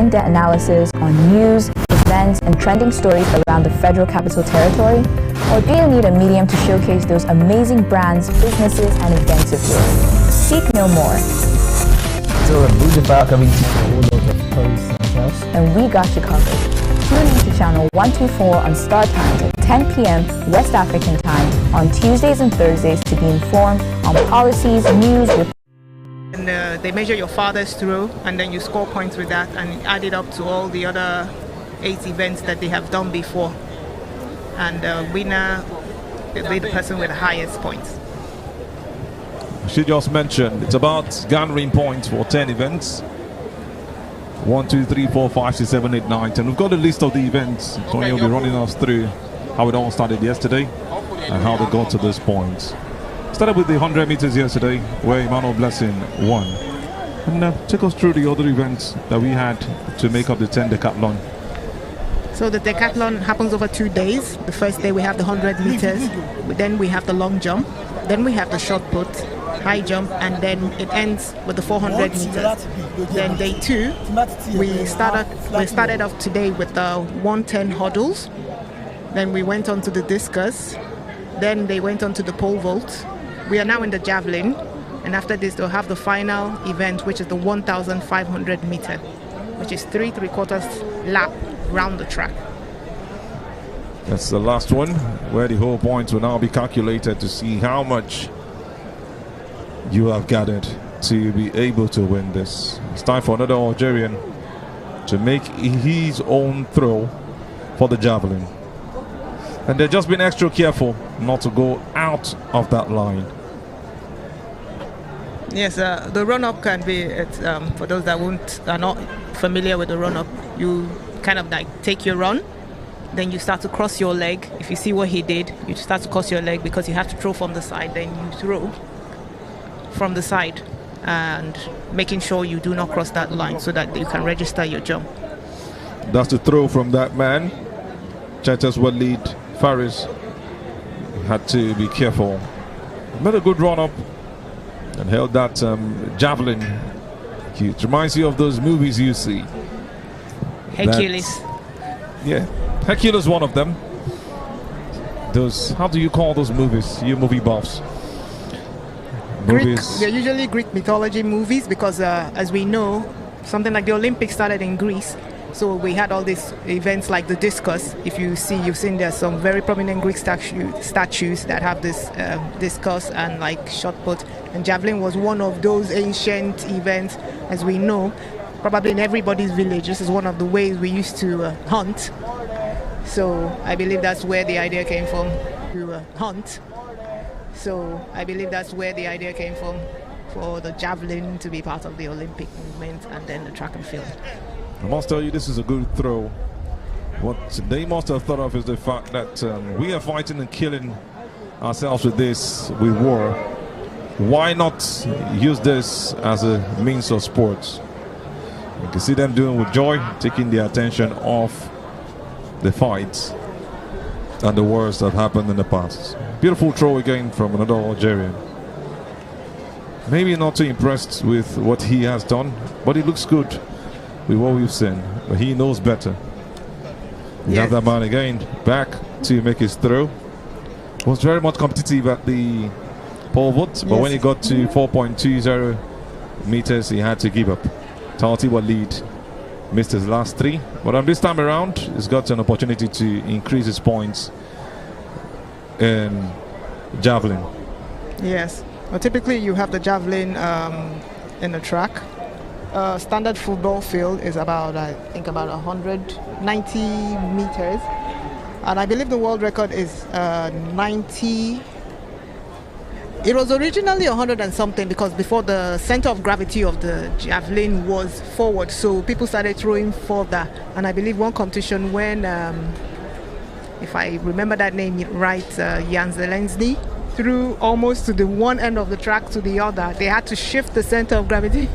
in-depth analysis on news, events, and trending stories around the Federal Capital Territory? Or do you need a medium to showcase those amazing brands, businesses, and events of yours? Seek no more. So Abuja Fire coming to a whole lot of posts and stuff. And we got you covered. Tune in to channel 124 on Startimes at 10 p.m. West African time on Tuesdays and Thursdays to be informed on policies, news, and they measure your farthest throw, and then you score points with that and add it up to all the other 8 events that they have done before. And the winner will be the person with the highest points. She just mentioned it's about garnering points for 10 events. 1, 2, 3, 4, 5, 6, 7, 8, 9, 10. We've got a list of the events. Tony will be running us through how it all started yesterday and how they got to this point. Started with the 100 meters yesterday, where Emmanuel Blessing won. And take us through the other events that we had to make up the 10 decathlon. So the decathlon happens over 2 days. The first day we have the 100 meters, then we have the long jump, then we have the shot put, high jump, and then it ends with the 400 meters. Then day 2, we started off today with the 110 hurdles. Then we went on to the discus. Then they went on to the pole vault. We are now in the javelin, and after this they'll have the final event, which is the 1,500 meter, which is 3 3/4 lap round the track. That's the last one, where the whole points will now be calculated to see how much you have gathered to be able to win this. It's time for another Algerian to make his own throw for the javelin. And they're just being extra careful not to go out of that line. Yes, the run-up can be, for those that are not familiar with the run-up, you kind of like take your run, then you start to cross your leg. If you see what he did, you start to cross your leg because you have to throw from the side, then you throw from the side and making sure you do not cross that line so that you can register your jump. That's the throw from that man. Chatas Walid Faris had to be careful. Made a good run-up and held that javelin. It reminds you of those movies you see. Hercules. Yeah, Hercules is one of them. Those, how do you call those movies, you movie buffs? They're usually Greek mythology movies because as we know, something like the Olympics started in Greece. So we had all these events like the discus. If you see, you've seen there's some very prominent Greek statues that have this discus and like shot put. And javelin was one of those ancient events, as we know, probably in everybody's village. This is one of the ways we used to hunt. So I believe that's where the idea came from, to hunt. So I believe that's where the idea came from, for the javelin to be part of the Olympic movement and then the track and field. I must tell you, this is a good throw. What they must have thought of is the fact that we are fighting and killing ourselves with this, with war. Why not use this as a means of sport? You can see them doing with joy, taking the attention off the fights and the wars that happened in the past. Beautiful throw again from another Algerian. Maybe not too impressed with what he has done, but he looks good with what we've seen. But he knows better. We have that man again back to make his throw. Was very much competitive at the pole vault, but when he got to 4.20 meters, he had to give up. Talti Walid missed his last 3, but this time around, he's got an opportunity to increase his points in javelin. Yes. Well, typically you have the javelin in the track. Standard football field is about, I think, about 190 meters. And I believe the world record is 90. It was originally 100 and something because before the center of gravity of the javelin was forward. So people started throwing further. And I believe one competition when, if I remember that name right, Jan Zelensky threw almost to the one end of the track to the other. They had to shift the center of gravity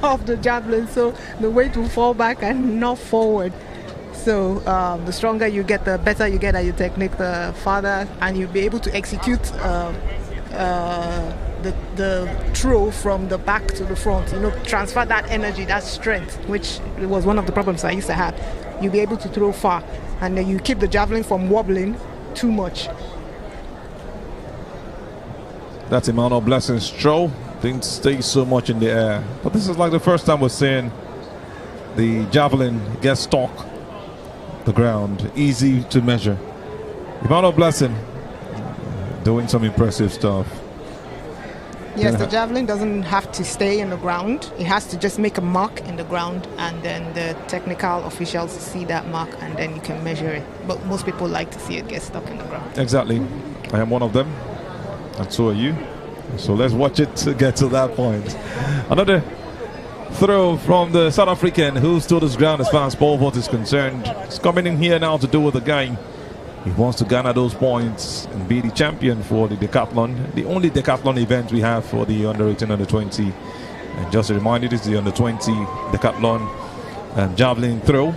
of the javelin so the weight will fall back and not forward. So the stronger you get, the better you get at your technique, the farther, and you'll be able to execute the throw from the back to the front, transfer that energy, that strength, which was one of the problems I used to have. You'll be able to throw far, and then you keep the javelin from wobbling too much. That's Emmanuel Blessing's throw. Didn't stay so much in the air. But this is like the first time we're seeing the javelin get stuck the ground. Easy to measure. Emmanuel Blessing doing some impressive stuff. Yes, the javelin doesn't have to stay in the ground. It has to just make a mark in the ground, and then the technical officials see that mark, and then you can measure it. But most people like to see it get stuck in the ground. Exactly. I am one of them, and so are you. So let's watch it to get to that point. Another throw from the South African who stood his ground as far as pole vault is concerned. He's coming in here now to do with the game. He wants to garner those points and be the champion for the decathlon, the only decathlon event we have for the under 18, under 20. And just a reminder, this is the under 20 decathlon javelin throw.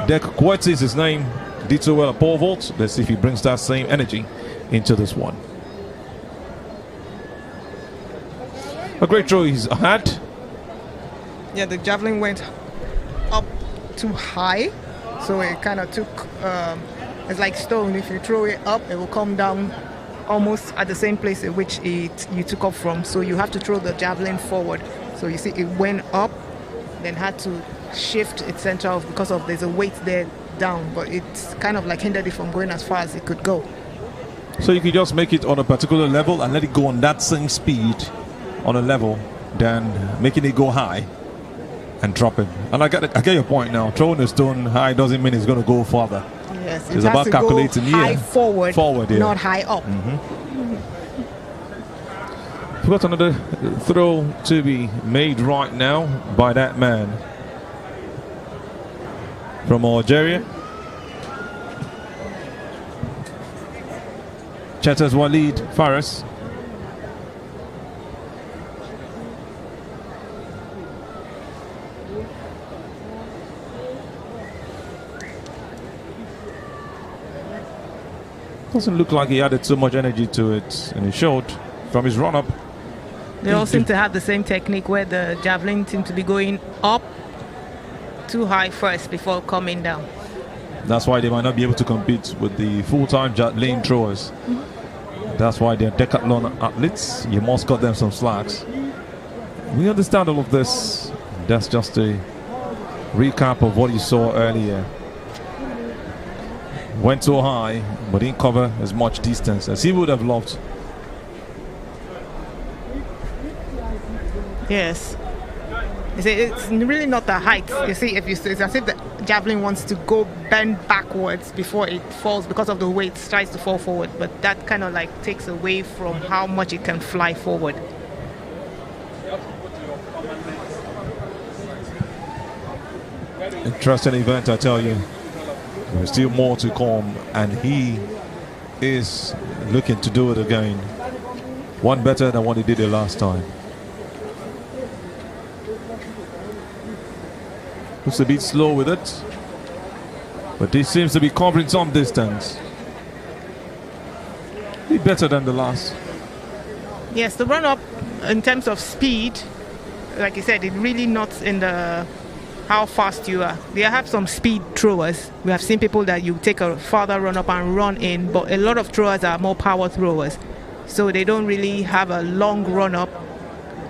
Dek Kwetsi is his name. Did so well at pole vault. Let's see if he brings that same energy into this one. A great throw he's had. Yeah, the javelin went up too high, so it kind of took. It's like stone. If you throw it up, it will come down almost at the same place at which you took off from. So you have to throw the javelin forward. So you see, it went up, then had to shift its center off because of there's a weight there down, but it's kind of like hindered it from going as far as it could go. So you could just make it on a particular level and let it go on that same speed on a level, than making it go high and drop it. And I get your point now. Throwing a stone high doesn't mean it's going to go further. Yes, it's about calculating high forward, yeah. not high up. We've got another throw to be made right now by that man from Algeria. Chetas Walid Faris. Doesn't look like he added so much energy to it, and it showed from his run-up. They all seem to have the same technique where the javelin seems to be going up too high first before coming down. That's why they might not be able to compete with the full-time javelin throwers. That's why they're decathlon athletes. You must cut them some slacks. We understand all of this. That's just a recap of what you saw earlier. Went so high, but didn't cover as much distance as he would have loved. Yes. You see, it's really not the height. You see, it's as if the javelin wants to go bend backwards before it falls because of the weight, tries to fall forward. But that kind of like takes away from how much it can fly forward. Interesting event, I tell you. There's still more to come, and he is looking to do it again. One better than what he did the last time. Looks a bit slow with it, but he seems to be covering some distance. Be better than the last. Yes, the run-up in terms of speed, like you said, it really not in the how fast you are. They have some speed throwers. We have seen people that you take a farther run up and run in, but a lot of throwers are more power throwers. So they don't really have a long run up.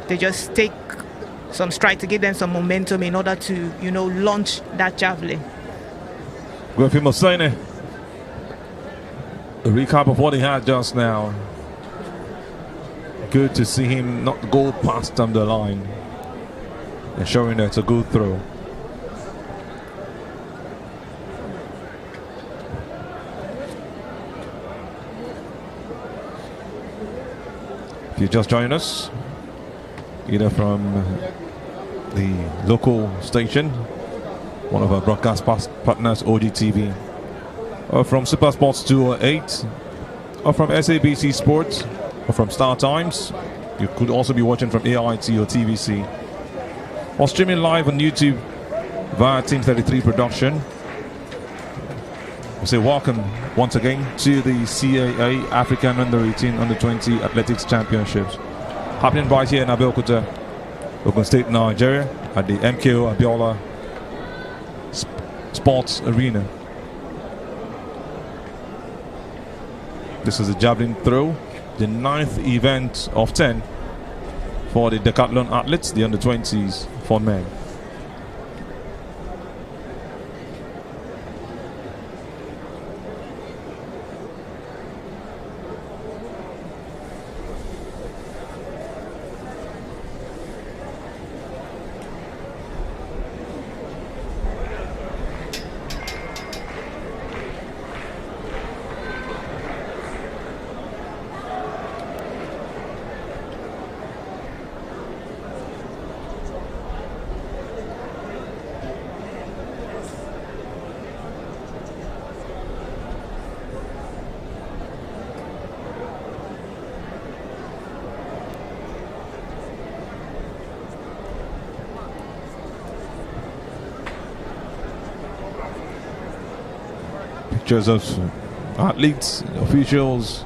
They just take some stride to give them some momentum in order to, launch that javelin. Griffin Mosene. A recap of what he had just now. Good to see him not go past on the line and showing that it's a good throw. If you just join us, either from the local station, one of our broadcast partners, OGTV, or from Super Sports 208, or from SABC Sports, or from Startimes. You could also be watching from AIT or TVC, or streaming live on YouTube via Team 33 production. We say welcome once again to the CAA African Under 18 Under 20 Athletics Championships. happening right here in Abeokuta, Ogun State, Nigeria, at the MKO Abiola Sports Arena. This is a javelin throw, the 9th event of 10 for the Decathlon athletes, the under-20s for men. Pictures of athletes, officials,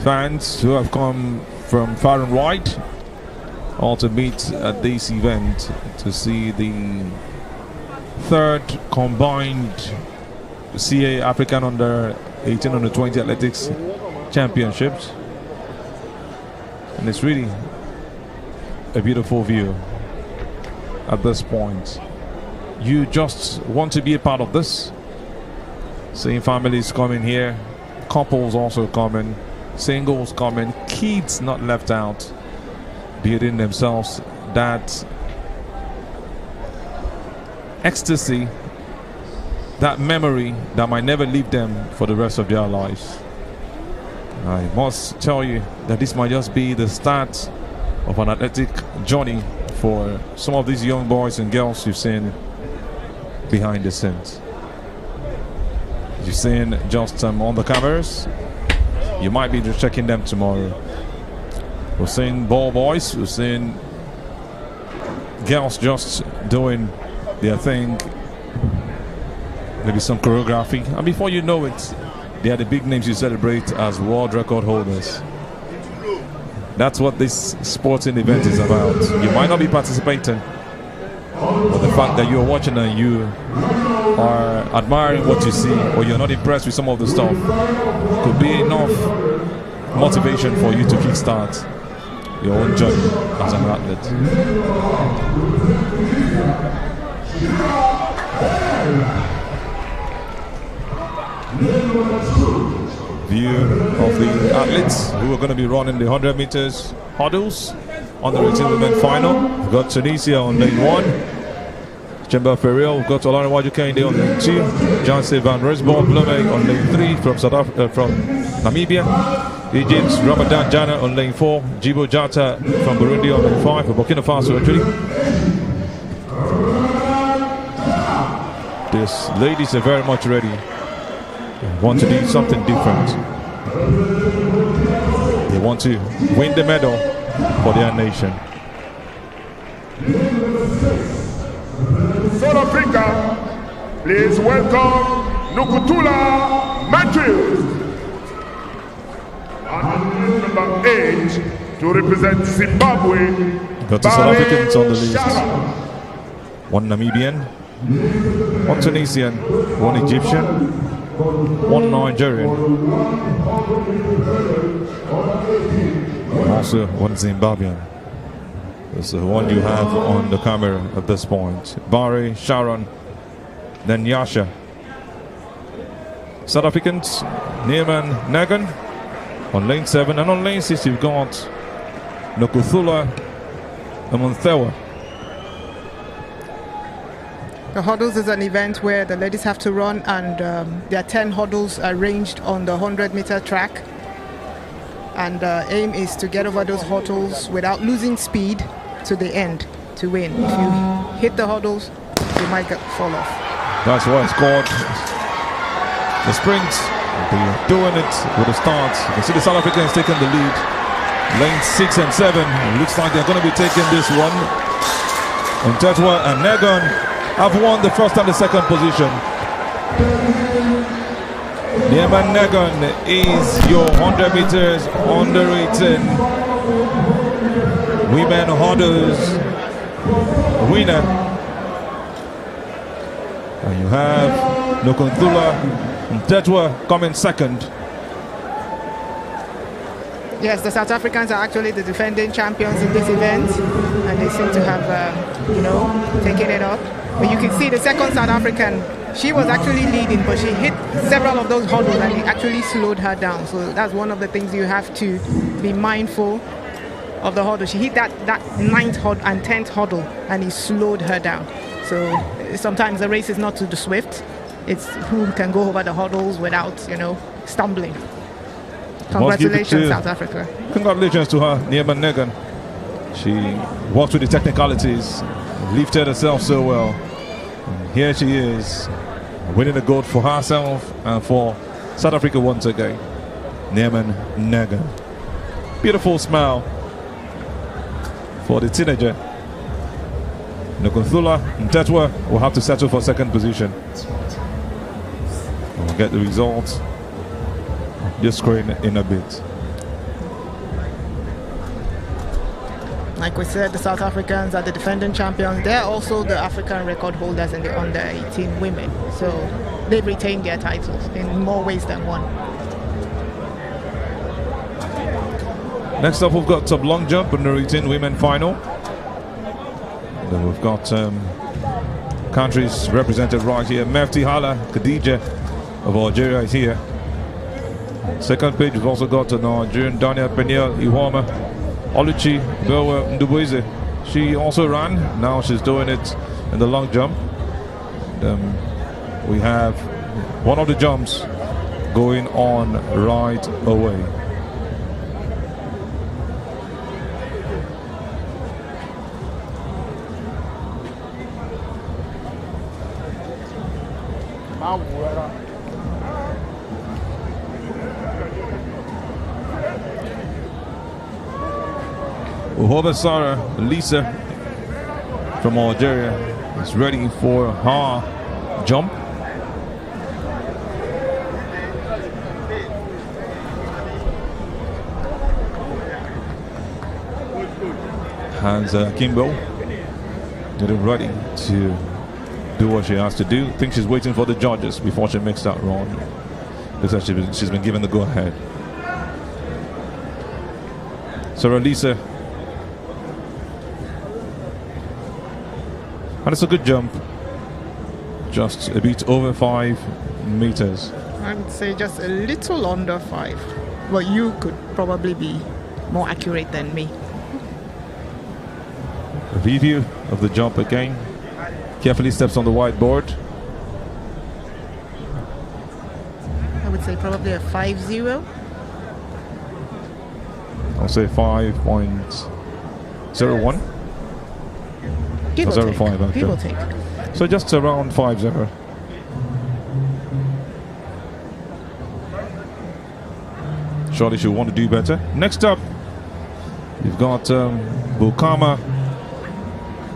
fans who have come from far and wide all to meet at this event to see the 3rd combined CAA African under-18 under-20 athletics championships, and it's really a beautiful view at this point. You just want to be a part of this. Seeing families coming here, couples also coming, singles coming, kids not left out, building themselves that ecstasy, that memory that might never leave them for the rest of their lives. I must tell you that this might just be the start of an athletic journey for some of these young boys and girls you've seen behind the scenes. You've seen just on the cameras. You might be just checking them tomorrow. We've seen ball boys, we've seen girls just doing their thing, maybe some choreography, and before you know it, they are the big names you celebrate as world record holders. That's what this sporting event is about. You might not be participating, but the fact that you're watching and you are admiring what you see, or you're not impressed with some of the stuff, could be enough motivation for you to kickstart your own journey as an athlete. View of the athletes who are going to be running the 100 meters hurdles on the 18 women final. We've got Tunisia on lane 1. Chemba Ferreira, we've got Olaniwaju Kende on lane 2, Janse van Resborn Blume on lane 3 from from Namibia, Egypt's Ramadan Jana on lane 4, Jibo Jata from Burundi on lane 5, for Burkina Faso actually. These ladies are very much ready, they want to do something different. They want to win the medal for their nation. South Africa, please welcome Nukutula Matthews. And number 8 to represent Zimbabwe. Got the South Africans on the list. One Namibian, one Tunisian, one Egyptian, one Nigerian, and also one Zimbabwean. This is the one you have on the camera at this point. Barry, Sharon, then Yasha. South Africans, Neiman Nagan on lane 7, and on lane 6 you've got Nokuthula Amunthewa. The hurdles is an event where the ladies have to run, and there are 10 hurdles arranged on the 100-meter track. And the aim is to get over those hurdles without losing speed to the end to win. If you hit the hurdles, you might fall off. That's why it's called the sprint. They're doing it with the start. You can see the South Africans taking the lead. Lane 6 and 7. It looks like they're going to be taking this one. And Tetwa and Negon have won the first and the second position. Neiman Negon is your 100 meters under 18 women hurdles winner. And you have Nokonthula Mtetwa coming second. Yes, the South Africans are actually the defending champions in this event, and they seem to have, taken it up. But you can see the second South African, she was actually leading, but she hit several of those hurdles and it actually slowed her down. So that's one of the things you have to be mindful of the hurdle. She hit that 9th hurdle and 10th hurdle, and it slowed her down. So sometimes the race is not to the swift, it's who can go over the hurdles without, stumbling. Congratulations, South Africa. Congratulations to her, Nyeman Negan. She worked with the technicalities, lifted herself so well. And here she is, winning the gold for herself and for South Africa once again. Nyeman Negan. Beautiful smile for the teenager. Nokonthula Mtetwa will have to settle for second position. We'll get the results on your screen in a bit. Like we said, the South Africans are the defending champions. They're also the African record holders in the under 18 women. So they've retained their titles in more ways than one. Next up, we've got top long jump under 18 women final. Then we've got countries represented right here. Mefti Hala Khadija of Algeria is here. Second page, we've also got Nigerian Daniel Peniel Iwama. Oluchi Bewa Ndubuize. She also ran. Now she's doing it in the long jump. We have one of the jumps going on right away. Uhobasara Lisa from Algeria is ready for her jump. Hans Kimbo getting ready to do what she has to do. I think she's waiting for the judges before she makes that run. Looks like she's been given the go-ahead. Sarah Lisa. And it's a good jump. Just a bit over 5 meters. I would say just a little under 5. Well, you could probably be more accurate than me. A review of the jump again. Carefully steps on the whiteboard. I would say probably a 5-0. I'll say 5.01. Give or 0.5 take. Give or actually. take. So just around 5-0. Surely she'll want to do better. Next up, you've got Bukama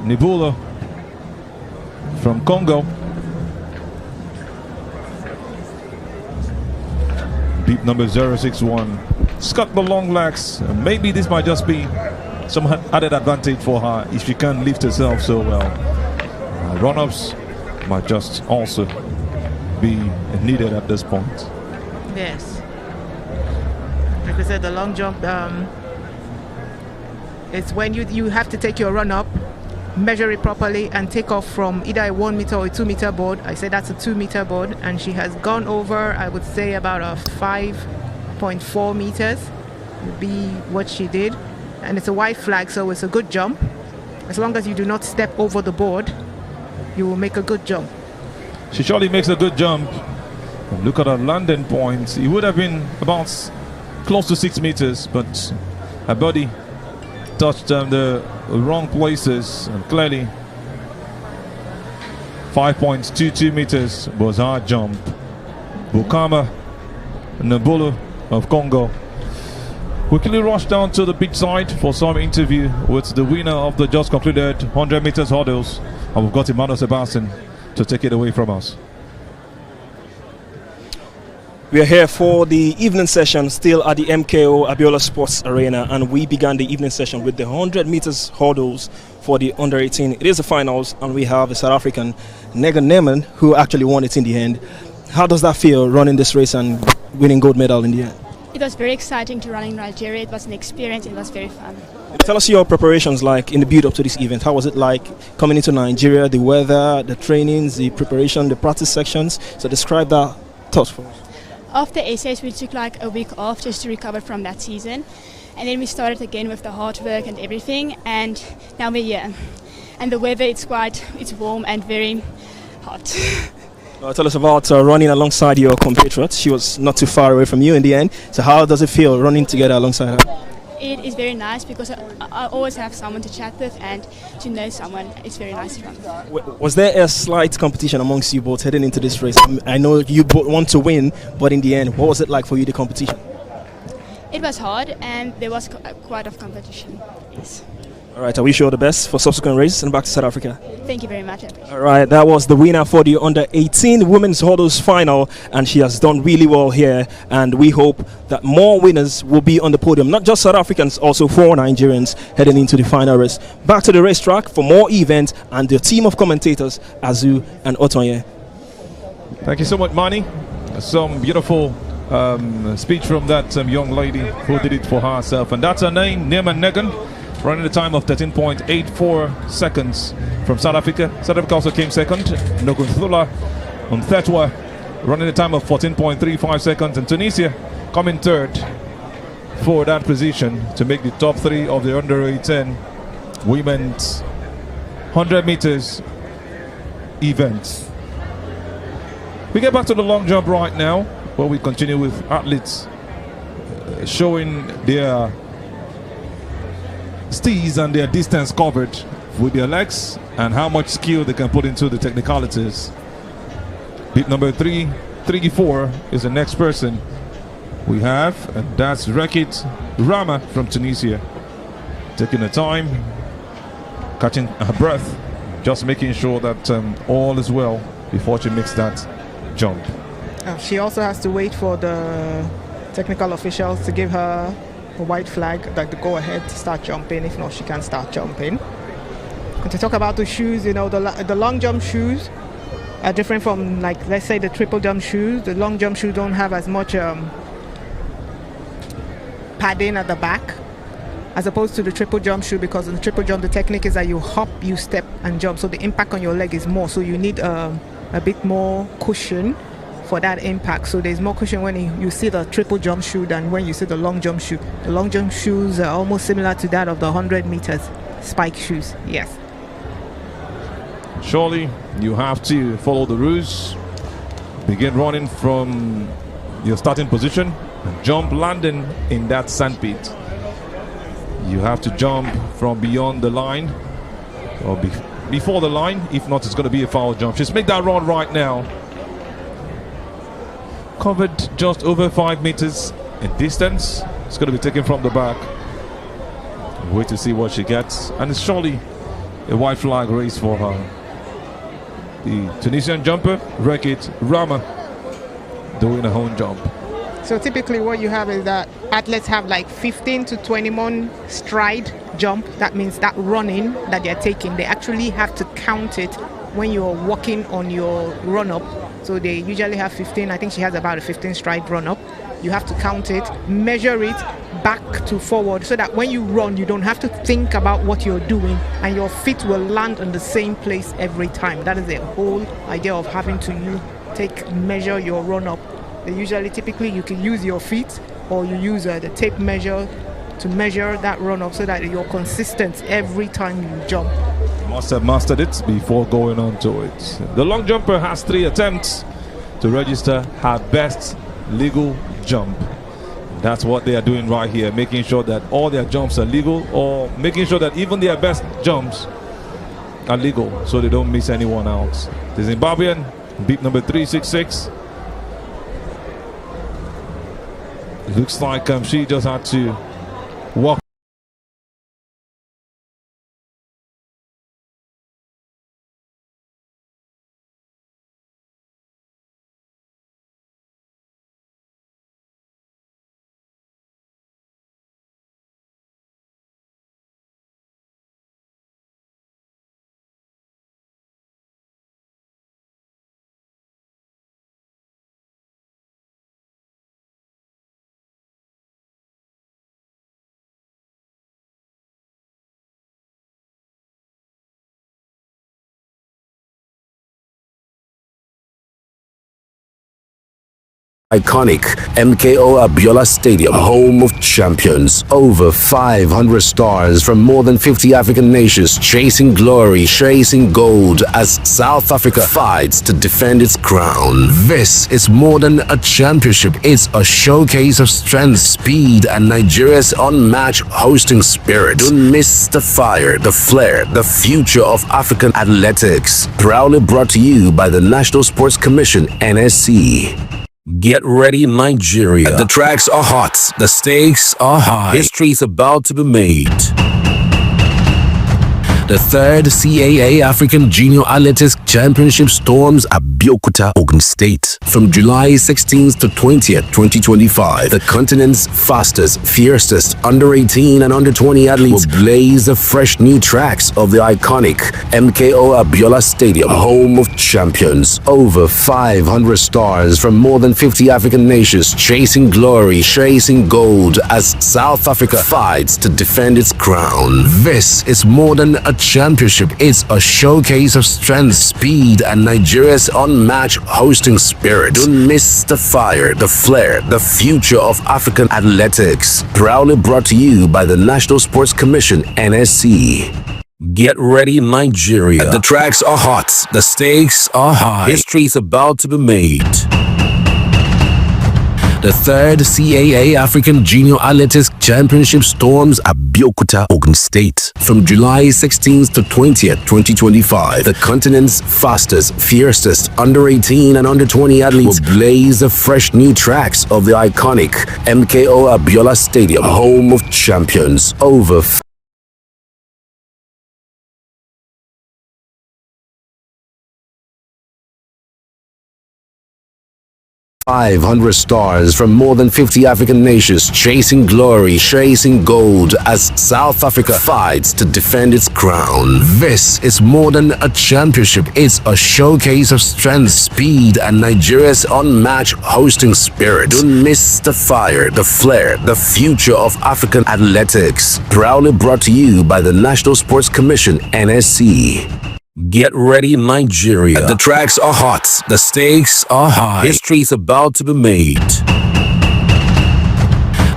Nibula from Congo. Beep number 061. Scott the long legs. Maybe this might just be some added advantage for her if she can lift herself so well. Run-ups might just also be needed at this point. Yes. Like I said, the long jump, it's when you have to take your run-up, measure it properly, and take off from either a 1 meter or a 2 meter board. I say that's a 2 meter board, and she has gone over, I would say, about a 5.4 meters would be what she did. And it's a white flag, so it's a good jump. As long as you do not step over the board, you will make a good jump. She surely makes a good jump. And look at her landing point. It would have been about close to 6 meters, but her body touched the wrong places, and clearly 5.22 meters was her jump. Bukama Nabulu of Congo quickly rushed down to the beach side for some interview with the winner of the just concluded 100 meters hurdles, and we've got Emmanuel Sebastian to take it away from us. We are here for the evening session, still at the MKO Abiola Sports Arena, and we began the evening session with the 100 meters hurdles for the under 18. It is the finals, and we have a South African, Negan, who actually won it in the end. How does that feel, running this race and winning gold medal in the end? It was very exciting to run in Nigeria. It was an experience. It was very fun. Tell us your preparations like in the build up to this event. How was it like coming into Nigeria, the weather, the trainings, the preparation, the practice sections? So describe that thoughts for us. After SS, we took like a week off just to recover from that season. And then we started again with the hard work and everything. And now we're here. And the weather, it's warm and very hot. Tell us about running alongside your compatriot. She was not too far away from you in the end. So how does it feel running together alongside her? It is very nice because I always have someone to chat with, and to know someone, it's very nice to run. Was there a slight competition amongst you both heading into this race? I know you both want to win, but in the end, what was it like for you, the competition? It was hard, and there was quite a competition, yes. All right, I wish you all the best for subsequent races and back to South Africa. Thank you very much. All right, that was the winner for the under 18 women's hurdles final, and she has done really well here, and we hope that more winners will be on the podium, not just South Africans, also 4 Nigerians heading into the final race. Back to the racetrack for more events and the team of commentators, Azu and Otonye. Thank you so much, Manny. Some beautiful speech from that young lady who did it for herself, and that's her name, Negan. Running the time of 13.84 seconds from South Africa. South Africa also came second. Nogunthula Mthethwa running the time of 14.35 seconds. And Tunisia coming third for that position to make the top 3 of the under 18 women's 100 meters events. We get back to the long jump right now, where we continue with athletes showing their steez and their distance covered with their legs and how much skill they can put into the technicalities. Beat number 334 is the next person we have, and that's Rekit Rama from Tunisia, taking the time, catching her breath, just making sure that all is well before she makes that jump. She also has to wait for the technical officials to give her a white flag that to go ahead to start jumping. If not, she can start jumping. And to talk about the shoes, you know, the long jump shoes are different from, like, let's say the triple jump shoes. The long jump shoes don't have as much padding at the back as opposed to the triple jump shoe, because in the triple jump the technique is that you hop, you step and jump, so the impact on your leg is more, so you need a bit more cushion for that impact. So there's more cushion when you see the triple jump shoe than when you see the long jump shoe. The long jump shoes are almost similar to that of the 100 meters spike shoes. Yes. Surely you have to follow the rules. Begin running from your starting position. Jump landing in that sandpit. You have to jump from beyond the line or before the line. If not, it's going to be a foul jump. Just make that run right now. Covered just over 5 meters in distance. It's going to be taken from the back. Wait to see what she gets, and it's surely a white flag race for her. The Tunisian jumper, Rekit Rama, doing a home jump. So typically what you have is that athletes have like 15 to 21 stride jump. That means that running that they're taking, they actually have to count it when you're walking on your run up. So they usually have 15. I think she has about a 15 stride run up. You have to count it, measure it back to forward, so that when you run, you don't have to think about what you're doing, and your feet will land in the same place every time. That is the whole idea of having to measure your run up. Typically you can use your feet, or you use the tape measure to measure that run up, so that you're consistent every time you jump. Must have mastered it before going on to it. The long jumper has 3 attempts to register her best legal jump. That's what they are doing right here, making sure that all their jumps are legal, or making sure that even their best jumps are legal, so they don't miss anyone out. The Zimbabwean, beat number 366. Looks like she just had to walk Iconic MKO Abiola Stadium, home of champions. Over 500 stars from more than 50 African nations chasing glory, chasing gold as South Africa fights to defend its crown. This is more than a championship, it's a showcase of strength, speed, and Nigeria's unmatched hosting spirit. Don't miss the fire, the flair, the future of African athletics. Proudly brought to you by the National Sports Commission, NSC. Get ready, Nigeria. The tracks are hot, the stakes are high. History's about to be made. The third CAA African Junior Athletics Championship storms Abeokuta, Ogun State. From July 16th to 20th, 2025, the continent's fastest, fiercest under-18 and under-20 athletes will blaze the fresh new tracks of the iconic MKO Abiola Stadium, home of champions. Over 500 stars from more than 50 African nations chasing glory, chasing gold as South Africa fights to defend its crown. This is more than a championship, it's a showcase of strength, speed, and Nigeria's unmatched hosting spirit. Don't miss the fire, the flair, the future of African athletics. Proudly brought to you by the National Sports Commission, NSC. Get ready, Nigeria. The tracks are hot, the stakes are high. History's about to be made. The third CAA African Junior Athletics Championship storms Abeokuta, Ogun State. From July 16th to 20th, 2025, the continent's fastest, fiercest under-18 and under-20 athletes will blaze the fresh new tracks of the iconic MKO Abiola Stadium, home of champions. Over 500 stars from more than 50 African nations chasing glory, chasing gold as South Africa fights to defend its crown. This is more than a championship, it's a showcase of strength, speed, and Nigeria's unmatched hosting spirit. Don't miss the fire, the flair, the future of African athletics. Proudly brought to you by the National Sports Commission, NSC. Get ready, Nigeria. The tracks are hot, the stakes are high. History's about to be made.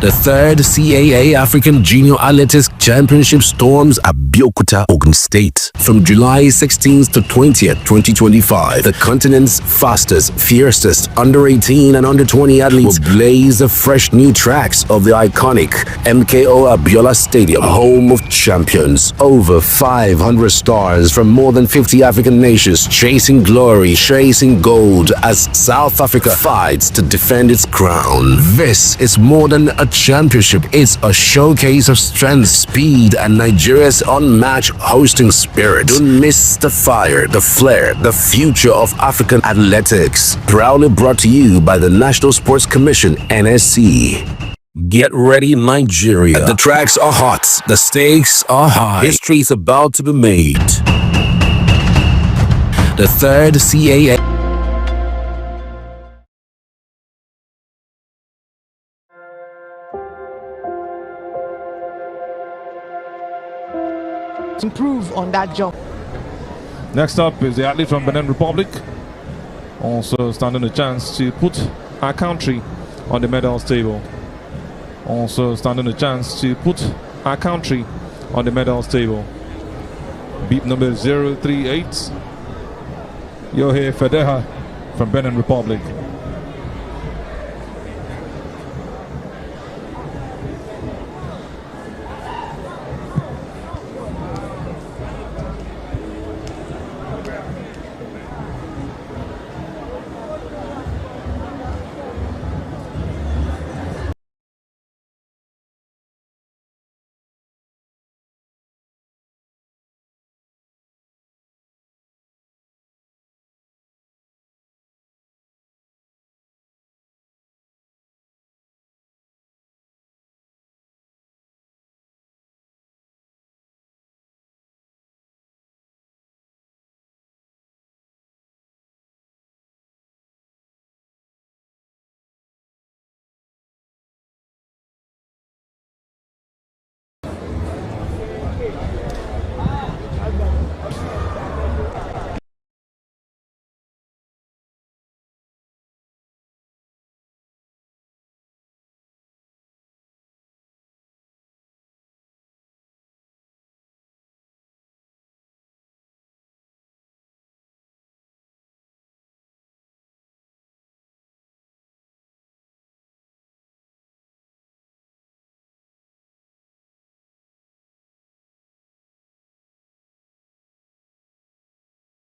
The third CAA African Junior Athletics Championship storms Abeokuta, Ogun State. From July 16th to 20th, 2025, the continent's fastest, fiercest under-18 and under-20 athletes will blaze the fresh new tracks of the iconic MKO Abiola Stadium, home of champions. Over 500 stars from more than 50 African nations chasing glory, chasing gold as South Africa fights to defend its crown. This is more than a championship, it's a showcase of strength, speed, and Nigeria's unmatched hosting spirit. Don't miss the fire, the flair, the future of African athletics. Proudly brought to you by the National Sports Commission, NSC. Get ready, Nigeria. The tracks are hot, the stakes are high. History's about to be made. The third CAA improve on that jump. Next up is the athlete from Benin Republic, also standing a chance to put our country on the medals table. Also standing a chance to put our country on the medals table. Beep number 038, Yohe Fedeha from Benin Republic.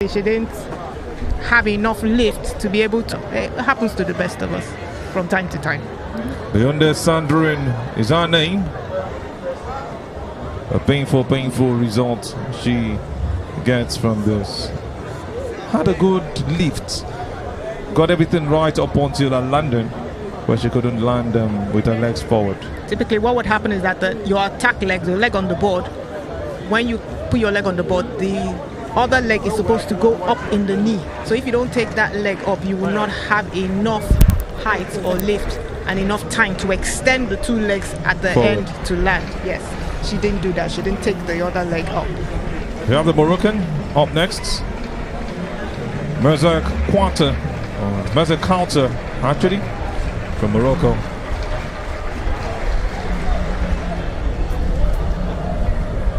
She didn't have enough lift to be able to. It happens to the best of us from time to time. Beyond the Sandrine is her name. A painful result she gets from this. Had a good lift. Got everything right up until a landing, where she couldn't land with her legs forward. Typically what would happen is that your attack leg, the leg on the board, when you put your leg on the board, the other leg is supposed to go up in the knee. So if you don't take that leg up, you will not have enough height or lift and enough time to extend the two legs at the forward. end to land. Yes, she didn't do that. She didn't take the other leg up. We have the Moroccan up next. Abeokuta, Abeokuta actually, from Morocco.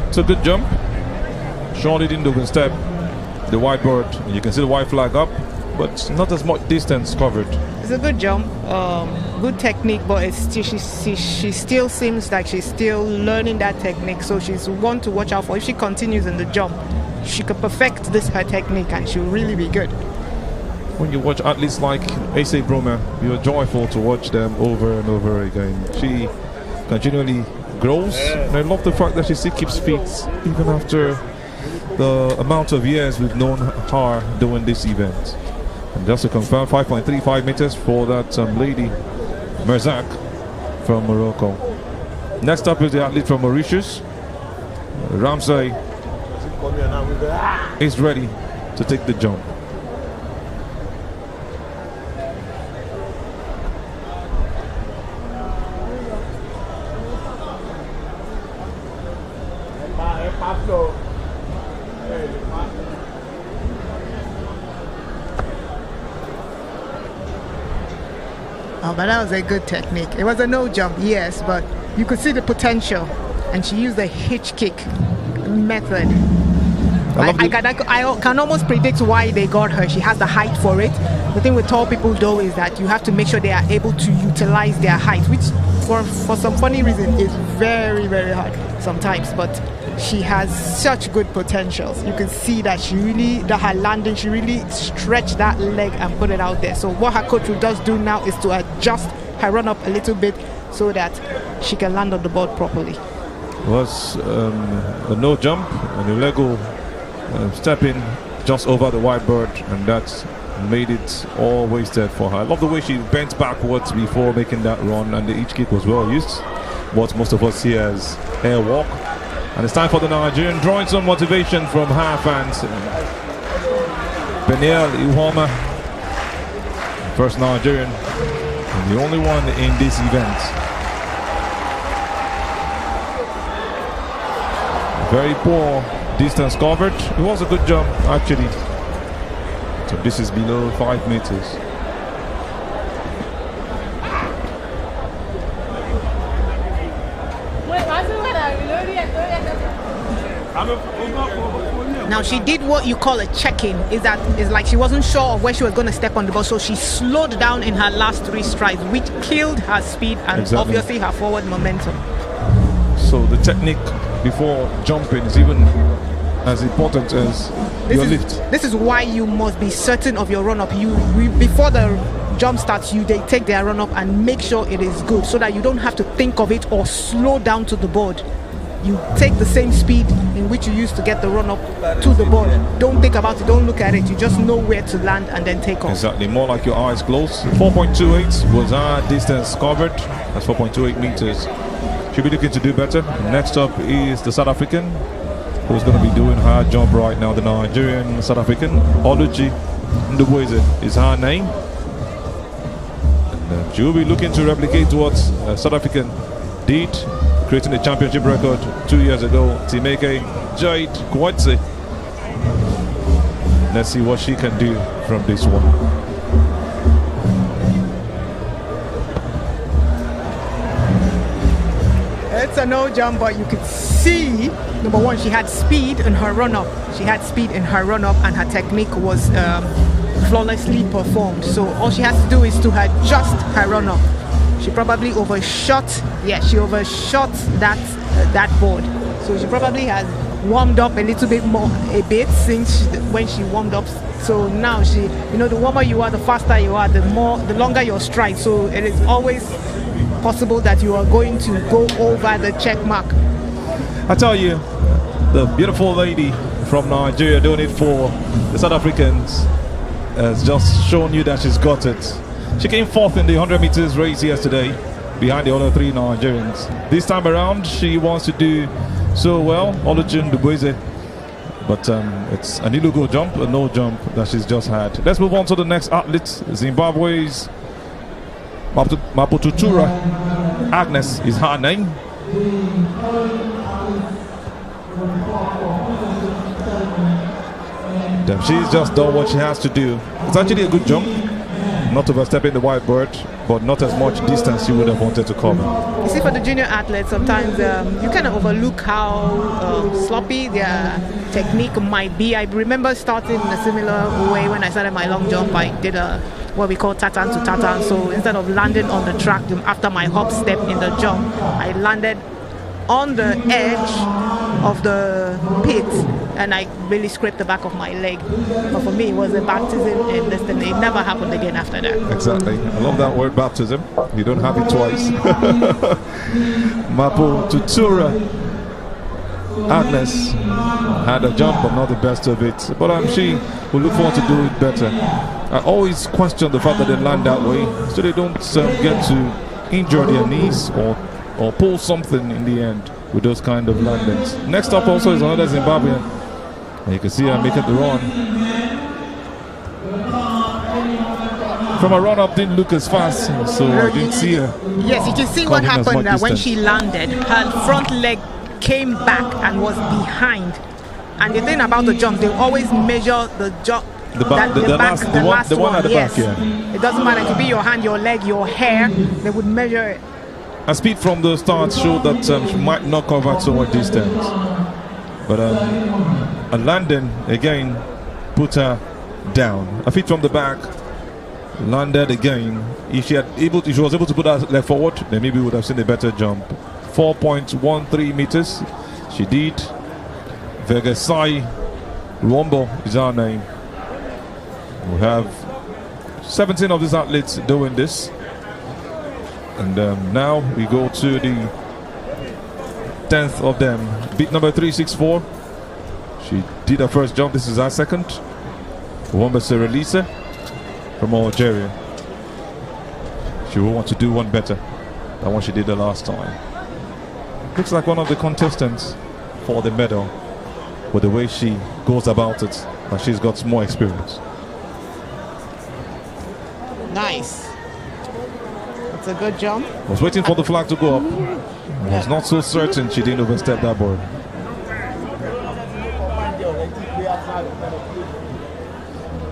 It's a good jump. Surely didn't overstep the white bird. You can see the white flag up, but not as much distance covered. It's a good jump, good technique, but it's still, she still seems like she's still learning that technique. So she's one to watch out for. If she continues in the jump, she could perfect her technique, and she'll really be good. When you watch athletes like Asa Broma, you're joyful to watch them over and over again. She continually grows, and I love the fact that she still keeps fit even after the amount of years we've known her doing this event. And just to confirm, 5.35 meters for that lady Merzak from Morocco. Next up is the athlete from Mauritius. Ramsey is ready to take the jump. Oh, but that was a good technique. It was a no jump, yes, but you could see the potential, and she used the hitch kick method. I can almost predict why they got her. She has the height for it. The thing with tall people, though, is that you have to make sure they are able to utilize their height, which for some funny reason is very, very hard sometimes. But she has such good potentials. You can see that her landing, she really stretched that leg and put it out there. So what her coach does do now is to adjust her run up a little bit so that she can land on the board properly. It was a no jump, and Ulego stepping just over the white bird, and that made it all wasted for her. I love the way she bent backwards before making that run, and the hitch kick was well used, what most of us see as air walk. And it's time for the Nigerian, drawing some motivation from her fans. Peniel Iwama, first Nigerian, and the only one in this event. Very poor distance covered. It was a good jump, actually. So this is below 5 meters. Now she did what you call a check-in. Is like she wasn't sure of where she was going to step on the ball, so she slowed down in her last 3 strides, which killed her speed and obviously her forward momentum. So the technique before jumping is even as important as your lift. This is why you must be certain of your run-up. Before the jump starts, they take their run-up and make sure it is good, so that you don't have to think of it or slow down to the board. You take the same speed in which you used to get the run-up to the board. Don't think about it, don't look at it. You just know where to land and then take off. Exactly, more like your eyes closed. 4.28 was our distance covered. That's 4.28 meters. She'll be looking to do better. Next up is the South African, who's going to be doing her jump right now. The Nigerian South African, Oluchi Ndubweze is her name. And she'll be looking to replicate what South African did, creating a championship record 2 years ago. Timeke Jade Kwatse. Let's see what she can do from this one. It's a no jump, but you could see, number one, she had speed in her run-up. And her technique was flawlessly performed. So all she has to do is to adjust her run-up. She probably overshot. Yeah, she overshot that board. So she probably has warmed up a little bit more, a bit since when she warmed up. So now she, the warmer you are, the faster you are, the longer your stride. So it is always possible that you are going to go over the check mark. I tell you, the beautiful lady from Nigeria doing it for the South Africans has just shown you that she's got it. She came fourth in the 100 meters race yesterday behind the other three Nigerians. This time around, she wants to do so well, Oluchun Dubueze. But it's an illegal jump, a no jump that she's just had. Let's move on to the next athlete, Zimbabwe's Mapututura Agnes is her name. She's just done what she has to do. It's actually a good jump, not overstepping the white bird, but not as much distance you would have wanted to cover. You see, for the junior athletes, sometimes you kind of overlook how sloppy their technique might be. I remember starting in a similar way when I started my long jump. I did what we call tatan to tatan. So instead of landing on the track after my hop step in the jump, I landed on the edge of the pit, and I really scraped the back of my leg. But for me, it was a baptism in this thing. It never happened again after that. Exactly. I love that word, baptism. You don't have it twice. Mapututura Agnes had a jump, but not the best of it. But she will look forward to doing it better. I always question the fact that they land that way, so they don't get to injure their knees or pull something in the end with those kind of landings. Next up also is another Zimbabwean. And you can see her making the run. From a run up, didn't look as fast, so I didn't see her. Yes, you can see what happened when she landed. Her front leg came back and was behind. And the thing about the jump, they always measure the jump. The one at the back, yeah. It doesn't matter, it could be your hand, your leg, your hair, they would measure it. Her speed from the start showed that she might not cover so much distance. But a landing, again, put her down. Her feet from the back, landed again. If she was able to put her leg forward, then maybe we would have seen a better jump. 4.13 meters. She did. Vegasai Ruombo is our name. We have 17 of these athletes doing this. And now we go to the 10th of them. Beat number 364. She did her first jump. This is her second. Ruombo Serelisa from Algeria. She will want to do one better than what she did the last time. Looks like one of the contestants for the medal with the way she goes about it, but she's got more experience. Nice. It's a good jump. I was waiting for the flag to go up. I was not so certain she didn't overstep that board.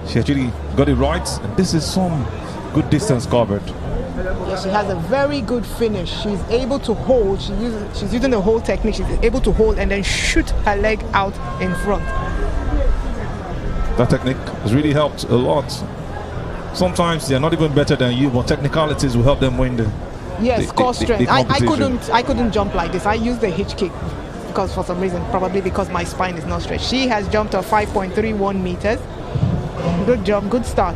She actually got it right, and this is some good distance covered. Yeah, she has a very good finish. She's able to hold. She's using the whole technique. She's able to hold and then shoot her leg out in front. That technique has really helped a lot. Sometimes they're not even better than you, but technicalities will help them win the core strength. the I couldn't jump like this. I used the hitch kick because for some reason, probably because my spine is not straight. She has jumped to 5.31 meters. Good jump, good start.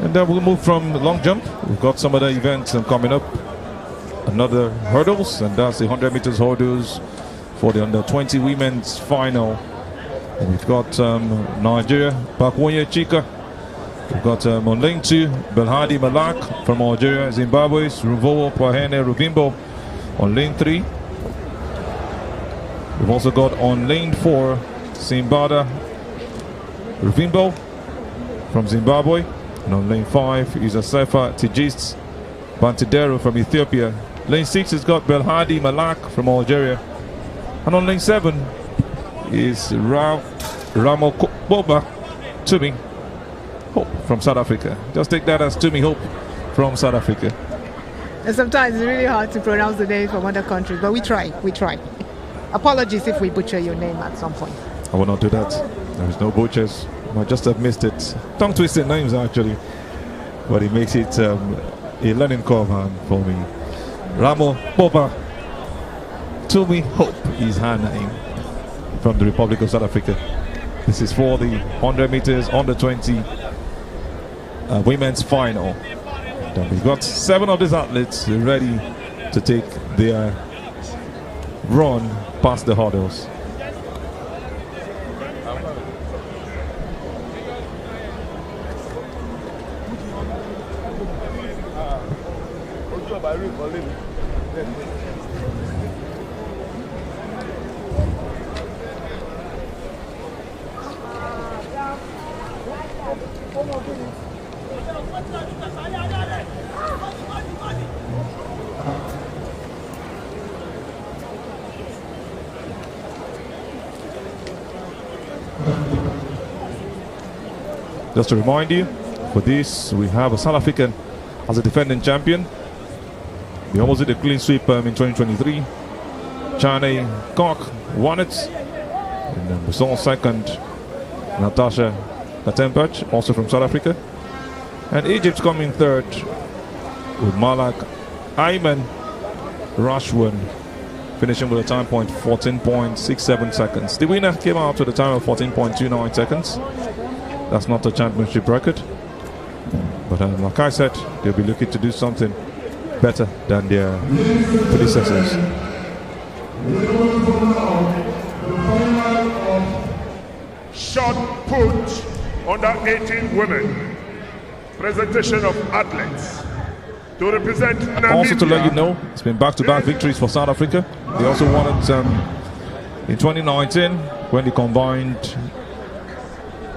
And then we'll move from long jump. We've got some other events coming up. Another hurdles, and that's the 100 meters hurdles for the under 20 women's final. And we've got Nigeria, Bakwonya Chika. We've got on lane 2, Belhadi Malak from Algeria, Zimbabwe, Ruvowo Pahene Ruvimbo on lane 3. We've also got on lane 4, Simbada Ruvimbo from Zimbabwe. And on lane 5 is Asefa Tigist Bantidero from Ethiopia. Lane 6 has got Belhadi Malak from Algeria. And on lane 7 is Ramokoboba Tumi Hope from South Africa. Just take that as Tumi Hope from South Africa. And sometimes it's really hard to pronounce the names from other countries, but we try. Apologies if we butcher your name at some point. I will not do that. There is no butchers. I just have missed it. Tongue twisted names actually, but it makes it a learning curve for me. Ramo Boba Tumi Hope is her name, from the Republic of South Africa. This is for the 100 meters under 20 women's final. And we've got 7 of these athletes ready to take their run past the hurdles. Just to remind you, for this we have a South African as a defending champion. We almost did a clean sweep in 2023. Chane Kok won it. And then we saw second Natasha Katembach, also from South Africa. And Egypt coming third with Malak Ayman Rashwan finishing with a time point 14.67 seconds. The winner came out with a time of 14.29 seconds. That's not a championship record. But like I said, they'll be looking to do something better than their predecessors. Shot put under 18 women. Presentation of athletes to represent Namibia. Also to let you know, it's been back-to-back victories for South Africa. They also won it in 2019 when the combined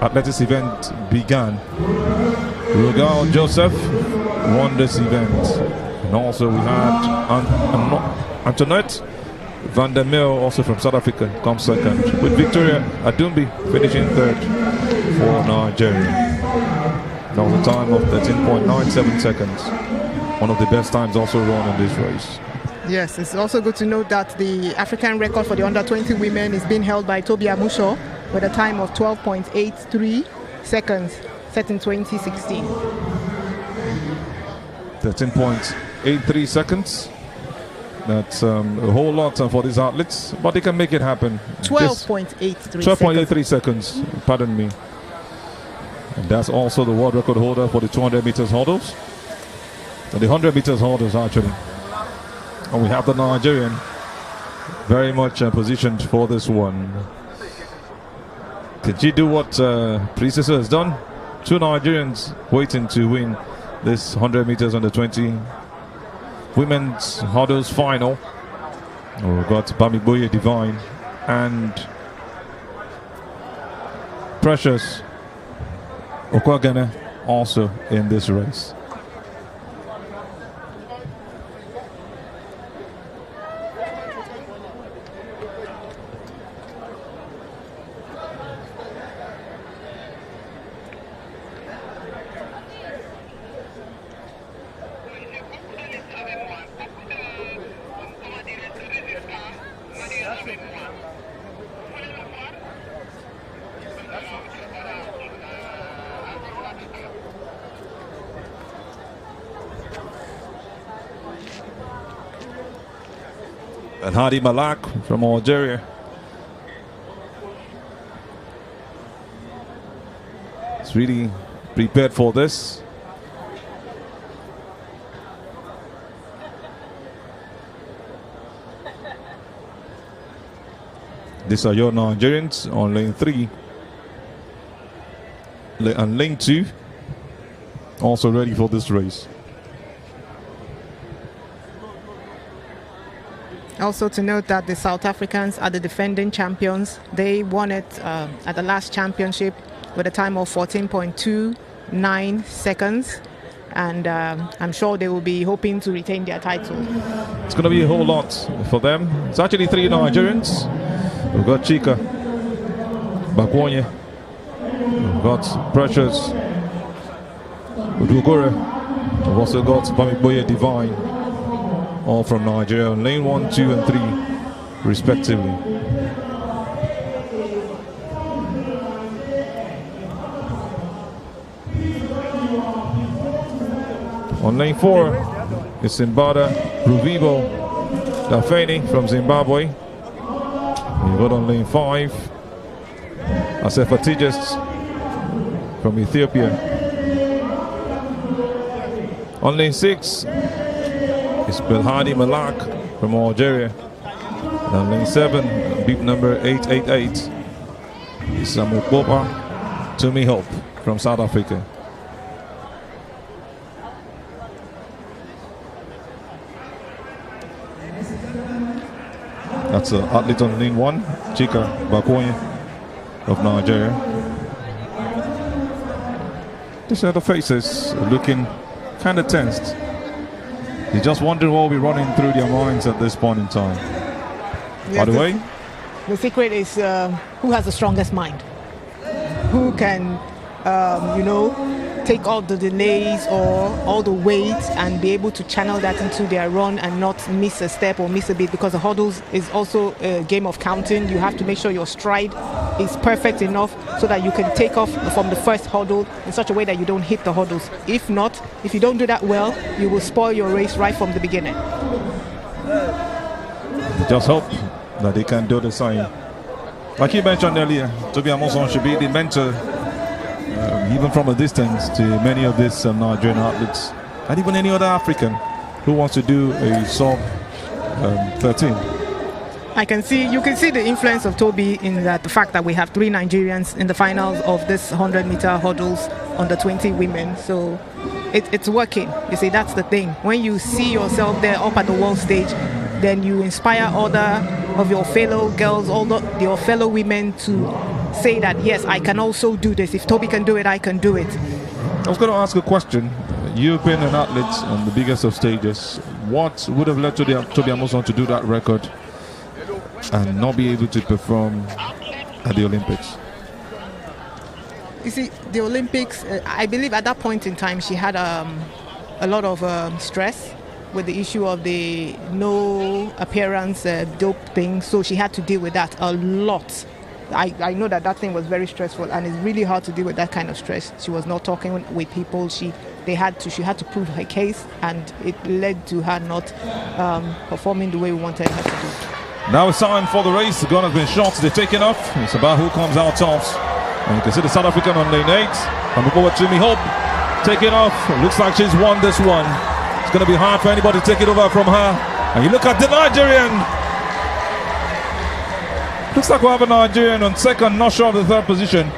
athletics event began. Rogal Joseph won this event. And also we had Antoinette Van der Merwe, also from South Africa, comes second, with Victoria Adumbi finishing third for Nigeria. That was a time of 13.97 seconds. One of the best times also run in this race. Yes, it's also good to note that the African record for the under 20 women is being held by Tobi Amusho with a time of 12.83 seconds, set in 2016. 13.83 seconds. That's a whole lot for these athletes, but they can make it happen. 12.83 seconds, pardon me. And that's also the world record holder for the 200 meters hurdles. And the 100 meters hurdles, actually. And we have the Nigerian very much positioned for this one. Could she do what predecessor has done? 2 Nigerians waiting to win this 100 meters under 20 women's hurdles final. We've got Bamiboye Divine and Precious Okwagene also in this race. And Hadi Malak from Algeria. It's really prepared for this. These are your Nigerians on lane 3. And lane 2 also ready for this race. Also to note that the South Africans are the defending champions. They won it at the last championship with a time of 14.29 seconds. And I'm sure they will be hoping to retain their title. It's going to be a whole lot for them. It's actually 3 Nigerians. We've got Chika Bakwonye. We've got Precious Udugore. We've also got Bamiboye Divine, all from Nigeria, lane 1, 2, and 3, respectively. On lane 4, it's Simbada Ruvivo Dafeni from Zimbabwe. You got on lane 5. Asefa Tejas from Ethiopia. On lane 6 is Belhadi Malak from Algeria. And on lane 7, beep number 888 is Samu Boba Tumi Hope from South Africa. That's an athlete on lane 1, Chika Bakoye of Nigeria. These are the faces looking kind of tensed. You're just wondering what will be running through their minds at this point in time. Yes, By the way, the secret is who has the strongest mind, who can, take all the delays or all the weight and be able to channel that into their run and not miss a step or miss a beat, because the hurdles is also a game of counting. You have to make sure your stride is perfect enough so that you can take off from the first hurdle in such a way that you don't hit the hurdles. If not, if you don't do that well, you will spoil your race right from the beginning. just hope that they can do the same. Like you mentioned earlier, Tobi Amoson should be the mentor, even from a distance, to many of these Nigerian athletes, and even any other African who wants to do a sub 13. You can see the influence of Toby in that the fact that we have 3 Nigerians in the finals of this 100-meter hurdles under 20 women. So it's working. You see, that's the thing. When you see yourself there up at the world stage, then you inspire other of your fellow girls, your fellow women to say that, yes, I can also do this. If Toby can do it, I can do it. I was going to ask a question. You've been an athlete on the biggest of stages. What would have led to Tobi Amoson to do that record and not be able to perform at the Olympics? You see, the Olympics, I believe at that point in time she had a lot of stress with the issue of the no appearance dope thing, so she had to deal with that a lot. I know that thing was very stressful, and it's really hard to deal with that kind of stress. She was not talking with people. She had to prove her case, and it led to her not performing the way we wanted her to do. Now it's time for the race. The gun has been shot. They're taking off. It's about who comes out tops. And you can see the South African on lane 8. And forward to Tumi Hope taking off. It looks like she's won this one. It's going to be hard for anybody to take it over from her. And you look at the Nigerian. Looks like we have a Nigerian on second, not sure of the third position.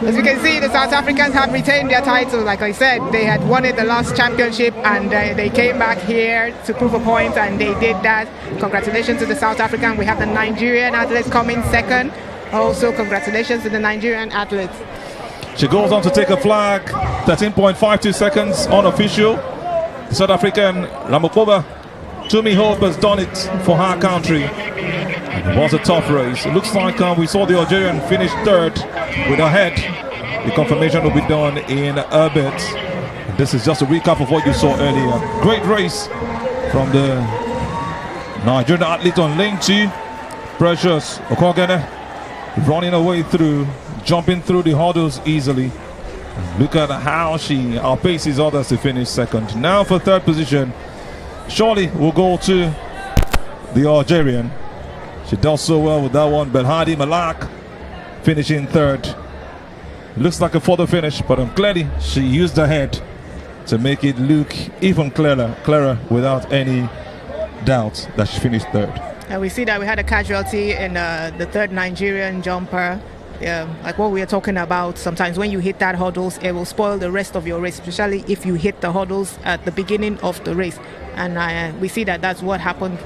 As you can see, the South Africans have retained their title. Like I said, they had won it the last championship, and they came back here to prove a point, and they did that. Congratulations to the South African. We have the Nigerian athletes coming second. Also, congratulations to the Nigerian athletes. She goes on to take a flag. 13.52 seconds unofficial. The South African Ramokoba Tumi Hope has done it for her country. It was a tough race. It looks like we saw the Algerian finish third with her head. The confirmation will be done in a bit. This is just a recap of what you saw earlier. Great race from the Nigerian athlete on lane 2. Precious Okogene running her way through, jumping through the hurdles easily. Look at how she outpaces others to finish second. Now for third position, surely we'll go to the Algerian. She does so well with that one. Belhadi Malak finishing third. Looks like a photo finish, but clearly she used her head to make it look even clearer without any doubt that she finished third. And we see that we had a casualty in the third Nigerian jumper. Like what we are talking about, sometimes when you hit that hurdles, it will spoil the rest of your race, especially if you hit the hurdles at the beginning of the race. And we see that that's what happened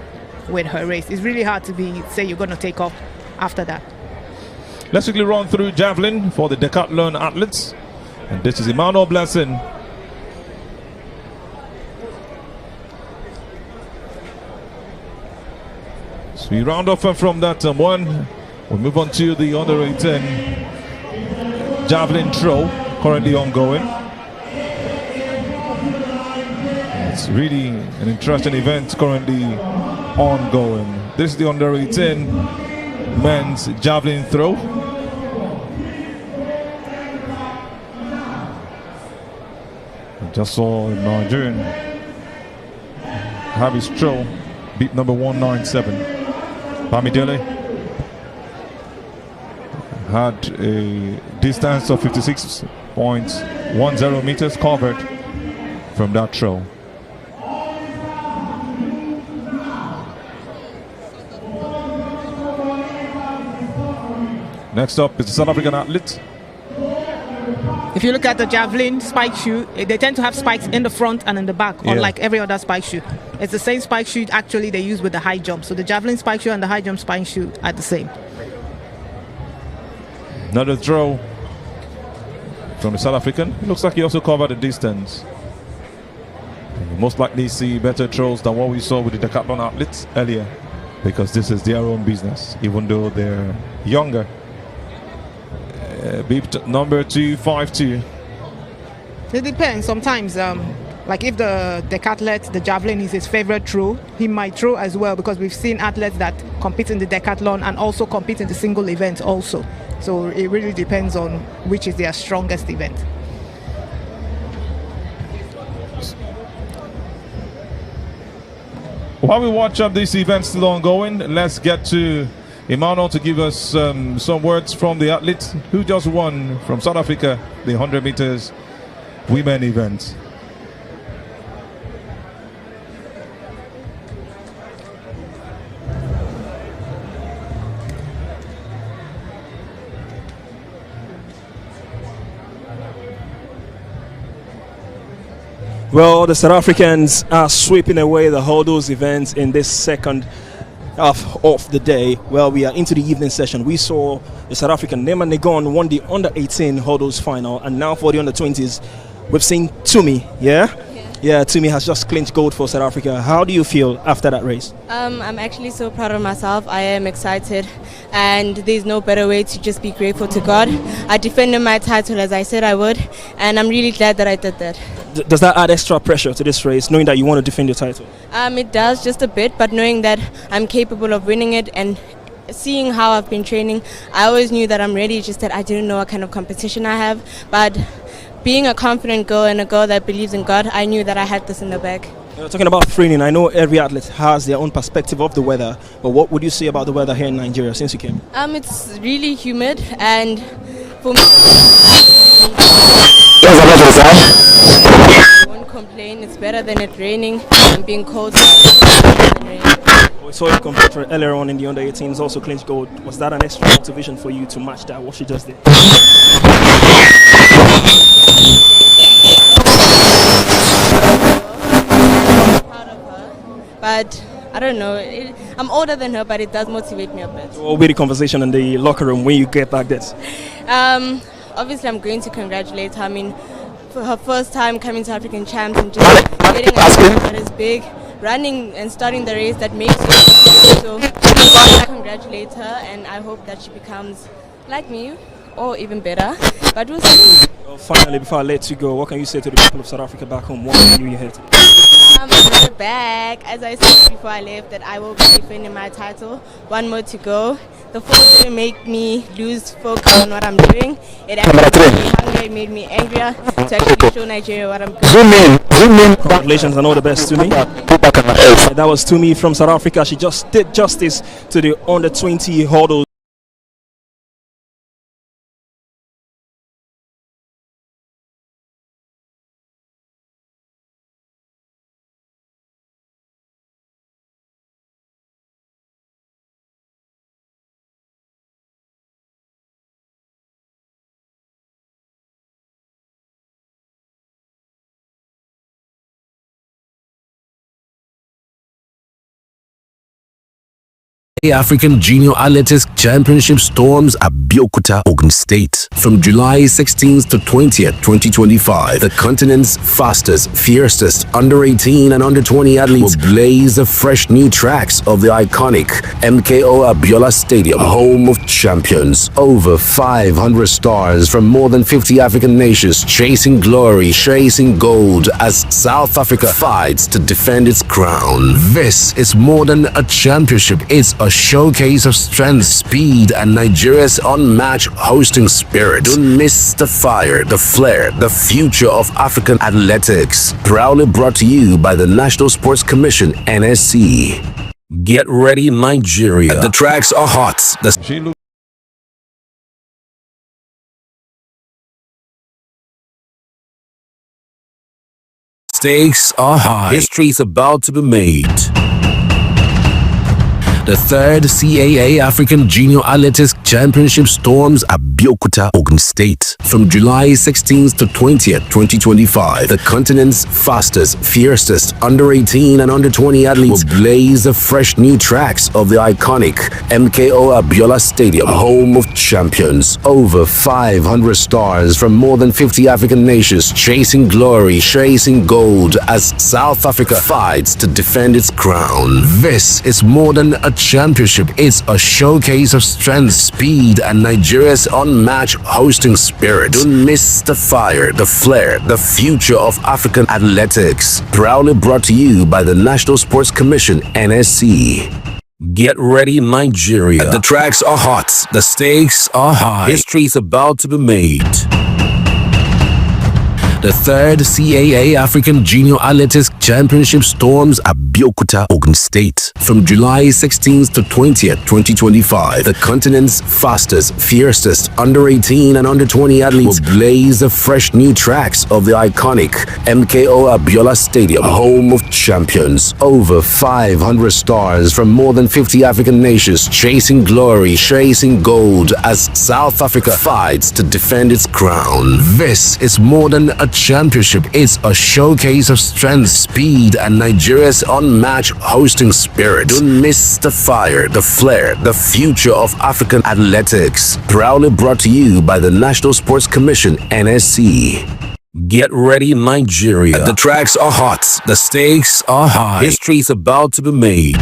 with her race. It's really hard to say you're going to take off after that. Let's quickly run through Javelin for the Decathlon athletes. And this is Emmanuel Blessing. So we round off from that one. We'll move on to the under 18 Javelin throw, currently ongoing. It's really an interesting event currently ongoing. This is the under 18 men's javelin throw. I just saw Nigerian have his throw beat number 197. Bamidele had a distance of 56.10 meters covered from that throw. Next up is the South African athlete. If you look at the Javelin spike shoe, they tend to have spikes in the front and in the back, unlike every other spike shoe. It's the same spike shoe actually they use with the high jump. So the Javelin spike shoe and the high jump spike shoe are the same. Another throw from the South African. It looks like he also covered the distance. You most likely see better throws than what we saw with the Decathlon athletes earlier, because this is their own business, even though they're younger. Beeped number 252. It depends. Sometimes, like if the decathlete, the Javelin is his favorite throw, he might throw as well, because we've seen athletes that compete in the Decathlon and also compete in the single event also. So it really depends on which is their strongest event. While we watch up this event still ongoing, let's get to Emmanuel to give us some words from the athlete who just won from South Africa the 100 meters women event. Well, the South Africans are sweeping away the hurdles events in this second half of the day. Well, we are into the evening session. We saw the South African Nema Negon won the under-18 hurdles final, and now for the under-20s, we've seen Tumi. Yeah, Tumi has just clinched gold for South Africa. How do you feel after that race? I'm actually so proud of myself. I am excited, and there's no better way to just be grateful to God. I defended my title as I said I would, and I'm really glad that I did that. Does that add extra pressure to this race, knowing that you want to defend your title? It does, just a bit, but knowing that I'm capable of winning it and seeing how I've been training, I always knew that I'm ready, just that I didn't know what kind of competition I have. But being a confident girl and a girl that believes in God, I knew that I had this in the bag. Talking about training, I know every athlete has their own perspective of the weather, but what would you say about the weather here in Nigeria since you came? It's really humid, and for me, I won't complain. It's better than it raining and being cold. We saw you compete earlier on in the under-18s, also clinched gold. Was that an extra motivation for you to match that, what she just did? Proud of her, but I don't know. I'm older than her, but it does motivate me a bit. What will be the conversation in the locker room when you get back there? Obviously, I'm going to congratulate her. I mean, for her first time coming to African Champs and just getting a title that is big, running and starting the race that makes you. So I congratulate her, and I hope that she becomes like me or even better. But we'll see. Well, finally, before I let you go, what can you say to the people of South Africa back home? What can you hear to? We're back. As I said before I left, that I will be defending my title. One more to go. The force didn't make me lose focus on what I'm doing. It actually made me hungry, it made me angrier to actually show Nigeria what I'm good. Congratulations and all the best to me. That was Tumi from South Africa. She just did justice to the under-20 hurdles. African Junior Athletics Championship storms Abeokuta, Ogun State. From July 16th to 20th, 2025, the continent's fastest, fiercest under-18 and under-20 athletes will blaze the fresh new tracks of the iconic MKO Abiola Stadium, home of champions. Over 500 stars from more than 50 African nations chasing glory, chasing gold as South Africa fights to defend its crown. This is more than a championship, it's a showcase of strength, speed, and Nigeria's unmatched hosting spirit. Don't miss the fire, the flair, the future of African athletics. Proudly brought to you by the National Sports Commission, NSC. Get ready, Nigeria. The tracks are hot. Stakes are high. History's about to be made. The third CAA African Junior Athletics Championship storms Abeokuta, Ogun State. From July 16th to 20th, 2025, the continent's fastest, fiercest under-18 and under-20 athletes will blaze the fresh new tracks of the iconic MKO Abiola Stadium, home of champions. Over 500 stars from more than 50 African nations chasing glory, chasing gold as South Africa fights to defend its crown. This is more than a championship, it's a showcase of strength, speed, and Nigeria's unmatched hosting spirit. Don't miss the fire, the flair, the future of African athletics. Proudly brought to you by the National Sports Commission, NSC. Get ready, Nigeria. The tracks are hot, the stakes are high. History's about to be made. The third CAA African Junior Athletics Championship storms Abeokuta, Ogun State. From July 16th to 20th, 2025, the continent's fastest, fiercest under-18 and under-20 athletes will blaze the fresh new tracks of the iconic MKO Abiola Stadium, home of champions. Over 500 stars from more than 50 African nations chasing glory, chasing gold as South Africa fights to defend its crown. This is more than a championship, it's a showcase of strength, speed, and Nigeria's unmatched hosting spirit. Don't miss the fire, the flair, the future of African athletics. Proudly brought to you by the National Sports Commission, NSC. Get ready, Nigeria. The tracks are hot, the stakes are high. History's about to be made.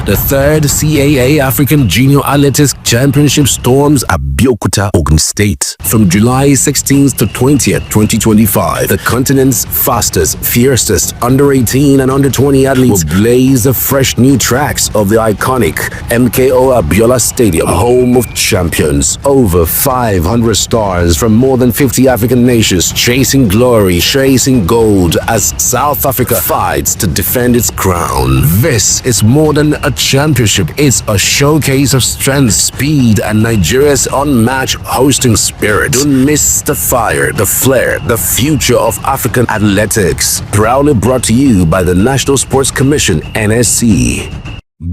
The third CAA African Junior Athletics Championship storms Abeokuta, Ogun State. From July 16th to 20th, 2025, the continent's fastest, fiercest under-18 and under-20 athletes will blaze the fresh new tracks of the iconic MKO Abiola Stadium, home of champions. Over 500 stars from more than 50 African nations chasing glory, chasing gold as South Africa fights to defend its crown. This is more than a championship, it's a showcase of strength, speed, and Nigeria's unmatched hosting spirit. Don't miss the fire, the flair, the future of African athletics. Proudly brought to you by the National Sports Commission, NSC.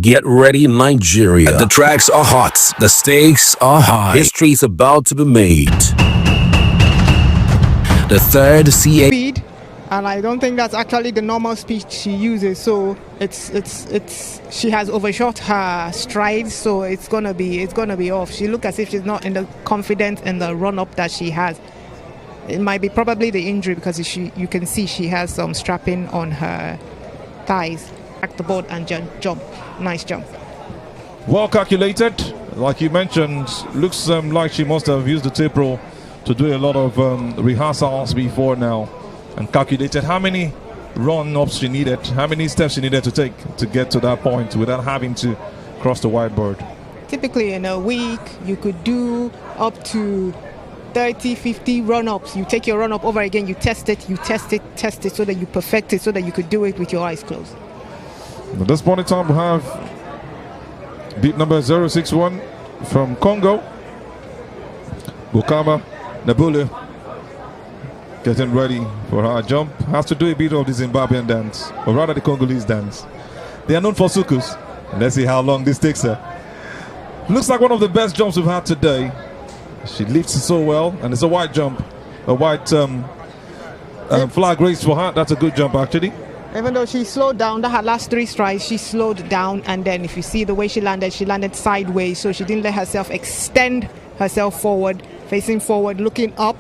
Get ready, Nigeria. The tracks are hot, the stakes are high. History's about to be made. The third CAA speed, and I don't think that's actually the normal speed she uses. So she has overshot her strides, so it's gonna be off. She looks as if she's not in the confidence in the run up that she has. It might be probably the injury, because you can see she has some strapping on her thighs. Back the board and jump. Nice jump. Well calculated, like you mentioned. Looks like she must have used the tape roll to do a lot of rehearsals before now, and calculated how many run-ups she needed, how many steps she needed to take to get to that point without having to cross the whiteboard. Typically in a week, you could do up to 30, 50 run-ups. You take your run-up over again, you test it, so that you perfect it, so that you could do it with your eyes closed. At this point in time, we have beat number 061 from Congo, Bukama Nabule, getting ready for her jump. Has to do a bit of the Zimbabwean dance, or rather the Congolese dance. They are known for sukus. Let's see how long this takes her. Looks like one of the best jumps we've had today. She lifts it so well, and it's a white jump, a white flag race for her. That's a good jump, actually. Even though she slowed down, her last 3 strides, she slowed down, and then if you see the way she landed sideways, so she didn't let herself extend herself forward, facing forward, looking up.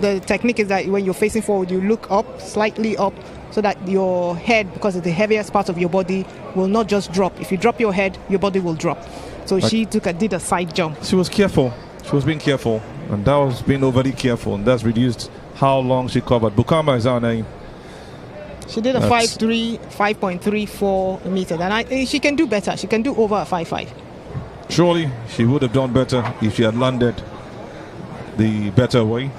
The technique is that when you're facing forward, you look up, slightly up, so that your head, because it's the heaviest part of your body, will not just drop. If you drop your head, your body will drop. So she did a side jump. She was careful. She was being careful, and that was being overly careful, and that's reduced how long she covered. Bukama is her name. She did a 5.34 meters, and I think she can do better. She can do over a 5.5. Surely she would have done better if she had landed the better way.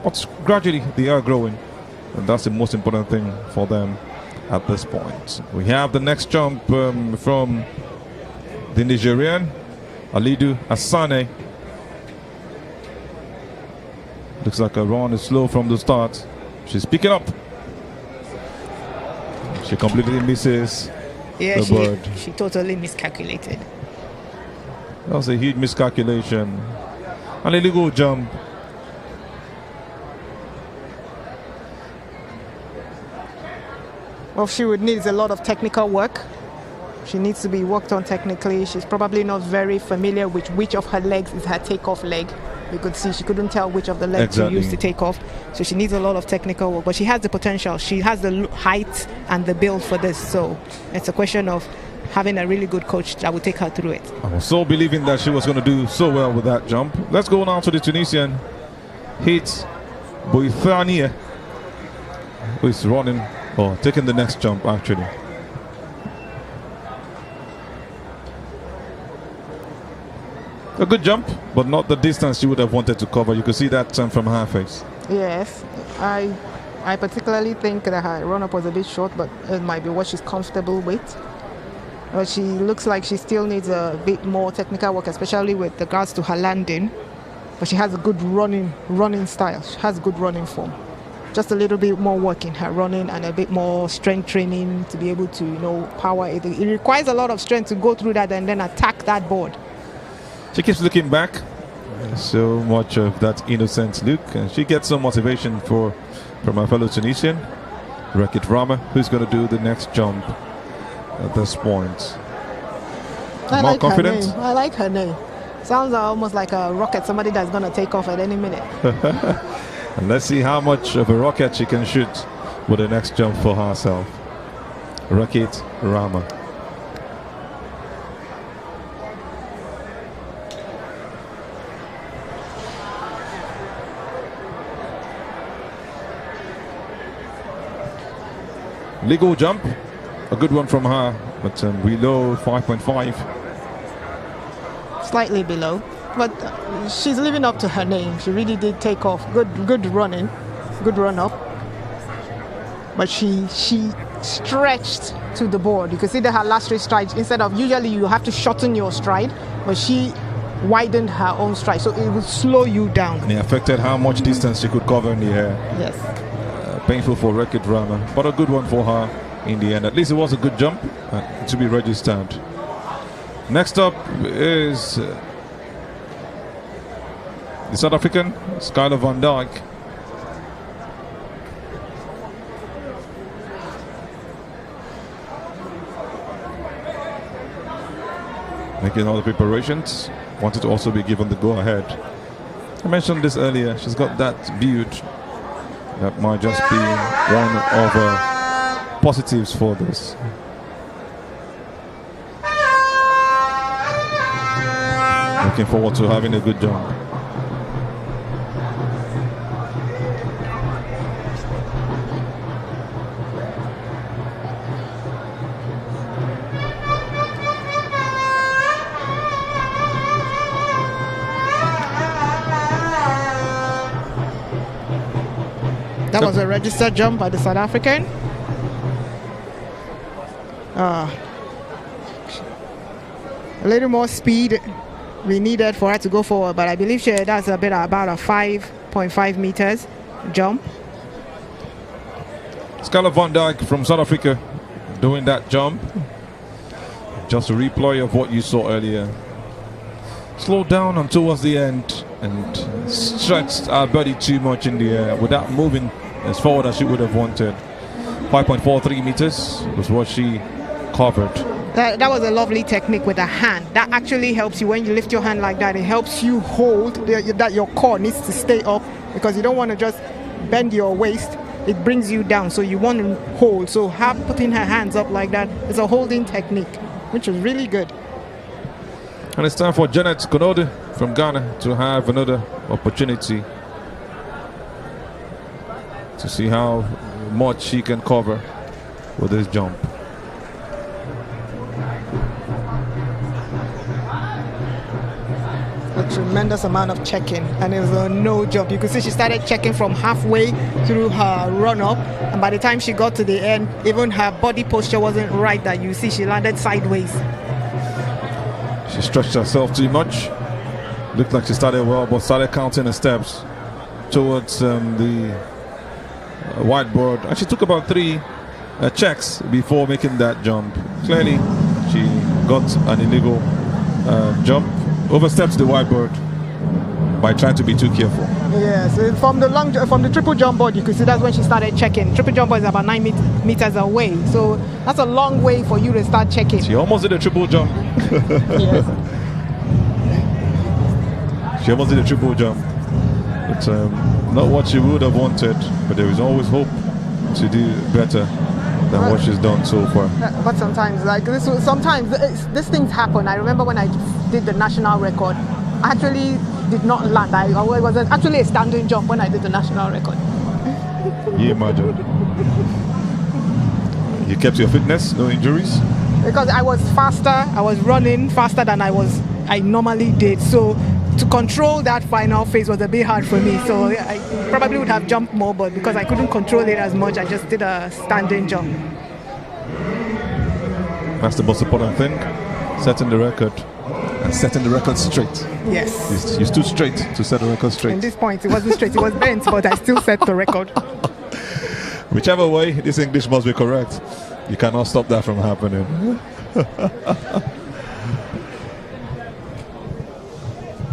But gradually they are growing, and that's the most important thing for them at this point. We have the next jump from the Nigerian, Alidu Asane. Looks like her run is slow from the start. She's picking up. She completely misses the bird. She totally miscalculated. That was a huge miscalculation. An illegal jump. What she would need is a lot of technical work. She needs to be worked on technically. She's probably not very familiar with which of her legs is her takeoff leg. You could see she couldn't tell which of the legs to use to take off. So she needs a lot of technical work. But she has the potential. She has the height and the build for this. So it's a question of having a really good coach that will take her through it. I was so believing that she was going to do so well with that jump. Let's go now to the Tunisian. Hit Boithania, who is running or taking the next jump actually. A good jump, but not the distance she would have wanted to cover. You could see that from her face. Yes, I particularly think that her run-up was a bit short, but it might be what she's comfortable with. But she looks like she still needs a bit more technical work, especially with regards to her landing. But she has a good running style. She has good running form. Just a little bit more work in her running and a bit more strength training to be able to, power it. It requires a lot of strength to go through that and then attack that board. She keeps looking back. So much of that innocent look, and she gets some motivation from her fellow Tunisian, Rekit Rama, who's going to do the next jump at this point. I like confident. Her name. I like her name. Sounds almost like a rocket, somebody that's going to take off at any minute. And let's see how much of a rocket she can shoot with the next jump for herself. Rekit Rama. Legal jump, a good one from her, but below 5.5. Slightly below, but she's living up to her name. She really did take off. Good running, good run up. But she stretched to the board. You can see that her last three strides, instead of usually you have to shorten your stride, but she widened her own stride, so it will slow you down. And it affected how much distance she could cover in the air. Yes. Painful for Rekit Rama, but a good one for her in the end. At least it was a good jump to be registered. Next up is the South African, Skylar Van Dijk. Making all the preparations. Wanted to also be given the go-ahead. I mentioned this earlier. She's got that build. That might just be one of the positives for this. Looking forward to having a good jump. That was a registered jump by the South African. A little more speed we needed for her to go forward, but I believe that's about a 5.5 meters jump. Skylar Van Dijk from South Africa doing that jump. Just a replay of what you saw earlier. Slowed down and towards the end and stretched our body too much in the air without moving as forward as she would have wanted. 5.43 meters was what she covered. That was a lovely technique with the hand. That actually helps you when you lift your hand like that. It helps you hold that your core needs to stay up, because you don't want to just bend your waist. It brings you down, so you want to hold. So putting her hands up like that is a holding technique, which is really good. And it's time for Janet Konode from Ghana to have another opportunity to see how much she can cover. with this jump. A tremendous amount of checking, and it was a no jump. You could see she started checking from halfway through her run up, and by the time she got to the end, even her body posture wasn't right. That you see she landed sideways. She stretched herself too much. Looked like she started well, but started counting the steps towards the whiteboard. And she took about 3 checks before making that jump. Clearly, she got an illegal jump, overstepped the whiteboard by trying to be too careful. Yes, from the triple jump board, you could see that's when she started checking. Triple jump board is about 9 meters away, so that's a long way for you to start checking. She almost did a triple jump. Yes. She almost did a triple jump. It's not what she would have wanted, but there is always hope to do better than what she's done so far. But sometimes, like this, these things happen. I remember when I did the national record, I actually did not land. It was actually a standing jump when I did the national record. You imagine. You kept your fitness, no injuries? Because I was faster, I was running faster than I normally did. So to control that final phase was a bit hard for me. So I probably would have jumped more, but because I couldn't control it as much, I just did a standing jump. That's the most important thing, setting the record and setting the record straight. Yes. You stood straight to set the record straight. In this point, it wasn't straight, it was bent, but I still set the record. Whichever way, this English must be correct. You cannot stop that from happening.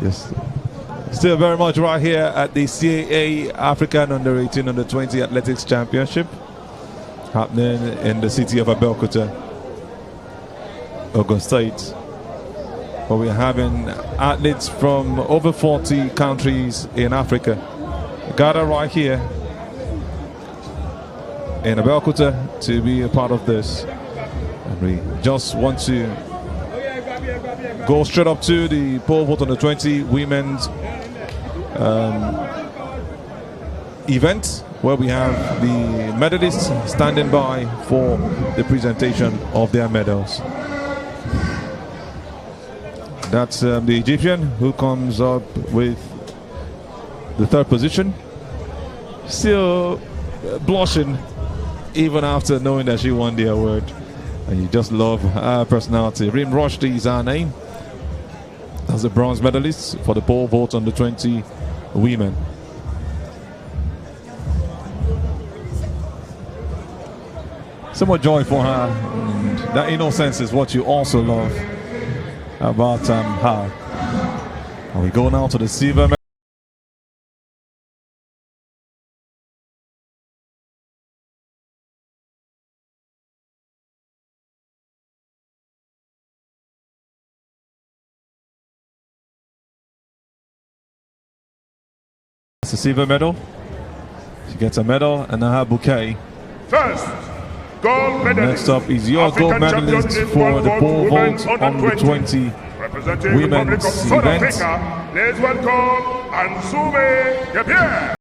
Yes. Still very much right here at the CAA African Under-18, Under-20 Athletics Championship, happening in the city of Abeokuta, Ogun State, where we're having athletes from over 40 countries in Africa gather right here in Abeokuta to be a part of this. And we just want to go straight up to the pole vault on the 20 women's event, where we have the medalists standing by for the presentation of their medals. That's the Egyptian who comes up with the 3rd position, still blushing even after knowing that she won the award. And you just love her personality. Rim Rushdie is her name. As a bronze medalist for the pole vault on the 20 women. So much joy for her. And that innocence is what you also love about her. And we go now to the silver medal. The silver medal. She gets a medal and her bouquet. First, gold medalist. Next up is your gold medalist for the pole vault on the 20 women's event. Let's welcome Ansume Gepierre.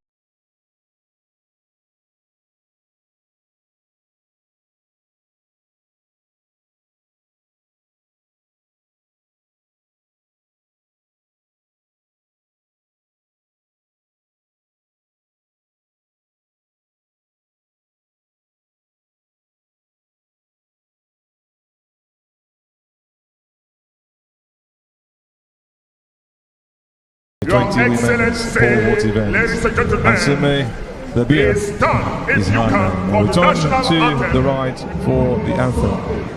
Your 20 women's pole vault event. Ansume the beer is high now. We return to the right for the anthem.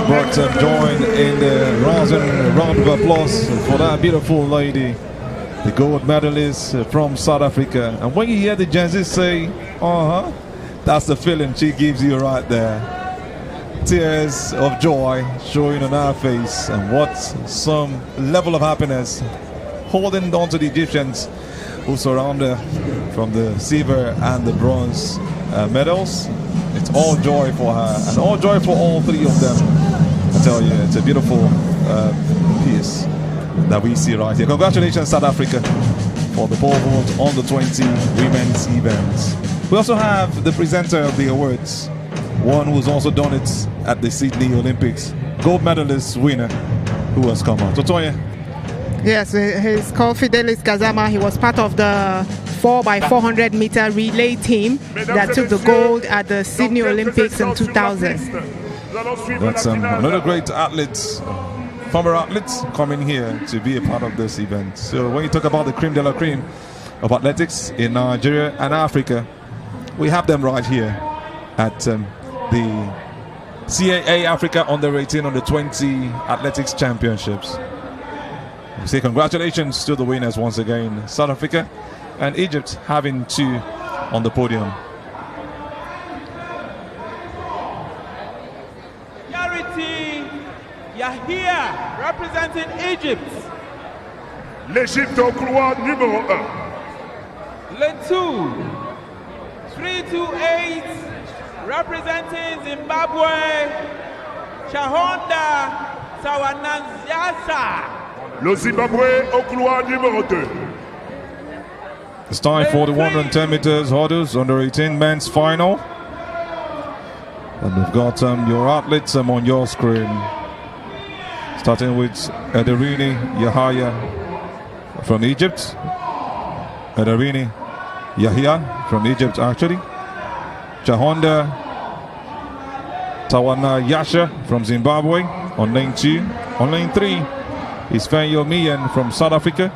But join in the round of applause for that beautiful lady, the gold medalist from South Africa. And when you hear the Gen Z say, that's the feeling she gives you right there. Tears of joy showing on her face, and what some level of happiness holding on to the Egyptians who surround her from the silver and the bronze medals. It's all joy for her and all joy for all three of them. I tell you, it's a beautiful piece that we see right here. Congratulations, South Africa, for the pole vault on the 20 women's events. We also have the presenter of the awards, one who's also done it at the Sydney Olympics, gold medalist winner who has come out. Totoya. Yes, he's called Fidelis Gazama. He was part of the 4x400 meter relay team that took the gold at the Sydney Olympics in 2000. That's another great athlete, former athletes coming here to be a part of this event. So when you talk about the cream de la cream of athletics in Nigeria and Africa, we have them right here at the CAA Africa Under-18 Under-20 Athletics Championships. We say congratulations to the winners once again, South Africa and Egypt having two on the podium. Yarity Yahia representing Egypt. L'Égypte au couloir numéro 1. Lentu 328 representing Zimbabwe. Chahonda Sawananziasa. Le Zimbabwe au couloir numéro 2. It's time for the 110 meters hurdles under-18 men's final. And we've got your athletes on your screen. Starting with Ederini Yahya from Egypt. Ederini Yahya from Egypt, actually. Chahonda Tawana Yasha from Zimbabwe on lane 2. On lane 3 is Fenyo Mian from South Africa.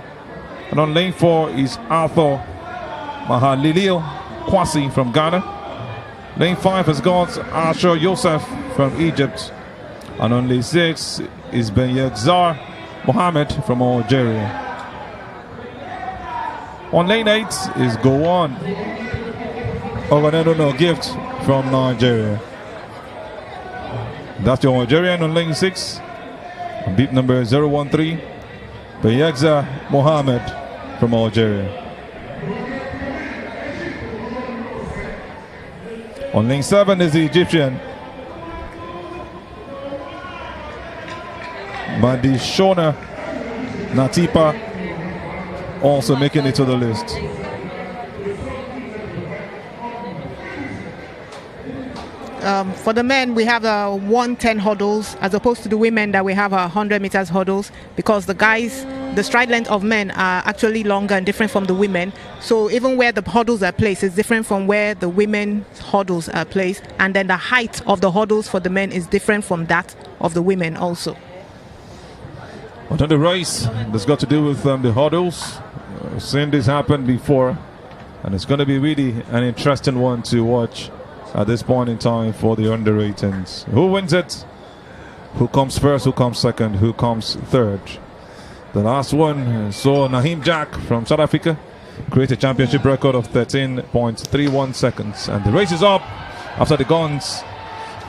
And on lane 4 is Arthur Mahalilio Kwasi from Ghana. Lane 5 has got Asher Yosef from Egypt. And on lane 6 is Benyekzar Mohammed from Algeria. On lane 8 is Gowon Oganedono Gift from Nigeria. That's your Algerian on lane 6. Beep number 013, Benyekzar Mohammed from Algeria. On lane 7 is the Egyptian Madishona Natipa, also making it to the list. For the men, we have 110 hurdles as opposed to the women that we have 100 meters hurdles, because the guys, the stride length of men are actually longer and different from the women. So even where the hurdles are placed is different from where the women's hurdles are placed. And then the height of the hurdles for the men is different from that of the women also. But on the race, that's got to do with the hurdles. Seen this happen before, and it's going to be really an interesting one to watch at this point in time for the under-18s. Who wins it? Who comes first? Who comes second? Who comes third? The last one saw Naheem Jack from South Africa create a championship record of 13.31 seconds. And the race is up after the guns.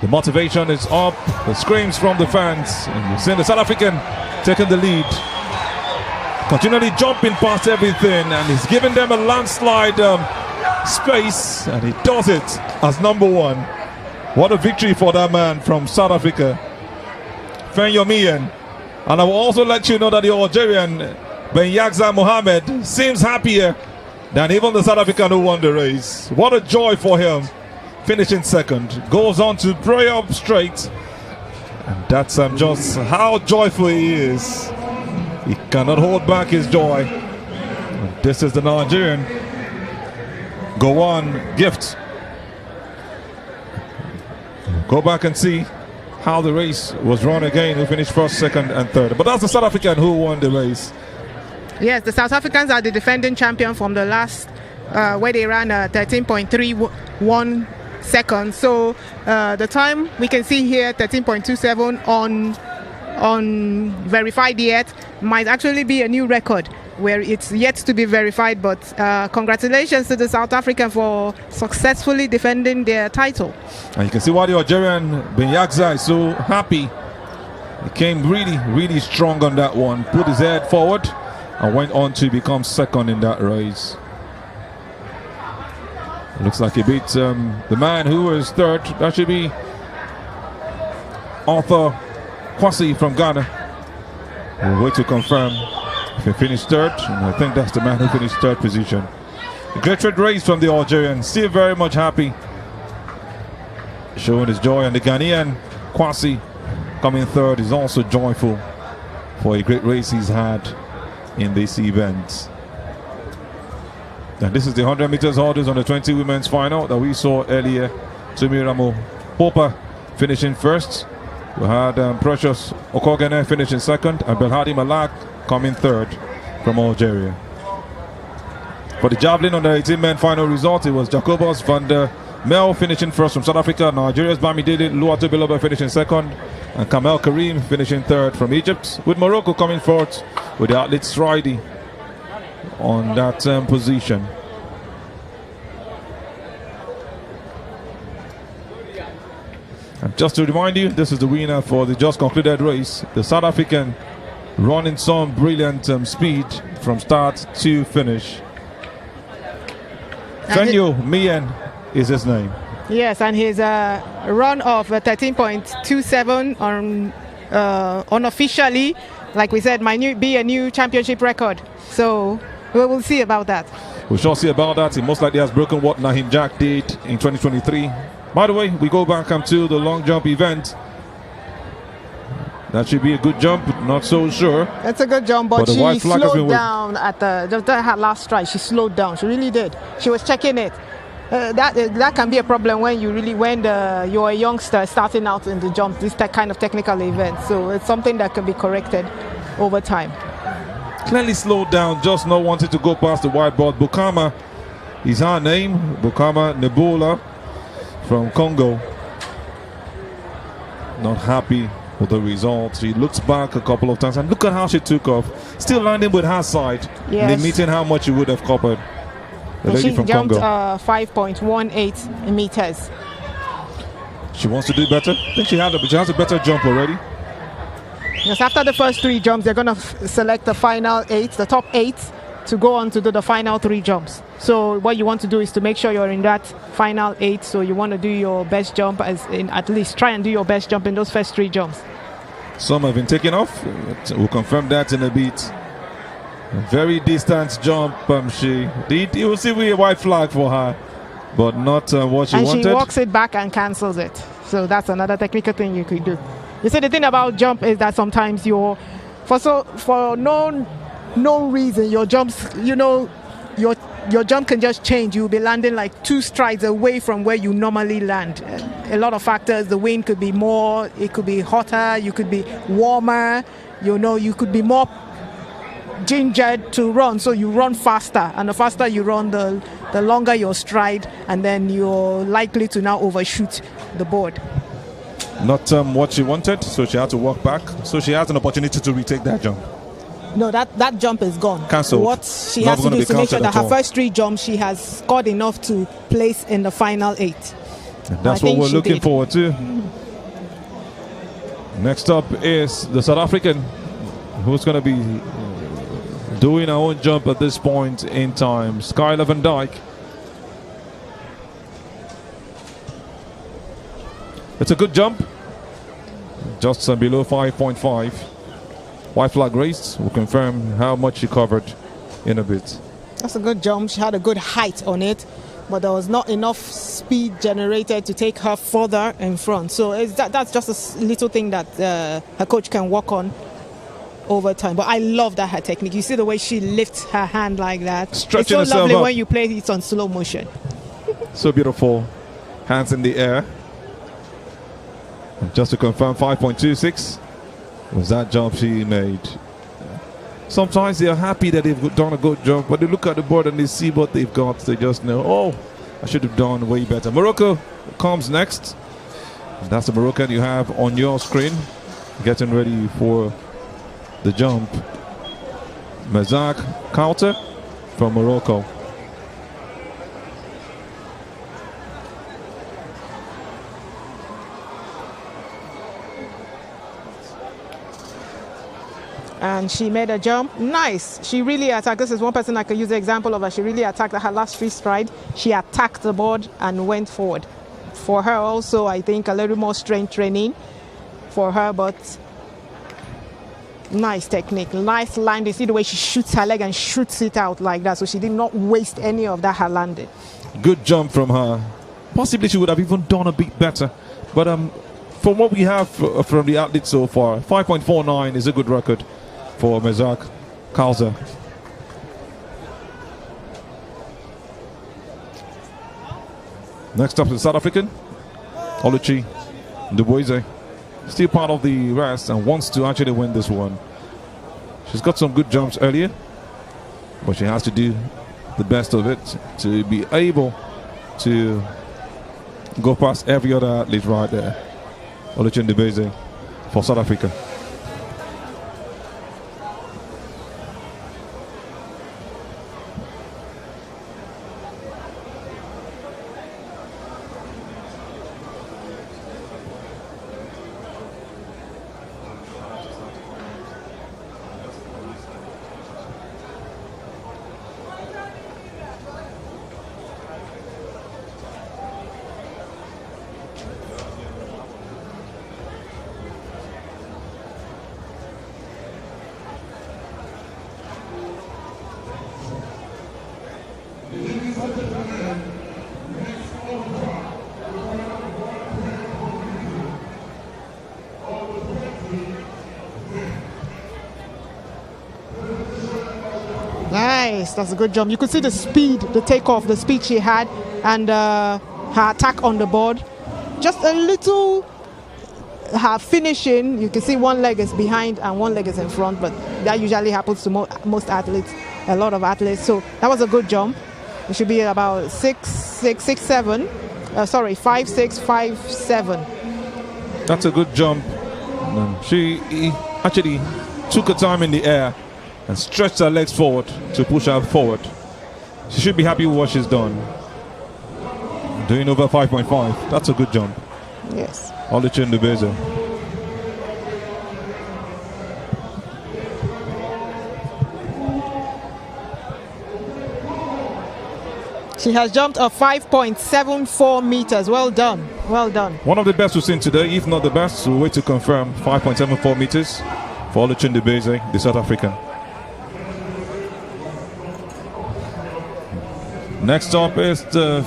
The motivation is up. The screams from the fans. And you've seen the South African taking the lead, continually jumping past everything, and he's giving them a landslide space, and he does it as number 1. What a victory for that man from South Africa, Fenyo Mian. And I will also let you know that the Algerian Benyekzar Mohammed seems happier than even the South African who won the race. What a joy for him, finishing second. Goes on to pray up straight, and that's just how joyful he is. He cannot hold back his joy. And this is the Nigerian Gowon Gift. Go back and see how the race was run again, who finished first, second and third. But that's the South African who won the race. Yes, the South Africans are the defending champion from the last, where they ran 13.31 second. So the time we can see here, 13.27 on verified yet, might actually be a new record where it's yet to be verified. But congratulations to the South African for successfully defending their title. And you can see why the Algerian Benyakza is so happy. He came really, really strong on that one, put his head forward, and went on to become second in that race. Looks like he beat the man who was third. That should be Arthur Kwasi from Ghana. We'll wait to confirm if he finished third, and I think that's the man who finished third position. A great race from the Algerian, still very much happy, showing his joy, and the Ghanaian Kwasi coming third is also joyful for a great race he's had in this event. And this is the 100 meters hurdles on the 20 women's final that we saw earlier. Tumiramo Popa finishing first. We had Precious Okogene finishing second, and Belhadi Malak coming third from Algeria. For the javelin on the 18 men final result, it was Jacobus van der Mel finishing first from South Africa, Nigeria's Bamidele Luato Biloba finishing second, and Kamel Karim finishing third from Egypt, with Morocco coming fourth with the athlete Stridey on that position. And just to remind you, this is the winner for the just concluded race, the South African, running some brilliant speed from start to finish. Fenyo Mien is his name. Yes, and his run of 13.27 on unofficially, like we said, might be a new championship record. So we will see about that. We shall see about that. He most likely has broken what Nahin Jack did in 2023. By the way, we go back to the long jump event. That should be a good jump, not so sure. It's a good jump, but she slowed down at her last stride. She slowed down. She really did. She was checking it. That can be a problem when you're a youngster starting out in the jump, this kind of technical event. So it's something that can be corrected over time. Clearly slowed down, just not wanting to go past the whiteboard. Bukama is her name, Bukama Nebola from Congo. Not happy with the result. She looks back a couple of times and look at how she took off. Still landing with her side, limiting how much she would have covered. The lady from jumped Congo. 5.18 meters. She wants to do better. I think she has a better jump already. Yes, after the first 3 jumps, they're going to select the final 8, the top 8, to go on to do the final 3 jumps. So what you want to do is to make sure you're in that final 8. So you want to do your best jump, at least try and do your best jump in those first 3 jumps. Some have been taken off. We'll confirm that in a bit. A very distant jump. You will see a white flag for her, but not what she wanted. And she walks it back and cancels it. So that's another technical thing you could do. You see, the thing about jump is that sometimes for no reason, your jumps, your jump can just change. You'll be landing like 2 strides away from where you normally land. A lot of factors. The wind could be more, it could be hotter, you could be warmer, you could be more gingered to run, so you run faster, and the faster you run, the longer your stride, and then you're likely to now overshoot the board. Not what she wanted, so she had to walk back. So she has an opportunity to retake that jump. No, that jump is gone. Cancelled. What she has to do is to make sure that her first 3 jumps, she has scored enough to place in the final 8. And that's what we're looking forward to. Next up is the South African, who's going to be doing her own jump at this point in time. Skylar Van Dyke. It's a good jump, just below 5.5. White flag race. We'll confirm how much she covered in a bit. That's a good jump. She had a good height on it, but there was not enough speed generated to take her further in front. So that's just a little thing that her coach can work on over time. But I love that her technique. You see the way she lifts her hand like that. Stretching it's so lovely up. when you play it on slow motion. So beautiful. Hands in the air. And just to confirm, 5.26 was that jump she made. Sometimes they are happy that they've done a good jump, but they look at the board and they see what they've got. They just know, oh, I should have done way better. Morocco comes next. That's the Moroccan you have on your screen, getting ready for the jump. Mazak Counter from Morocco. And she made a jump. Nice. She really attacked. This is one person I could use the example of her. She really attacked at her last free stride. She attacked the board and went forward. For her also, I think a little more strength training for her, but nice technique. Nice line. You see the way she shoots her leg and shoots it out like that. So she did not waste any of that her landing. Good jump from her. Possibly she would have even done a bit better. But from what we have from the athletes so far, 5.49 is a good record for Mezak Kalza. Next up is the South African, Oluchi Duboise. Still part of the rest and wants to actually win this one. She's got some good jumps earlier, but she has to do the best of it to be able to go past every other athlete right there. Oluchi Duboise for South Africa. Nice, that's a good jump. You could see the speed, the takeoff, the speed she had, and her attack on the board. Just a little, her finishing, you can see one leg is behind and one leg is in front, but that usually happens to most athletes, a lot of athletes. So that was a good jump. It should be about 5'6", 5'7". That's a good jump. She actually took her time in the air and stretched her legs forward to push her forward. She should be happy with what she's done. Doing over 5.5. That's a good jump. Yes. Oluchi Duboise. She has jumped a 5.74 meters. Well done. Well done. One of the best we've seen today, if not the best. So we'll wait to confirm 5.74 meters for Oluchi Duboise, the South African. Next up is the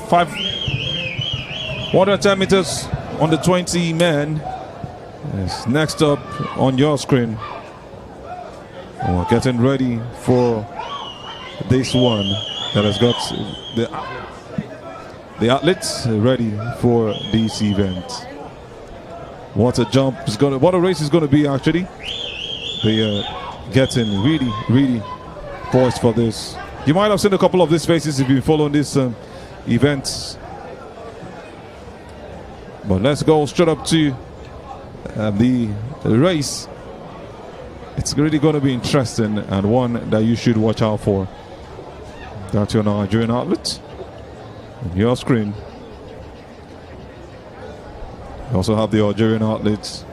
110 meters on the 20 men. Yes, next up on your screen. We're getting ready for this one that has got the athletes ready for this event. What a jump is gonna, what a race is gonna be actually. They are getting really poised for this. You might have seen a couple of these faces if you've been following this event. But let's go straight up to the race. It's really going to be interesting and one that you should watch out for. That's your Nigerian outlet on your screen. You also have the Algerian outlets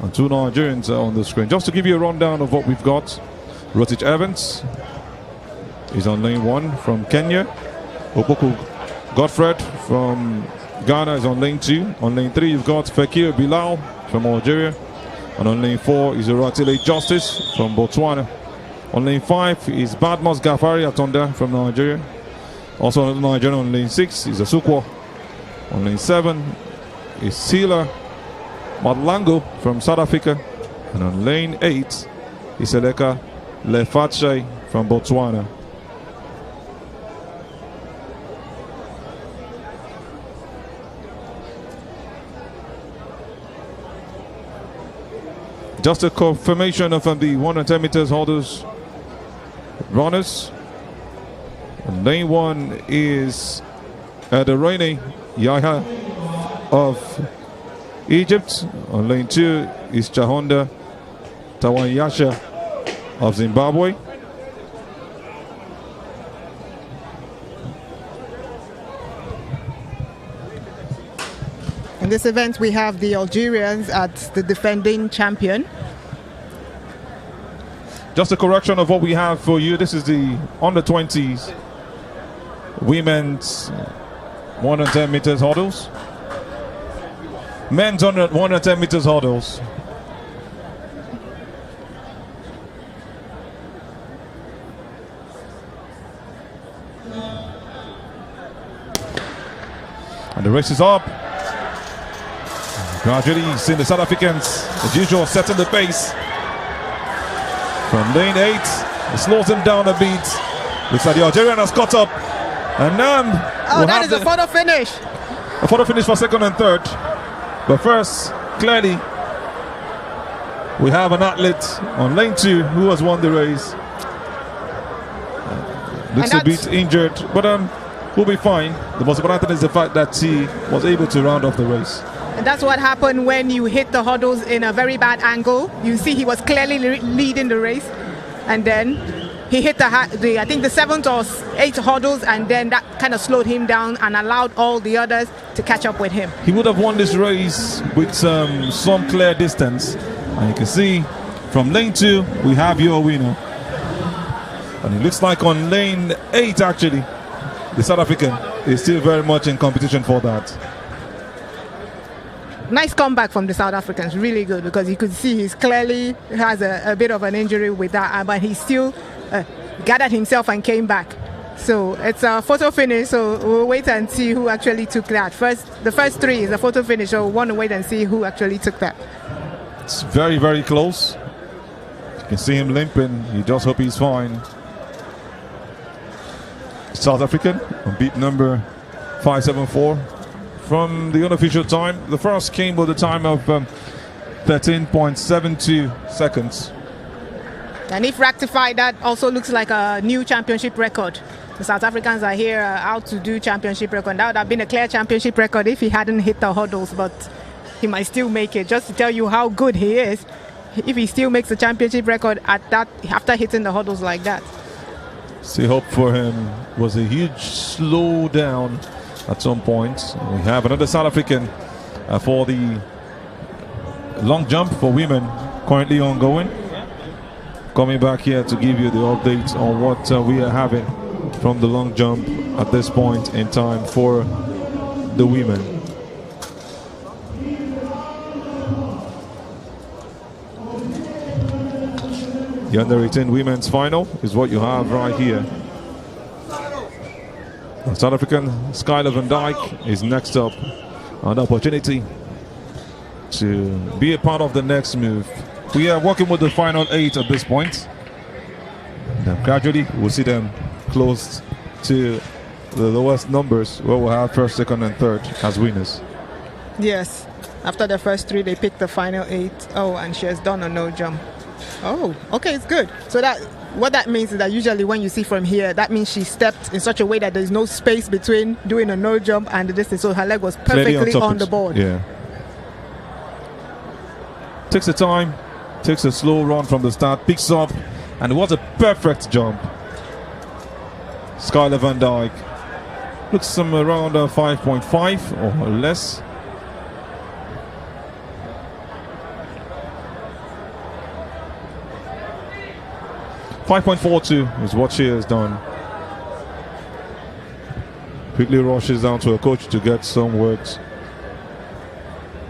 and two Nigerians on the screen. Just to give you a rundown of what we've got. Rotich Evans is on lane 1 from Kenya. Opoku Godfred from Ghana is on lane 2. On lane 3 you've got Fekir Bilal from Algeria. And on lane 4 is Oratile Justice from Botswana. On lane 5 is Badmos Gafari Atonda from Nigeria. Also on Nigeria on lane 6 is Asukwo. On lane 7 is Sila Madlango from South Africa. And on lane 8 is Seleka Lefatshe from Botswana. Just a confirmation of the 110 meters holders runners. And lane 1 is Ederene Yahya of Egypt. On lane 2 is Chahonda Tawanyasha of Zimbabwe. In this event, we have the Algerians at the defending champion. Just a correction of what we have for you. This is the under 20s women's 110 meters hurdles. Men's 110 meters hurdles. And the race is up. Gradually seeing the South Africans, as usual, setting the pace. From lane 8, it slows him down a bit. Looks like the Algerian has caught up. And now that is a photo finish. A photo finish for second and third. But first, clearly, we have an athlete on lane 2 who has won the race. Looks a bit injured, but we'll be fine. The most important thing is the fact that he was able to round off the race. And that's what happened when you hit the hurdles in a very bad angle. You see he was clearly leading the race. And then he hit I think the 7th or 8th hurdles, and then that kind of slowed him down and allowed all the others to catch up with him. He would have won this race with some clear distance. And you can see from lane 2, we have your winner. And it looks like on lane 8, actually, the South African is still very much in competition for that. Nice comeback from the South Africans, really good, because you could see he's clearly has a bit of an injury with that, but he still gathered himself and came back. So it's a photo finish, so we'll wait and see who actually took that. The first 3 is a photo finish, so we'll want to wait and see who actually took that. It's very, very close. You can see him limping. You just hope he's fine. South African on beat number 574. From the unofficial time, the first came with a time of 13.72 seconds. And if rectified, that also looks like a new championship record. The South Africans are here out to do championship record. That would have been a clear championship record if he hadn't hit the hurdles, but he might still make it. Just to tell you how good he is, if he still makes the championship record at that after hitting the hurdles like that. See, hope for him was a huge slowdown at some point. We have another South African for the long jump for women currently ongoing. Coming back here to give you the updates on what we are having from the long jump at this point in time for the women. The under-18 women's final is what you have right here. South African Skylar van Dijk is next up. An opportunity to be a part of the next move. We are working with the final 8 at this point. Then gradually we'll see them close to the lowest numbers, where we'll have first, second and third as winners. Yes, after the first 3 they picked the final 8. Oh, and she has done a no jump. Oh, okay, it's good. So what that means is that usually when you see from here, that means she stepped in such a way that there's no space between doing a no jump and the distance. So her leg was perfectly on the board. Yeah. Takes the time, takes a slow run from the start, picks up, and it was a perfect jump. Skylar van Dijk looks somewhere around 5.5 or less. .42 is what she has done. Quickly rushes down to her coach to get some words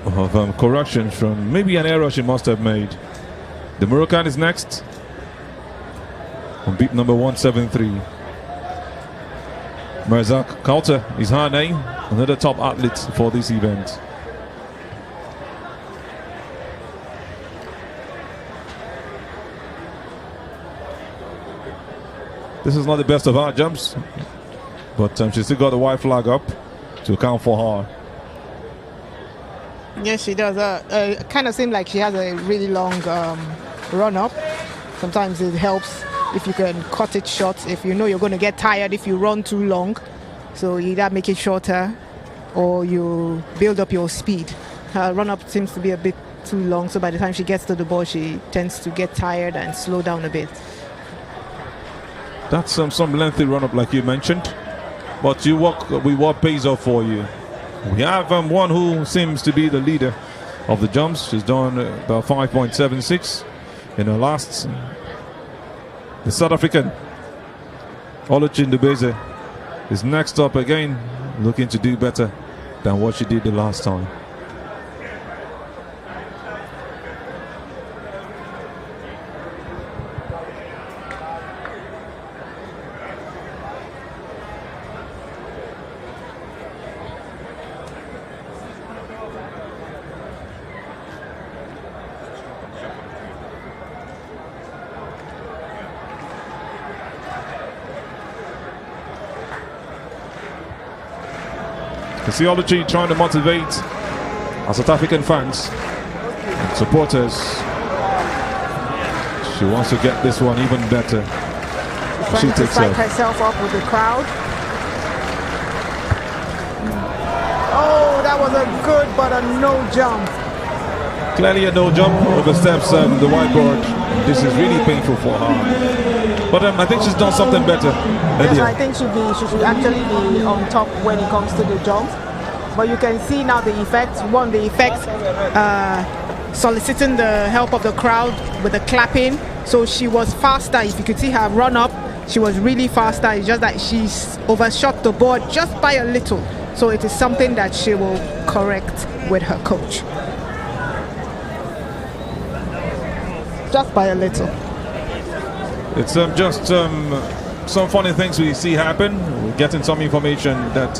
of correction from maybe an error she must have made. The Moroccan is next on beat number 173. Merzak Kauter is her name, another top athlete for this event. This is not the best of her jumps, but she still got the white flag up to account for her. Yes, she does. It kind of seems like she has a really long run up. Sometimes it helps if you can cut it short, if you know you're going to get tired if you run too long. So you either make it shorter or you build up your speed. Her run-up seems to be a bit too long, so by the time she gets to the ball, she tends to get tired and slow down a bit. That's some lengthy run-up like you mentioned, but you work with what pays off for you. We have one who seems to be the leader of the jumps. She's done about 5.76 in her last. The South African Oluchi Ndubeze is next up again, looking to do better than what she did the last time. Oluchi trying to motivate our South African fans and supporters. She wants to get this one even better. She Trying to psych herself up with the crowd. Oh, that was a good but a no jump. Clearly a no jump, oversteps the whiteboard. This is really painful for her. But I think she's done something better. Yes, I think she should actually be on top when it comes to the jumps. But you can see now the effects. One, the effects soliciting the help of the crowd with the clapping. So she was faster. If you could see her run up, she was really faster. It's just that she's overshot the board just by a little. So it is something that she will correct with her coach. Just by a little. It's just some funny things we see happen. We're getting some information that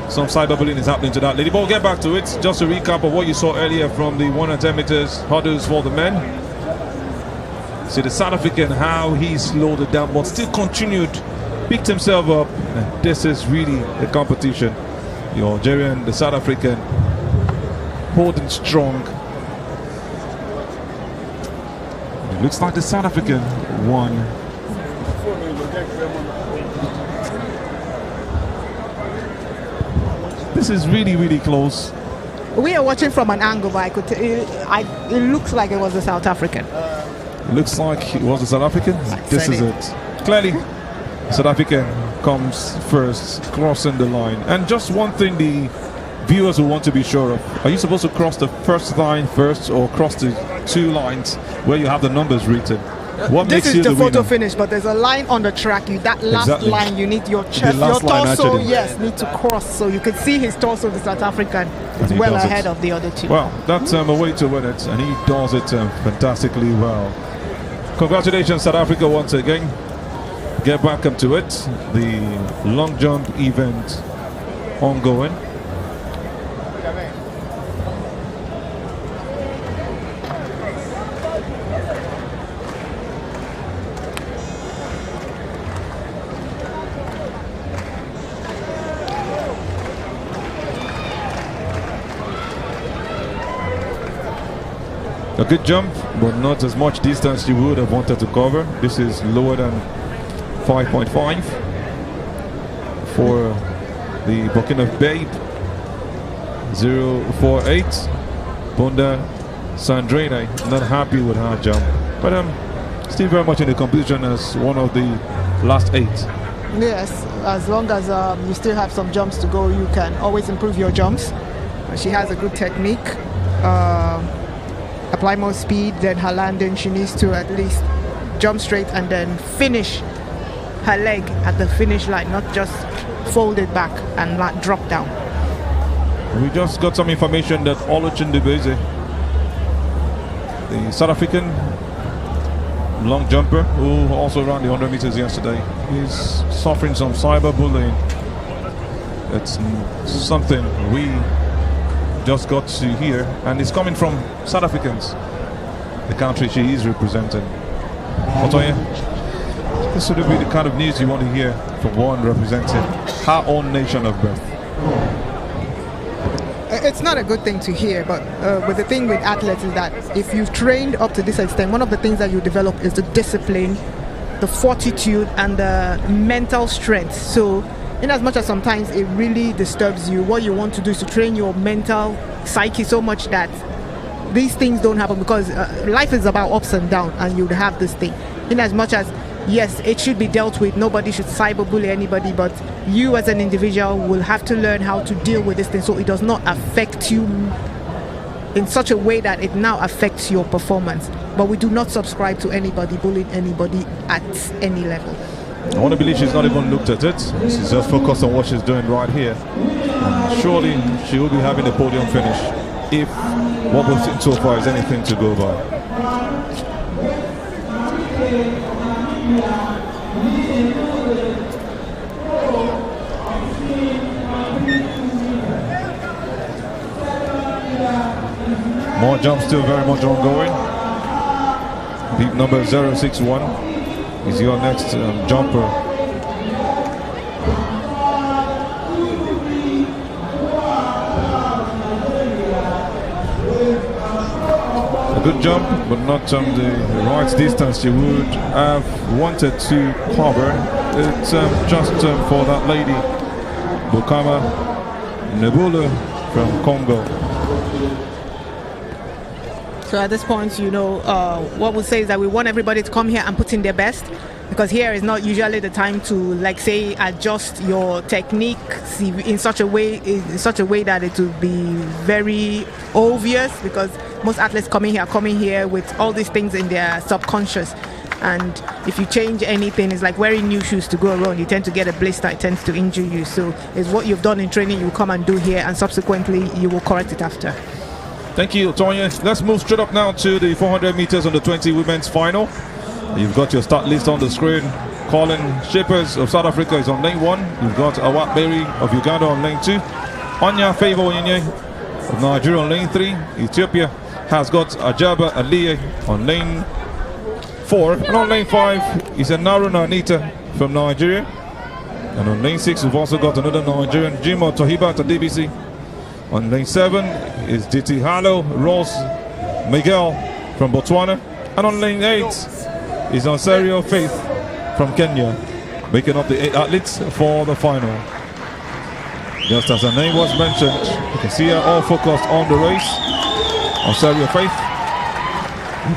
some side doubling is happening to that lady. But we'll get back to it. Just a recap of what you saw earlier from the 110 meters hurdles for the men. See the South African, how he slowed it down, but still continued, picked himself up. And this is really the competition. The Algerian, the South African, holding strong. It looks like the South African won. This is really, really close. We are watching from an angle, but I could it looks like it was a South African. It looks like it was a South African. This is it. Clearly, South African comes first, crossing the line. And just one thing the viewers will want to be sure of. Are you supposed to cross the first line first or cross the two lines where you have the numbers written? What this makes is you the photo winner? finish, but there's a line on the track. That last line, you need your chest, your torso, need to cross. So you can see his torso, the South African, is well ahead of the other two. Well, that's a way to win it, and he does it fantastically well. Congratulations, South Africa, once again. Get back to it. The long jump event ongoing. A good jump, but not as much distance you would have wanted to cover. This is lower than 5.5 for the Burkina Babe 048. Bunda Sandrine not happy with her jump, but still very much in the competition as one of the last 8. Yes, as long as you still have some jumps to go, you can always improve your jumps. She has a good technique. Apply more speed, then her landing, she needs to at least jump straight and then finish her leg at the finish line, not just fold it back and drop down. We just got some information that Oluchi Ndubeze, the South African long jumper who also ran the 100 meters yesterday, is suffering some cyberbullying. It's something we just got to hear, and it's coming from South Africans, the country she is representing. Otoye, this would be the kind of news you want to hear from one representing her own nation of birth. It's not a good thing to hear, but with the thing with athletes is that if you've trained up to this extent, one of the things that you develop is the discipline, the fortitude, and the mental strength. So in as much as sometimes it really disturbs you, what you want to do is to train your mental psyche so much that these things don't happen, because life is about ups and downs, and you'd have this thing. In as much as, yes, it should be dealt with, nobody should cyberbully anybody, but you as an individual will have to learn how to deal with this thing so it does not affect you in such a way that it now affects your performance. But we do not subscribe to anybody bullying anybody at any level. I want to believe she's not even looked at it. She's just focused on what she's doing right here. And surely she will be having a podium finish if what we've seen so far is anything to go by. More jumps still very much ongoing. Beat number 061 is your next jumper. A good jump, but not the right distance you would have wanted to cover. It's just for that lady, Bukama Nebula from Congo. So at this point, you know, what we'll say is that we want everybody to come here and put in their best, because here is not usually the time to, like, say, adjust your technique in such a way that it will be very obvious, because most athletes coming here with all these things in their subconscious. And if you change anything, it's like wearing new shoes to go around. You tend to get a blister, it tends to injure you. So it's what you've done in training, you come and do here, and subsequently you will correct it after. Thank you, Tonya. Let's move straight up now to the 400 meters on the 20 women's final. You've got your start list on the screen. Colin Shapers of South Africa is on lane 1. You've got Awat Berry of Uganda on lane 2. Anya Favor Onyinye of Nigeria on lane 3. Ethiopia has got Ajaba Aliye on lane 4. And on lane 5 is Naruna Anita from Nigeria. And on lane 6 we've also got another Nigerian, Jimo Tohiba to DBC. On lane 7 is Diti Halo Rose Miguel from Botswana. And on lane 8 is Onsario Faith from Kenya, making up the 8 athletes for the final. Just as her name was mentioned, you can see her all focused on the race. Onsario Faith,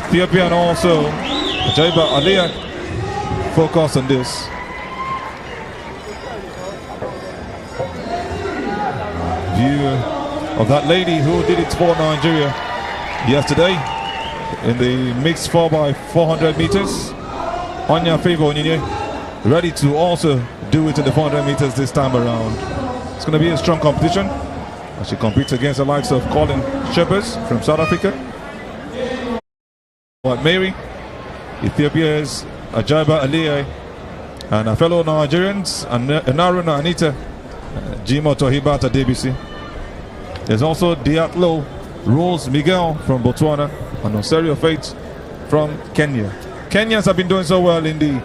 Ethiopia, and also Ajaiba Aliyah focused on this. View of that lady who did it for Nigeria yesterday in the mixed 4x400 meters. Anya Favor Onyinye ready to also do it in the 400 meters this time around. It's going to be a strong competition as she competes against the likes of Colin Shepers from South Africa, Mary, Ethiopia's Ajaiba Aliye, and our fellow Nigerians, Naruna Anita, Jimo Tohiba to DBC. There's also Diatlo Rose Miguel from Botswana and Onsario Faith from Kenya. Kenyans have been doing so well in the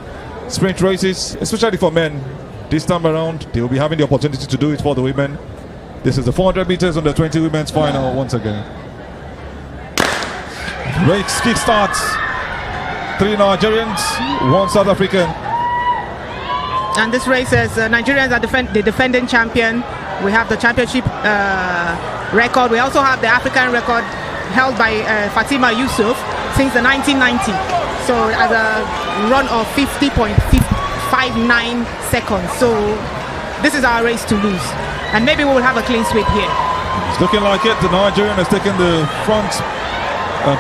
sprint races, especially for men. This time around, they will be having the opportunity to do it for the women. This is the 400 meters on the 20 women's final once again. Race kick starts. 3 Nigerians, 1 South African. And this race is Nigerians are the defending champion. We have the championship record. We also have the African record held by Fatima Yusuf since the 1990. So as a run of 50.59 seconds. So this is our race to lose. And maybe we will have a clean sweep here. It's looking like it. The Nigerian has taken the front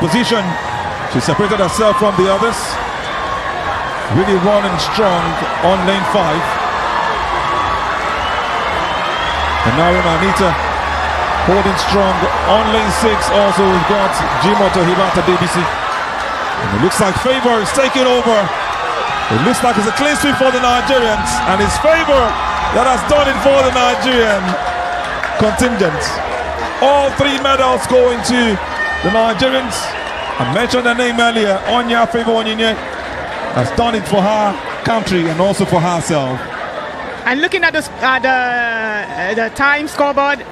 position. She separated herself from the others. Really running strong on lane 5. And now Anita holding strong on lane 6. Also we've got Jimo Tohibata DBC. And it looks like Favor is taking over. It looks like it's a clean sweep for the Nigerians. And it's Favor that has done it for the Nigerian contingent. All 3 medals going to the Nigerians. I mentioned her name earlier. Anya Favor Onyinye has done it for her country and also for herself. And looking at the time scoreboard,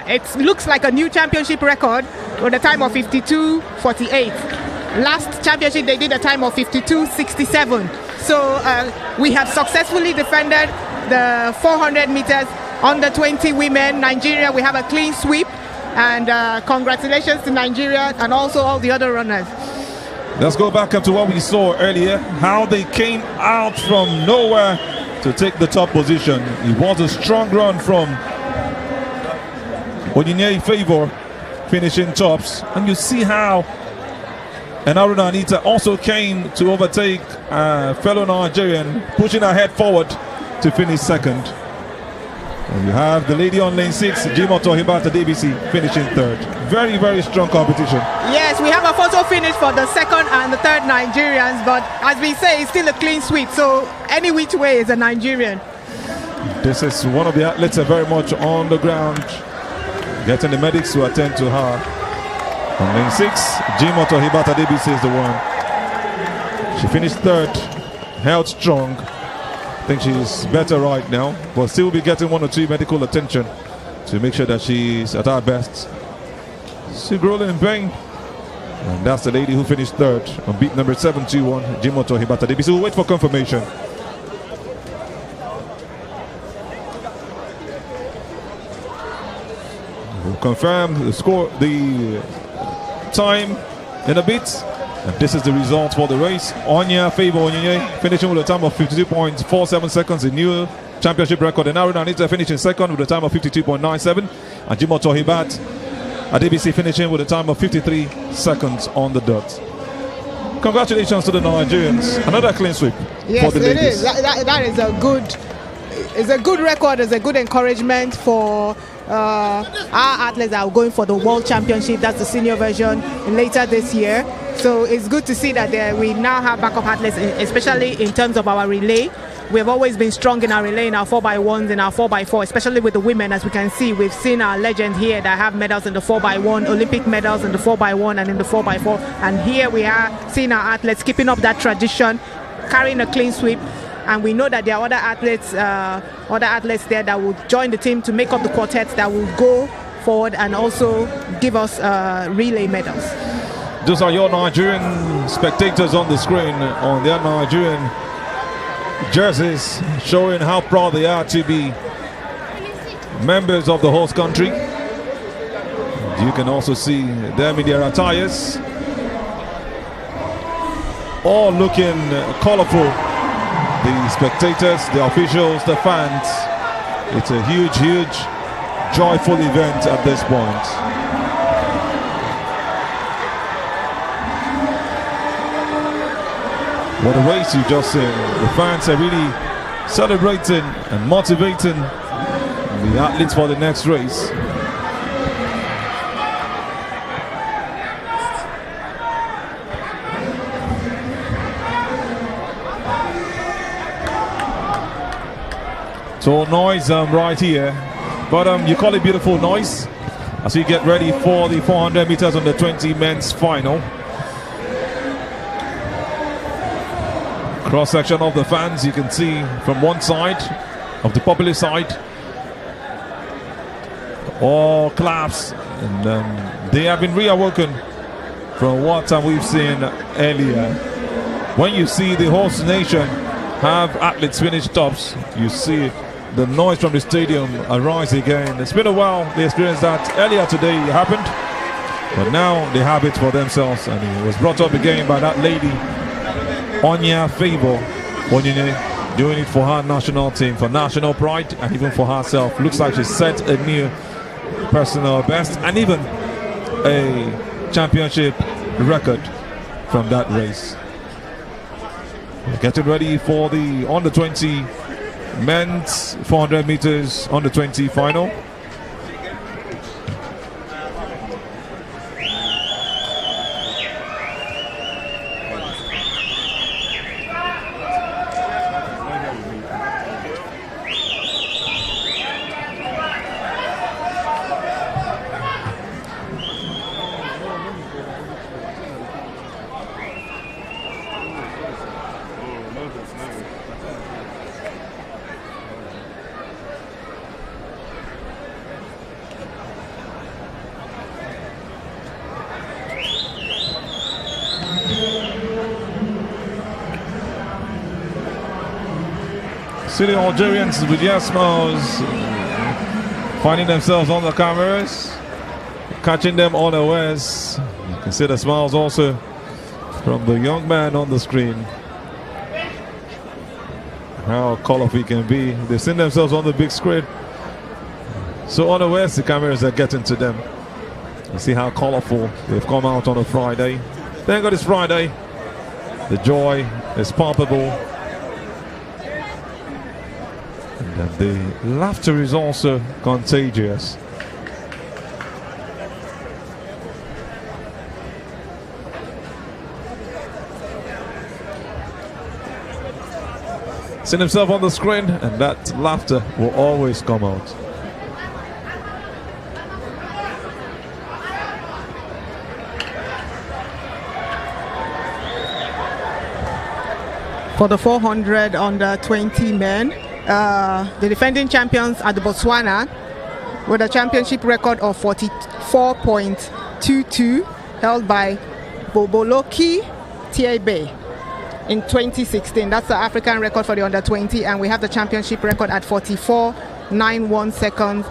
it looks like a new championship record with a time of 52:48. Last championship they did a time of 52:67. So we have successfully defended the 400 meters under 20 women, Nigeria, we have a clean sweep. And congratulations to Nigeria and also all the other runners. Let's go back up to what we saw earlier, how they came out from nowhere to take the top position. It was a strong run from Onyinye Favor finishing tops, and you see how Haruna Anita also came to overtake fellow Nigerian, pushing her head forward to finish second. And you have the lady on lane 6, Jimoto Hibata DBC, finishing third. Very, very strong competition. Yes, we have a photo finish for the second and the third Nigerians, but as we say, it's still a clean sweep, so any which way is a Nigerian. This is one of the athletes very much on the ground, getting the medics to attend to her. On lane 6, Jimoto Hibata DBC is the one. She finished third, held strong. I think she's better right now, but still be getting 1 or 2 medical attention to make sure that she's at her best. Sigrolin Beng, and that's the lady who finished third on beat number 721, Jimoto Hibata DBC. We'll wait for confirmation. We'll confirm the score, the time in a bit. And this is the result for the race. Onya Favor Onyinye finishing with a time of 52.47 seconds, a new championship record. And Haruna Anita finishing second with a time of 52.97. And Jimoto Hibata DBC finishing with a time of 53 seconds on the dot. Congratulations to the Nigerians. Another clean sweep for the ladies. It is. That is a good record. It's a good encouragement for our athletes that are going for the World Championship. That's the senior version later this year. So it's good to see that we now have backup athletes, especially in terms of our relay. We've always been strong in our relay, in our 4x1s, in our 4x4, especially with the women. As we can see, we've seen our legends here that have medals in the 4x1, Olympic medals in the 4x1 and in the 4x4. And here we are seeing our athletes keeping up that tradition, carrying a clean sweep. And we know that there are other athletes there that will join the team to make up the quartets that will go forward and also give us relay medals. Those are your Nigerian spectators on the screen on their Nigerian jerseys, showing how proud they are to be members of the host country. You can also see them in their attires, all looking colorful. The spectators, the officials, the fans. It's a huge, huge, joyful event at this point. What a race you just seen. The fans are really celebrating and motivating the athletes for the next race. So noise right here, but you call it beautiful noise as we get ready for the 400 meters on the 20 men's final. Cross section of the fans, you can see from one side of the popular side, all claps, and they have been reawoken from what we've seen earlier. When you see the host nation have athletes finish tops, you see the noise from the stadium arise again. It's been a while they experienced that. Earlier today it happened, but now they have it for themselves, and it was brought up again by that lady Onya Favor Onyinye, doing it for her national team, for national pride, and even for herself. Looks like she set a new personal best and even a championship record from that race. We're getting ready for the under 20 men's 400 meters under 20 final. See the Algerians with their smiles, finding themselves on the cameras, catching them unawares. You can see the smiles also from the young man on the screen. How colorful he can be. They've seen themselves on the big screen. So unawares, the cameras are getting to them. You see how colorful they've come out on a Friday. Thank God it's Friday. The joy is palpable. And the laughter is also contagious. Seen himself on the screen, and that laughter will always come out. For the 400 under 20 men, the defending champions are the Botswana with a championship record of 44.22 held by Boboloki Tiebe. In 2016, that's the African record for the under 20, and we have the championship record at 44.91 seconds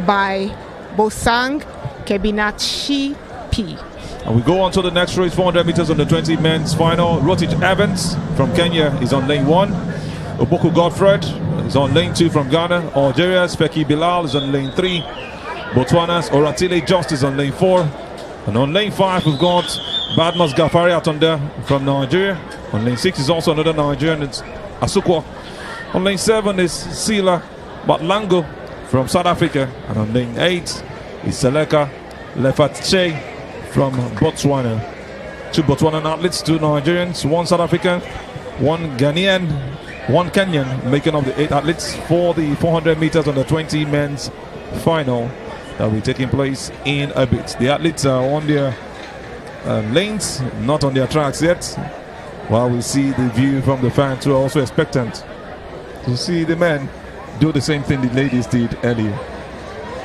by Bosang Kebinachi P. And we go on to the next race, 400 meters on the 20 men's final. Rotich Evans from Kenya is on lane 1. Oboku Godfred is on lane 2 from Ghana. Algeria's Feki Bilal is on lane 3. Botswana's Oratile Justice on lane 4. And on lane 5 we've got Badmas Gafari Atonda from Nigeria. On lane 6 is also another Nigerian, it's Asukwa. On lane 7 is Sila Batlango from South Africa. And on lane 8 is Seleka Lefatche from Botswana. 2 Botswanan athletes, 2 Nigerians, 1 South African, 1 Ghanaian, 1 Kenyan, making up the 8 athletes for the 400 meters on the 20 men's final that will be taking place in a bit. The athletes are on their lanes, not on their tracks yet, while we see the view from the fans who are also expectant to see the men do the same thing the ladies did earlier.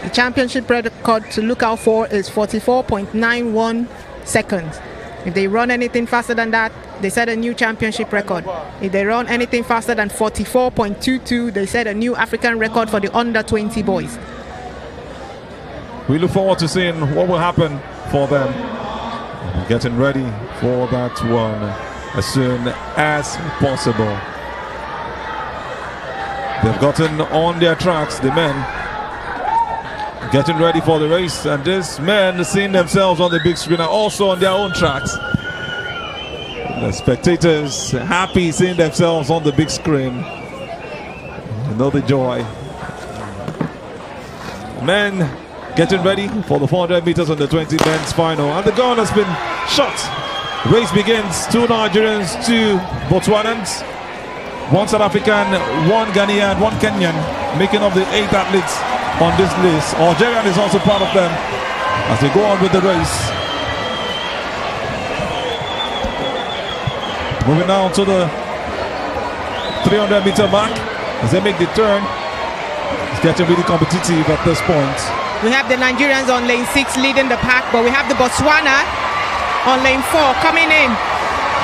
The championship record to look out for is 44.91 seconds. If they run anything faster than that, they set a new championship record. If they run anything faster than 44.22, they set a new African record for the under 20 boys. We look forward to seeing what will happen for them. Getting ready for that one as soon as possible. They've gotten on their tracks, the men, getting ready for the race, and these men seeing themselves on the big screen are also on their own tracks. The spectators happy seeing themselves on the big screen. You know the joy. Men getting ready for the 400 meters on the 20 men's final, and the gun has been shot. Race begins. 2 Nigerians, 2 Botswanans, 1 South African, 1 Ghanaian, 1 Kenyan, making up the 8 athletes on this list. Algerian is also part of them as they go on with the race. Moving now to the 300 meter mark as they make the turn. It's getting really competitive at this point. We have the Nigerians on lane 6 leading the pack, but we have the Botswana on lane 4 coming in.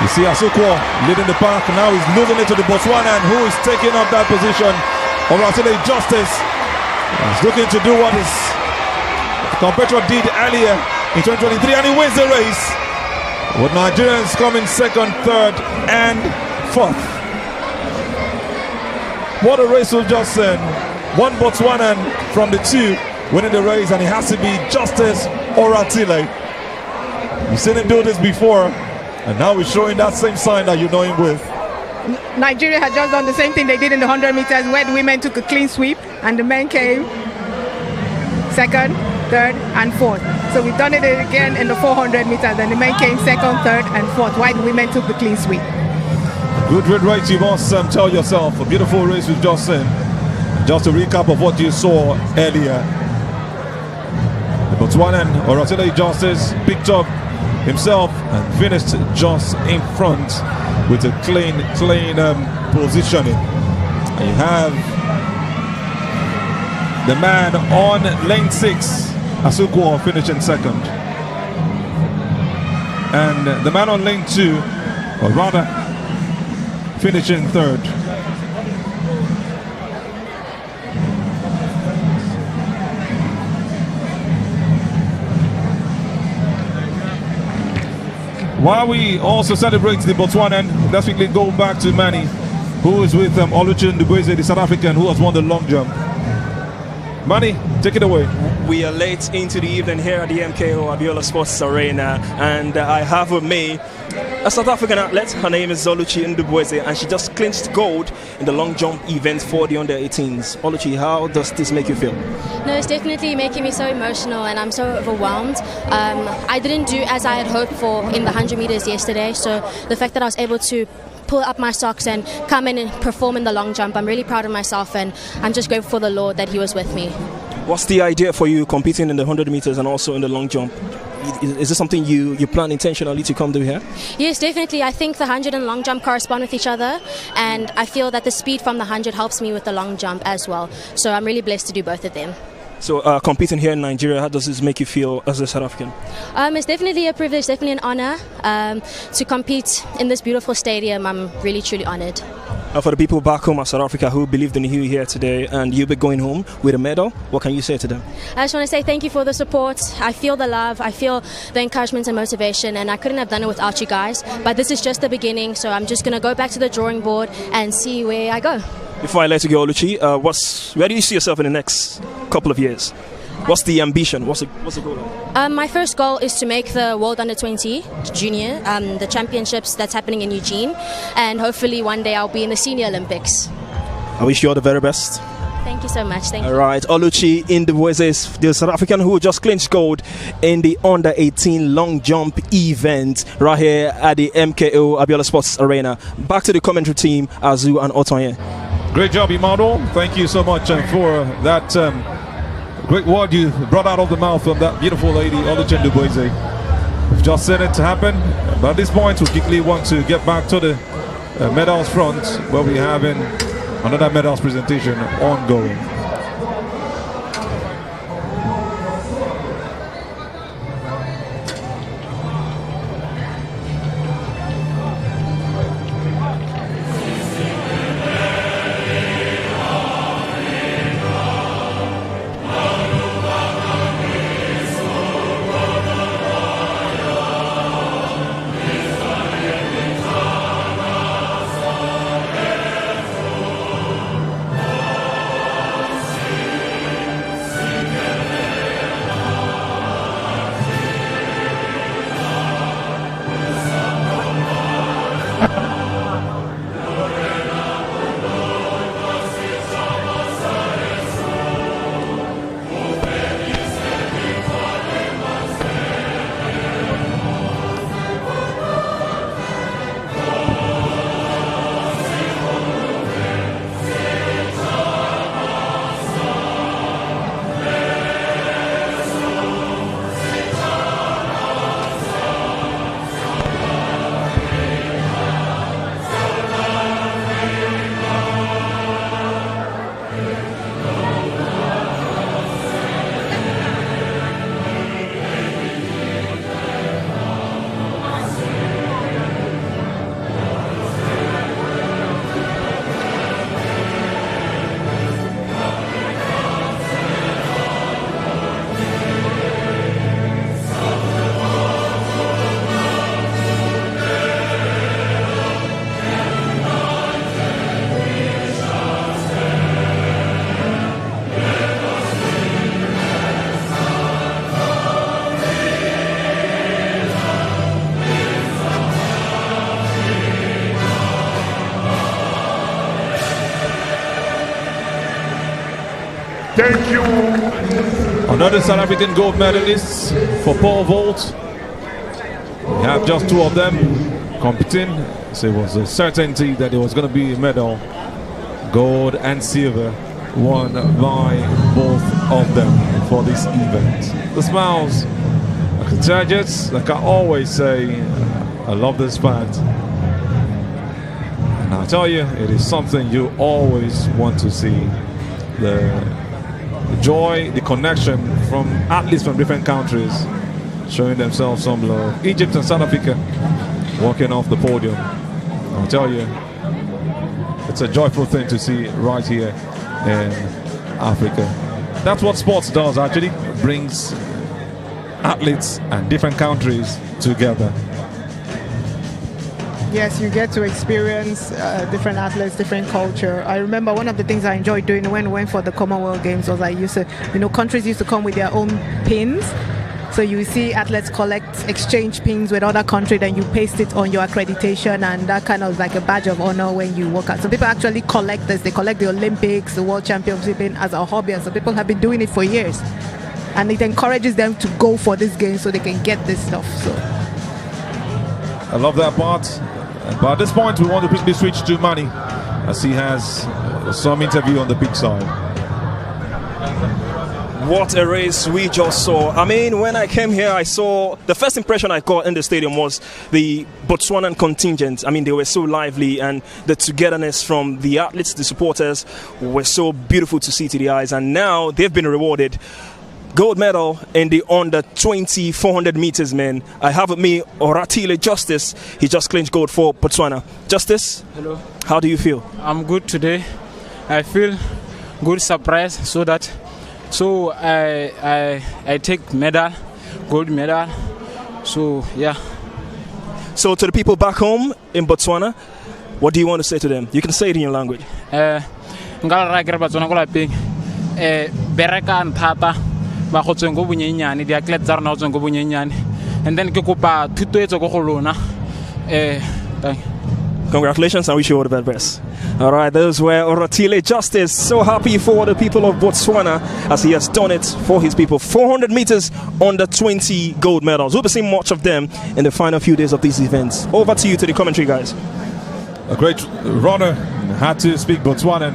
You see Asukwa leading the pack. Now he's losing it to the Botswanan, who is taking up that position. Oratile Justice is looking to do what his competitor did earlier in 2023, and he wins the race, with Nigerians coming 2nd, 3rd, and 4th. What a race we've just seen. 1 Botswanan from the 2 winning the race, and it has to be Justice Oratile. You've seen him do this before, and now he's showing that same sign that you know him with. Nigeria had just done the same thing they did in the 100 meters, where the women took a clean sweep and the men came 2nd, 3rd, and 4th. So we've done it again in the 400 meters, and the men came 2nd, 3rd, and 4th, while the women took the clean sweep. Good race, you must tell yourself. A beautiful race we've just seen. Just a recap of what you saw earlier. The Botswanan Oratile Justice picked up himself and finished just in front with a clean positioning. And you have the man on lane 6, Asukwa, finishing 2nd, and the man on lane 2, or rather finishing 3rd. While we also celebrate the Botswanan, let's quickly go back to Manny, who is with Oluchi Ndubweze, the South African who has won the long jump. Manny, take it away. We are late into the evening here at the MKO Abiola Sports Arena, and I have with me a South African athlete. Her name is Oluchi Ndubweze, and she just clinched gold in the long jump event for the under-18s. Oluchi, how does this make you feel? No, it's definitely making me so emotional, and I'm so overwhelmed. I didn't do as I had hoped for in the 100 meters yesterday, so the fact that I was able to pull up my socks and come in and perform in the long jump, I'm really proud of myself, and I'm just grateful for the Lord that He was with me. What's the idea for you competing in the 100 meters and also in the long jump? Is this something you plan intentionally to come do here? Yes, definitely. I think the 100 and long jump correspond with each other, and I feel that the speed from the 100 helps me with the long jump as well. So I'm really blessed to do both of them. So competing here in Nigeria, how does this make you feel as a South African? It's definitely a privilege, definitely an honor to compete in this beautiful stadium. I'm really, truly honored. For the people back home at South Africa who believed in you here today, and you'll be going home with a medal, what can you say to them? I just want to say thank you for the support. I feel the love, I feel the encouragement and motivation, and I couldn't have done it without you guys. But this is just the beginning, so I'm just going to go back to the drawing board and see where I go. Before I let you go, Oluchi, where do you see yourself in the next couple of years? What's the ambition? What's the goal? My first goal is to make the World Under-20 Junior, the championships that's happening in Eugene, and hopefully one day I'll be in the Senior Olympics. I wish you all the very best. Thank you so much. Thank you. All right, Oluchi Ndubweze is the South African who just clinched gold in the under-18 long jump event right here at the MKO Abiola Sports Arena. Back to the commentary team, Azu and Otonye. Great job, Imano. Thank you so much for that great word you brought out of the mouth of that beautiful lady, Oluchi Ndubweze. We've just seen it happen, but at this point we quickly want to get back to the medals front, where we have another medals presentation ongoing. Thank you. Another South African gold medalist for pole vault. We have just two of them competing, so it was a certainty that there was going to be a medal, gold and silver, won by both of them for this event. The smiles are contagious. Like I always say, I love this fact. And I tell you, it is something you always want to see. The joy, the connection from athletes from different countries showing themselves some love. Egypt and South Africa walking off the podium. I'll tell you, it's a joyful thing to see right here in Africa. That's what sports does, actually. It brings athletes and different countries together. Yes, you get to experience different athletes, different culture. I remember one of the things I enjoyed doing when we went for the Commonwealth Games was I used to, countries used to come with their own pins. So you see athletes exchange pins with other countries, then you paste it on your accreditation, and that kind of like a badge of honor when you work out. So people actually collect this. They collect the Olympics, the World Championship pin as a hobby, and so people have been doing it for years. And it encourages them to go for this game so they can get this stuff. So I love that part. But at this point, we want to quickly switch to Manny, as he has some interview on the big side. What a race we just saw. I mean, when I came here, I saw the first impression I got in the stadium was the Botswanan contingent. I mean, they were so lively, and the togetherness from the athletes, the supporters, were so beautiful to see to the eyes. And now they've been rewarded. Gold medal in the under 20 400 meters men. I have with me Oratile Justice. He just clinched gold for Botswana. Justice, hello. How do you feel? I'm good today. I feel good surprise. So I take medal, gold medal. So yeah. So to the people back home in Botswana, what do you want to say to them? You can say it in your language. Bereka nthata ba go tseng go bonyenyane di atlete tsa rona go tseng go bonyenyane, and then ke kopa thuto e tse go go lona. Congratulations, and wish you all the very best. All right, those were Oratile Justice. So happy for the people of Botswana as he has done it for his people. 400 meters under 20 gold medals. We'll be seeing much of them in the final few days of these events. Over to you to the commentary, guys. A great runner, had to speak Botswanan.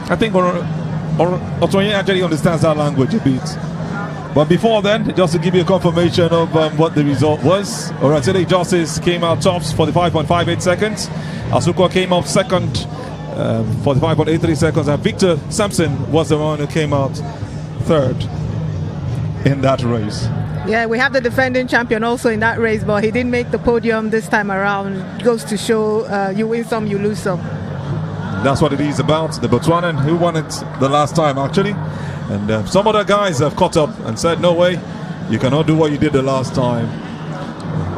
I think Otoye actually understands that language a bit. But before then, just to give you a confirmation of what the result was, Oratile Justice came out tops, 45.58 seconds. Asukwa came up second, 45.83 seconds. And Victor Sampson was the one who came out third in that race. Yeah, we have the defending champion also in that race, but he didn't make the podium this time around. It goes to show you win some, you lose some. That's what it is about. The Botswanan who won it the last time, actually. And some other guys have caught up and said, no way, you cannot do what you did the last time.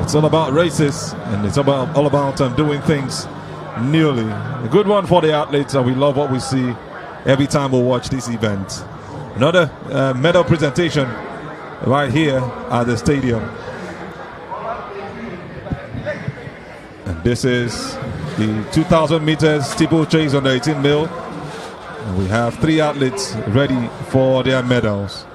It's all about races, and it's all about doing things newly. A good one for the athletes, and we love what we see every time we watch this event. Another medal presentation right here at the stadium. And this is the 2,000 meters steeplechase under 18 mil. And we have 3 athletes ready for their medals.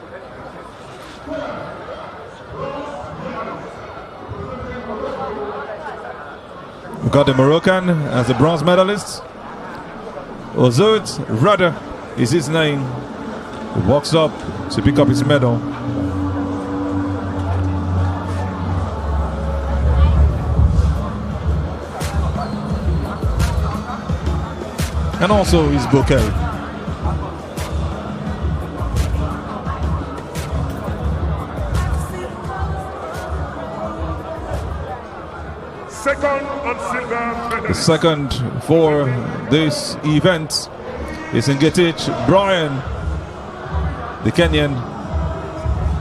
We've got the Moroccan as the bronze medalist. Ozut Rudder is his name. He walks up to pick up his medal. And also his bouquet. Second on silver medal. The second for this event is Ngetich Brian, the Kenyan,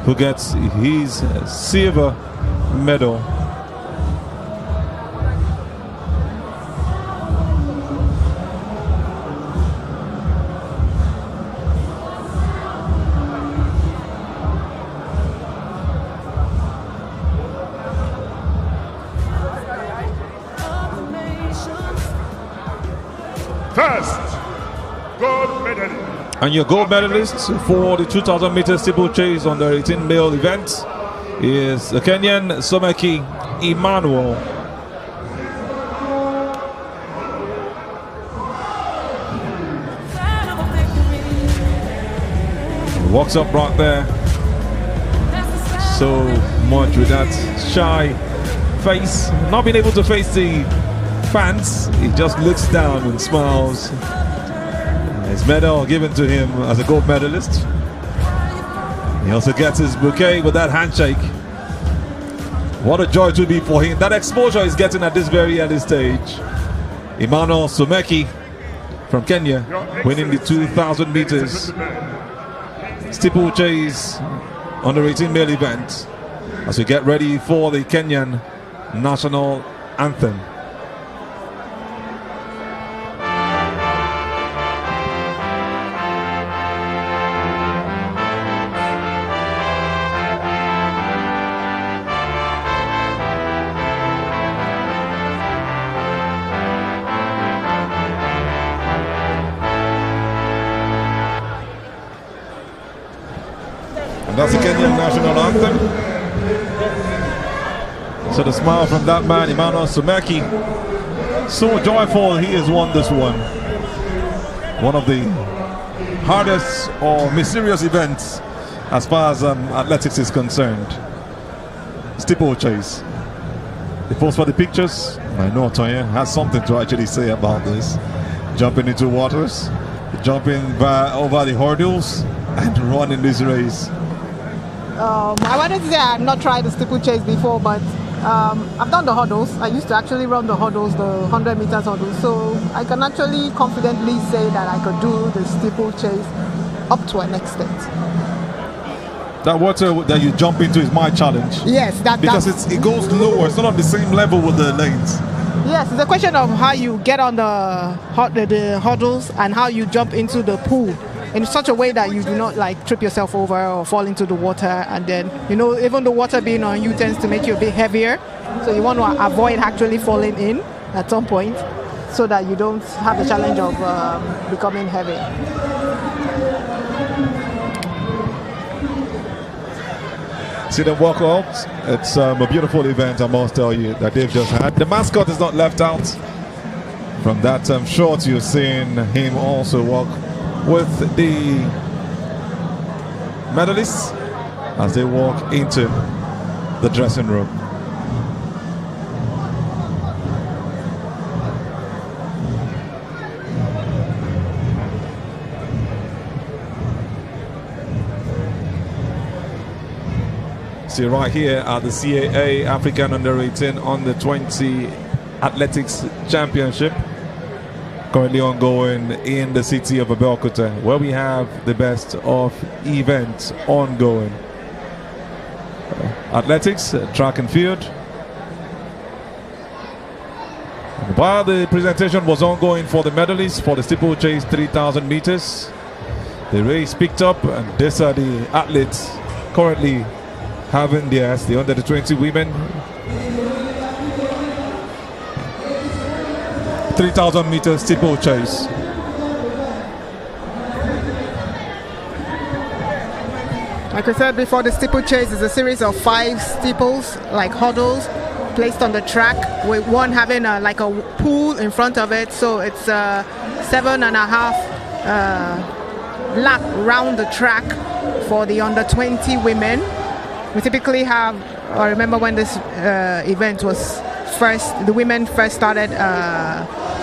who gets his silver medal. First, gold medal. And your gold medalist for the 2,000 meters steeplechase on the 18 male event is the Kenyan Someki Emmanuel. He walks up right there, so much with that shy face, not being able to face the fans. He just looks down and smiles. His medal given to him as a gold medalist. He also gets his bouquet with that handshake. What a joy to be for him. That exposure he's getting at this very early stage. Emmanuel Someki from Kenya winning the 2,000 meters steeplechase under 18 male event as we get ready for the Kenyan national anthem. That's the Kenyan national anthem. So the smile from that man, Emmanuel Sumeki. So joyful he has won this one. One of the hardest or mysterious events as far as athletics is concerned. Steeplechase. The post for the pictures. I know Tonya has something to actually say about this. Jumping into waters, jumping over the hurdles, and running this race. I wanted to say I've not tried the steeplechase before, but I've done the hurdles. I used to actually run the hurdles, the 100 meters hurdles. So I can actually confidently say that I could do the steeplechase up to an extent. That water that you jump into is my challenge. Yes, because it goes lower. It's not on the same level with the lanes. Yes, it's a question of how you get on the hurdles and how you jump into the pool in such a way that you do not like trip yourself over or fall into the water. And then, even the water being on you tends to make you a bit heavier. So you want to avoid actually falling in at some point so that you don't have the challenge of becoming heavy. See them walk out. It's a beautiful event, I must tell you, that they've just had. The mascot is not left out. From that shot, you're seeing him also walk with the medalists as they walk into the dressing room. See right here at the CAA African Under-18 Under-20 Athletics Championship, currently ongoing in the city of Abeokuta, where we have the best of events ongoing. Athletics, track and field. And while the presentation was ongoing for the medalists for the steeplechase 3,000 meters, the race picked up, and these are the athletes currently having theirs, the under-20 women. 3,000 meters steeplechase. Like I said before, the steeplechase is a series of 5 steeples, like hurdles, placed on the track, with one having like a pool in front of it. So it's 7.5 lap round the track for the under-20 women. We typically have, I remember when this event was the women first started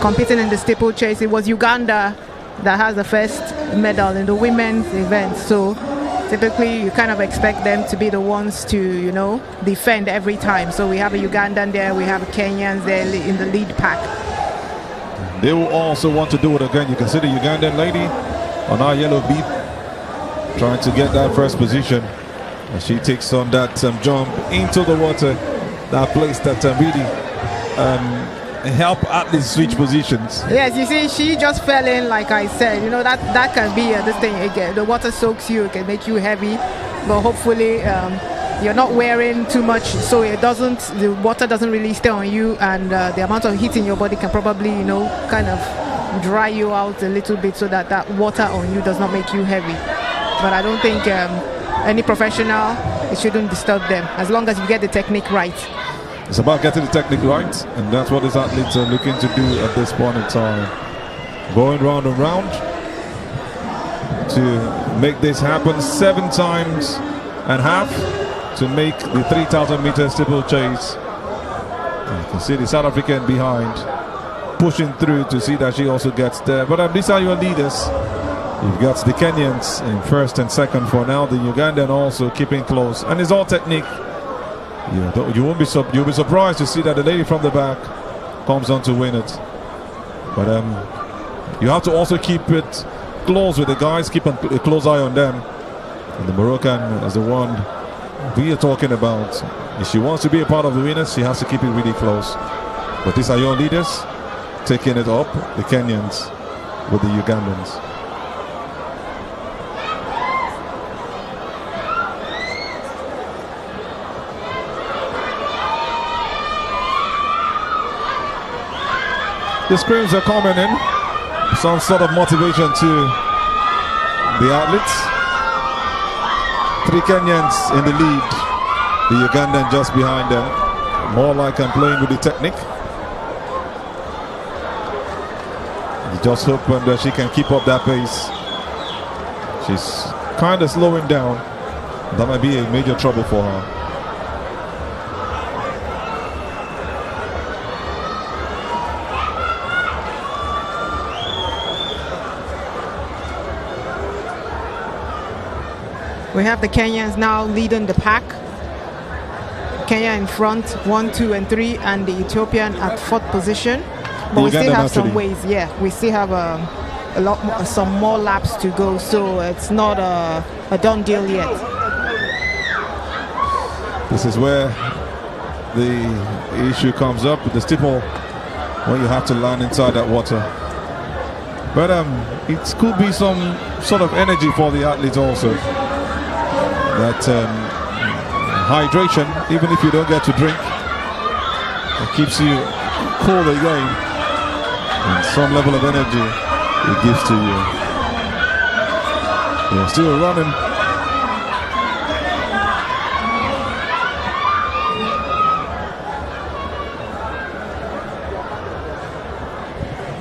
competing in the steeplechase, it was Uganda that has the first medal in the women's event. So typically you kind of expect them to be the ones to, defend every time. So we have a Ugandan there, we have Kenyans there in the lead pack. They will also want to do it again. You can see the Ugandan lady on our yellow beat trying to get that first position. And she takes on that jump into the water, that place that really help athletes switch positions. Yes, you see, she just fell in, like I said. That can be this thing again. The water soaks you, it can make you heavy, but hopefully you're not wearing too much, so the water doesn't really stay on you, and the amount of heat in your body can probably, kind of dry you out a little bit, so that water on you does not make you heavy. But I don't think any professional, it shouldn't disturb them, as long as you get the technique right. It's about getting the technique right, and that's what these athletes are looking to do at this point in time. Going round and round to make this happen 7 times and half to make the 3,000 meter steeplechase. You can see the South African behind, pushing through to see that she also gets there. But these are your leaders. You've got the Kenyans in first and second for now. The Ugandan also keeping close, and it's all technique. You'll be surprised to see that the lady from the back comes on to win it. But you have to also keep it close with the guys. Keep a close eye on them. And the Moroccan is the one we are talking about. If she wants to be a part of the winners, she has to keep it really close. But these are your leaders taking it up. The Kenyans with the Ugandans. The screams are coming in, some sort of motivation to the athletes. 3 Kenyans in the lead. The Ugandan just behind them. More like I'm playing with the technique. You just hope that she can keep up that pace. She's kind of slowing down. That might be a major trouble for her. We have the Kenyans now leading the pack. Kenya in front, 1, 2, and 3, and the Ethiopian at 4th position. But we still have some ways. Yeah, we still have a lot more, some more laps to go, so it's not a done deal yet. This is where the issue comes up with the steeple, when you have to land inside that water. But it could be some sort of energy for the athletes also. That hydration, even if you don't get to drink, it keeps you cool again, and some level of energy it gives to you. You're still running.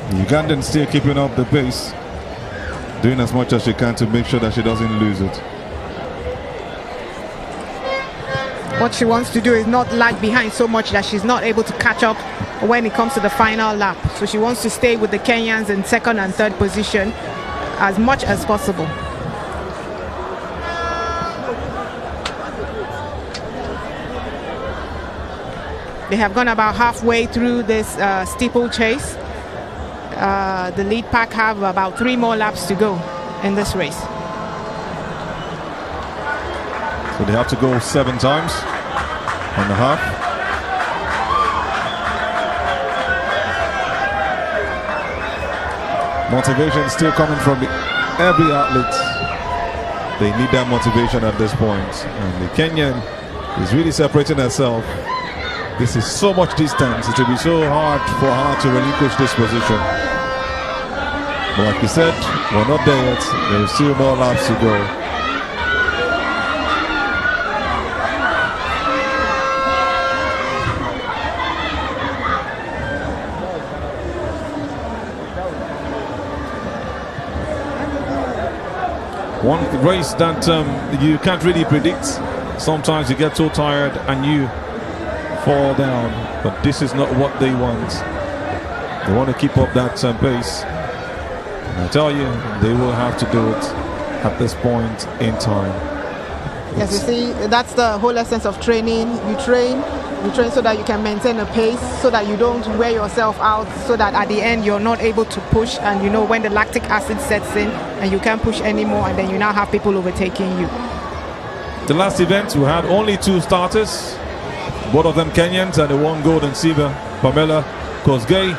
The Ugandan still keeping up the pace, doing as much as she can to make sure that she doesn't lose it. What she wants to do is not lag behind so much that she's not able to catch up when it comes to the final lap. So she wants to stay with the Kenyans in 2nd and 3rd position as much as possible. They have gone about halfway through this steeplechase. The lead pack have about 3 more laps to go in this race. So they have to go 7 times and a half. Motivation still coming from every athlete. They need that motivation at this point. And the Kenyan is really separating herself. This is so much distance. It will be so hard for her to relinquish this position. But like you said, we're not there yet. There's still more laps to go. One race that you can't really predict. Sometimes you get so tired and you fall down, but this is not what they want. They want to keep up that pace. And I tell you, they will have to do it at this point in time. Yes, you see, that's the whole essence of training. You train so that you can maintain a pace, so that you don't wear yourself out, so that at the end you're not able to push, and you know when the lactic acid sets in and you can't push anymore, and then you now have people overtaking you. The last event, we had only 2 starters, both of them Kenyans, and they won gold and silver. Pamela Kosgei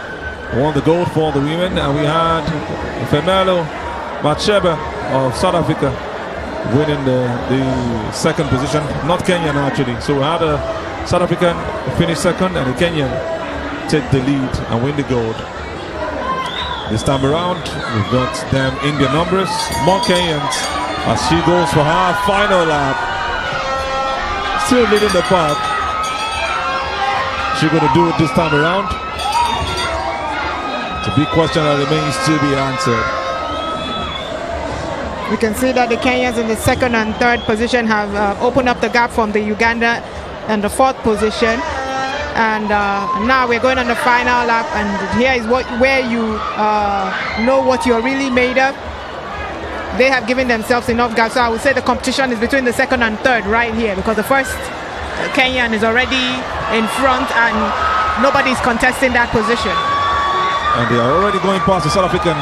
won the gold for the women, and we had Femelo Machebe of South Africa winning the 2nd position, not Kenyan actually. So we had a South African finish 2nd and a Kenyan take the lead and win the gold. This time around, we've got them in the numbers. More Kenyans as she goes for her final lap. Still leading the pack. She's going to do it this time around. It's a big question that remains to be answered. We can see that the Kenyans in the 2nd and 3rd position have opened up the gap from the Uganda and the 4th position. And now we're going on the final lap, and here is where you know what you're really made of. They have given themselves enough gap, so I would say the competition is between the 2nd and 3rd right here, because the first Kenyan is already in front and nobody's contesting that position. And they are already going past the South African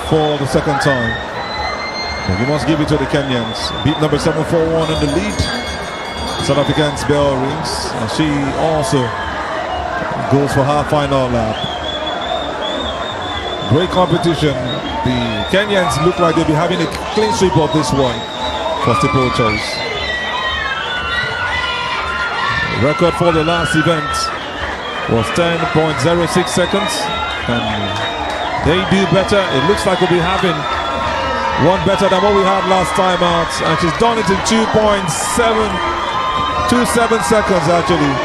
for the 2nd time. But you must give it to the Kenyans. Beat number 741 in the lead. South African's bell rings, and she also goes for her final lap. Great competition. The Kenyans look like they'll be having a clean sweep of this one for steeplechase. The record for the last event was 10.06 seconds, and they do better. It looks like we'll be having one better than what we had last time out, and she's done it in 2.727 seconds actually.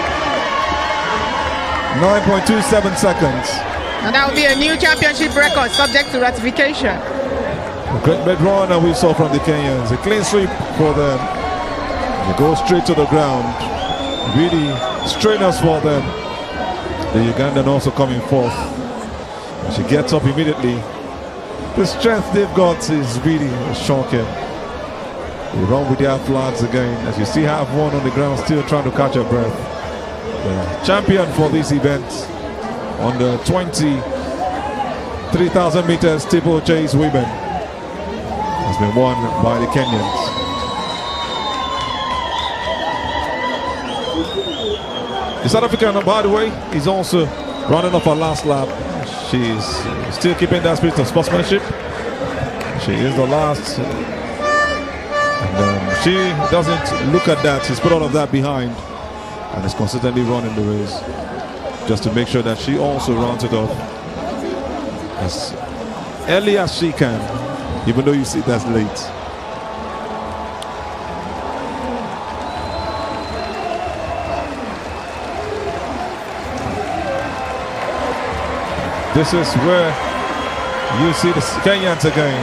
9.27 seconds. And that will be a new championship record subject to ratification. A great mid run, and we saw from the Kenyans. A clean sweep for them. They go straight to the ground. Really strenuous for them. The Ugandan also coming fourth. She gets up immediately. The strength they've got is really shocking. They run with their flags again. As you see, have one on the ground, still trying to catch her breath. The champion for this event on the 3,000 meters steeplechase women has been won by the Kenyans. The South African, by the way, is also running off her last lap. She's still keeping that spirit of sportsmanship. She is the last. And she doesn't look at that. She's put all of that behind and is consistently running the race just to make sure that she also runs it off as early as she can, even though you see that's late. This is where you see the Kenyans again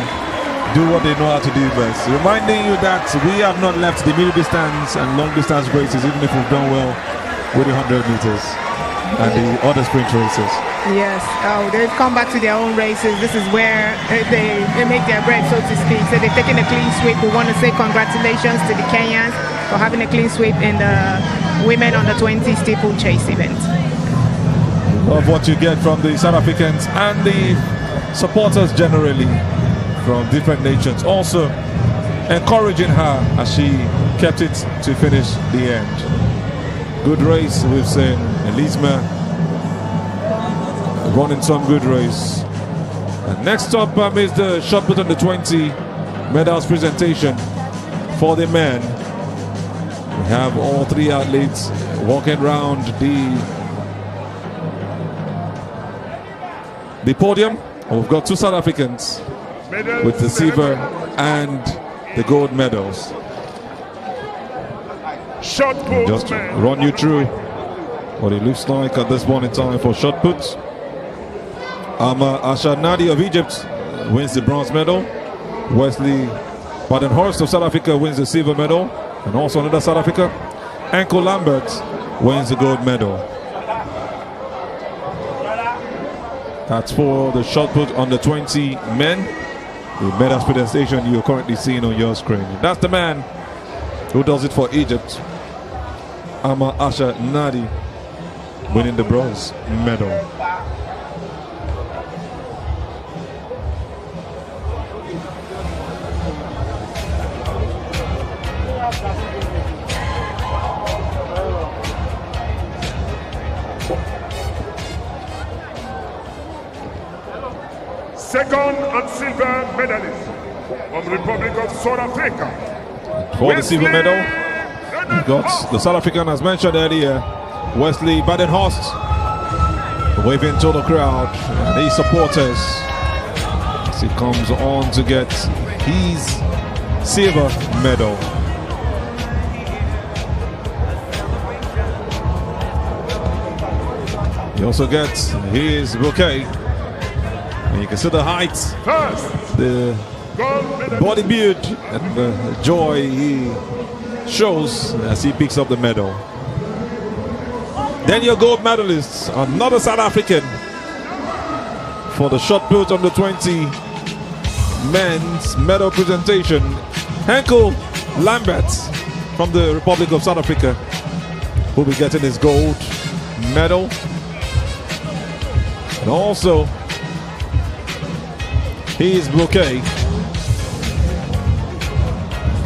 do what they know how to do best. Reminding you that we have not left the middle distance and long distance races, even if we've done well with the 100 meters and the other sprint races. Yes, they've come back to their own races. This is where they make their bread, so to speak. So they've taken a clean sweep. We want to say congratulations to the Kenyans for having a clean sweep in the women under 20 steeplechase event. Of what you get from the South Africans and the supporters generally from different nations, also encouraging her as she kept it to finish the end. Good race, we've seen Elisma running some good race. And next up is the shot put on the 20 medals presentation for the men. We have all three athletes walking around the podium. We've got two South Africans with the silver and the gold medals. Just to run you through what it looks like at this point in time for shot puts. Asha Nadi of Egypt wins the bronze medal. Wesley Badenhorst of South Africa wins the silver medal. And also another South Africa, Anko Lambert, wins the gold medal. That's for the shot put on the 20 men. The medals presentation you're currently seeing on your screen. That's the man who does it for Egypt. Asha Nadi winning the bronze medal. Second and silver medalist from the Republic of South Africa. For the silver medal, we got the South African, as mentioned earlier, Wesley Badenhorst, waving to the crowd and his supporters as he comes on to get his silver medal. He also gets his bouquet. And you can see the height, the body build, and the joy he shows as he picks up the medal. Then your gold medalists, another South African for the shot put on the 20 men's medal presentation. Anko Lambert from the Republic of South Africa will be getting his gold medal. And also his bouquet.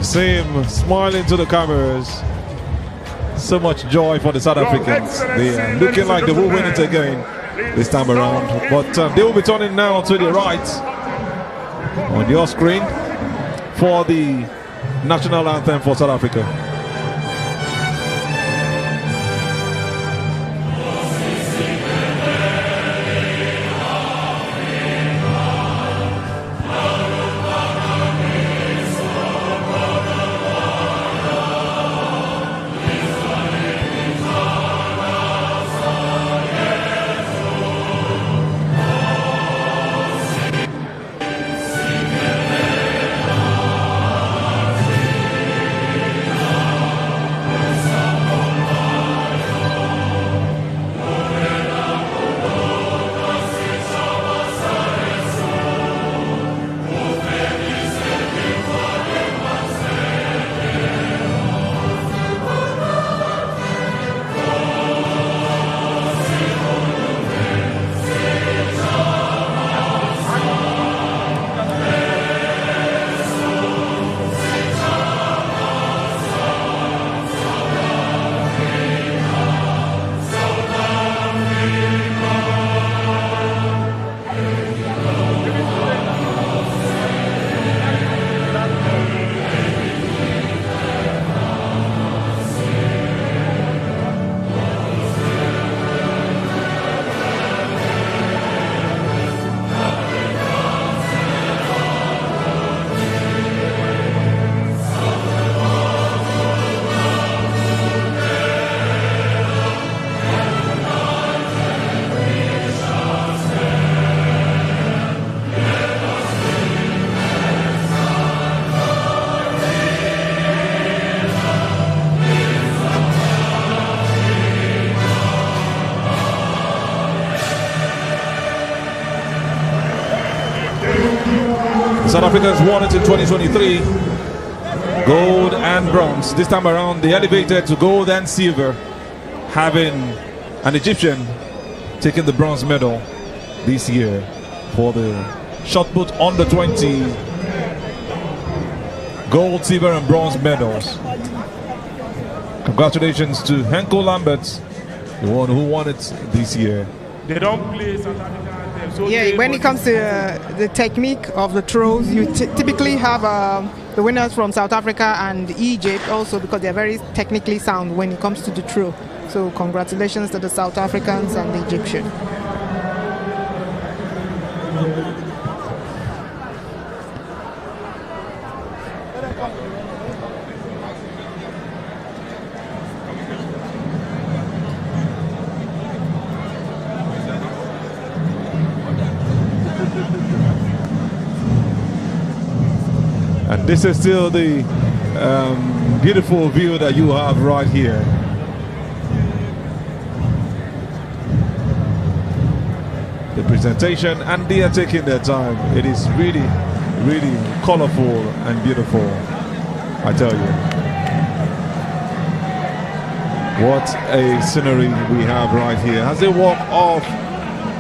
See him smiling to the cameras. So much joy for the South Africans. They are looking like they will win it again this time around. But they will be turning now to the right on your screen for the national anthem for South Africa. South Africans won it in 2023. Gold and bronze. This time around, they elevated to gold and silver, having an Egyptian taking the bronze medal this year for the shot put under 20 gold, silver, and bronze medals. Congratulations to Henko Lambert, the one who won it this year. They don't play South Africa. So Yeah, when it comes to the technique of the throws, you typically have the winners from South Africa and Egypt also, because they're very technically sound when it comes to the throw. So congratulations to the South Africans and the Egyptian. And this is still the beautiful view that you have right here. The presentation, and they are taking their time. It is really, really colorful and beautiful, I tell you. What a scenery we have right here as they walk off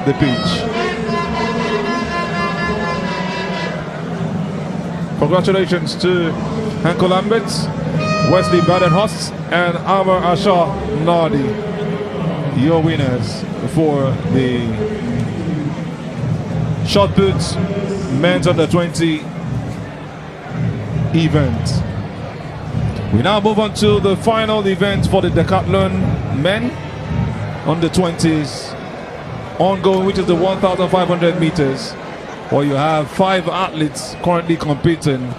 the beach. Congratulations to Henko Lambert, Wesley Badenhorst, and Amar Ashar Nadi, your winners for the shot put men's under 20 event. We now move on to the final event for the Decathlon men under 20s ongoing, which is the 1,500 meters, where you have 5 athletes currently competing: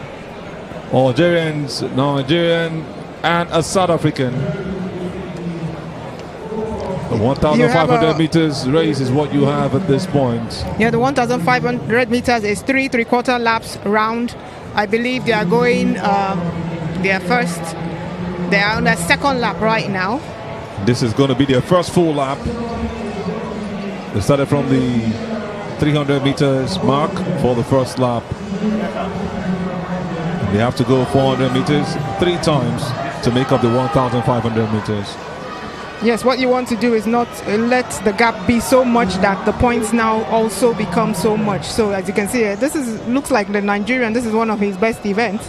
Algerians, Nigerian, and a South African. The 1,500 meters race is what you have at this point. Yeah, the 1,500 meters is 3 3/4 laps round. I believe they are going they are on their second lap right now. This is going to be their first full lap. They started from the 300 meters mark for the first lap. They have to go 400 meters 3 times to make up the 1,500 meters. Yes, what you want to do is not let the gap be so much that the points now also become so much. So as you can see, looks like the Nigerian, this is one of his best events.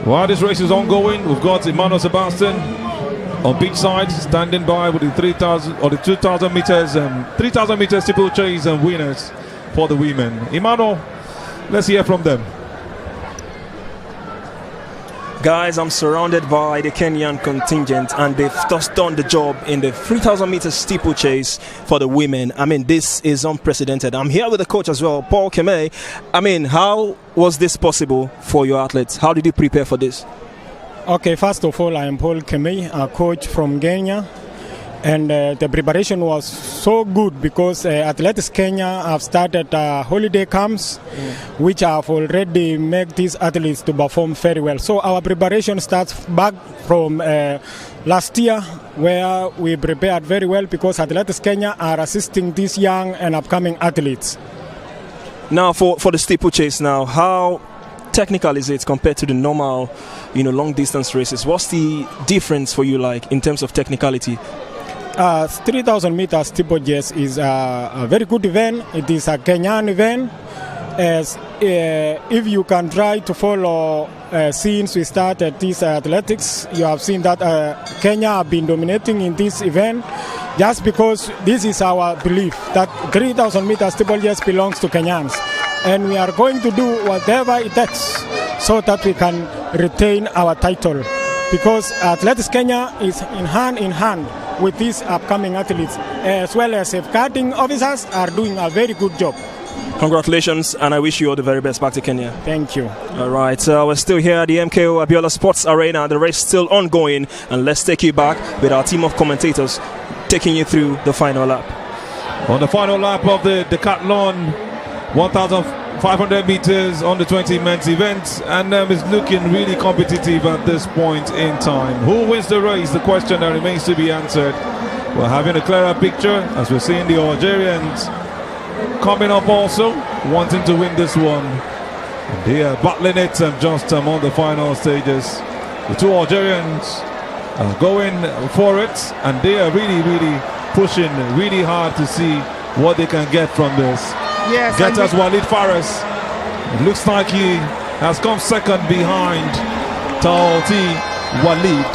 While this race is ongoing, we've got Emmanuel Sebastian on beach side, standing by with the 3,000 or the 2,000 meters, 3,000 meters steeplechase and winners for the women. Emmanuel, let's hear from them. Guys, I'm surrounded by the Kenyan contingent, and they've just done the job in the 3,000 meters steeplechase for the women. I mean, this is unprecedented. I'm here with the coach as well, Paul Keme. I mean, how was this possible for your athletes? How did you prepare for this? Okay, first of all, I am Paul Keme, a coach from Kenya. And the preparation was so good because Athletics Kenya have started holiday camps, which have already made these athletes to perform very well. So our preparation starts back from last year, where we prepared very well because Athletics Kenya are assisting these young and upcoming athletes. Now, for the steeplechase now, how technical is it compared to the normal, long distance races? What's the difference for you like in terms of technicality? 3,000 meters steeplechase is a very good event. It is a Kenyan event. As if you can try to follow since we started this athletics, you have seen that Kenya have been dominating in this event, just because this is our belief that 3,000 meters steeplechase belongs to Kenyans, and we are going to do whatever it takes so that we can retain our title, because Athletics Kenya is in hand with these upcoming athletes, as well as safeguarding officers are doing a very good job. Congratulations, and I wish you all the very best back to Kenya. Thank you. All right, we're still here at the MKO Abiola Sports Arena. The race is still ongoing, and let's take you back with our team of commentators taking you through the final lap. On the final lap of the Decathlon 1,500 meters on the 20 men's event, and is looking really competitive at this point in time. Who wins the race? The question that remains to be answered. We're having a clearer picture as we're seeing the Algerians coming up also, wanting to win this one. They are battling it just on the final stages. The two Algerians are going for it, and they are really pushing really hard to see what they can get from this. Yes. Get us Walid Fares. It looks like he has come second behind Talti Walid.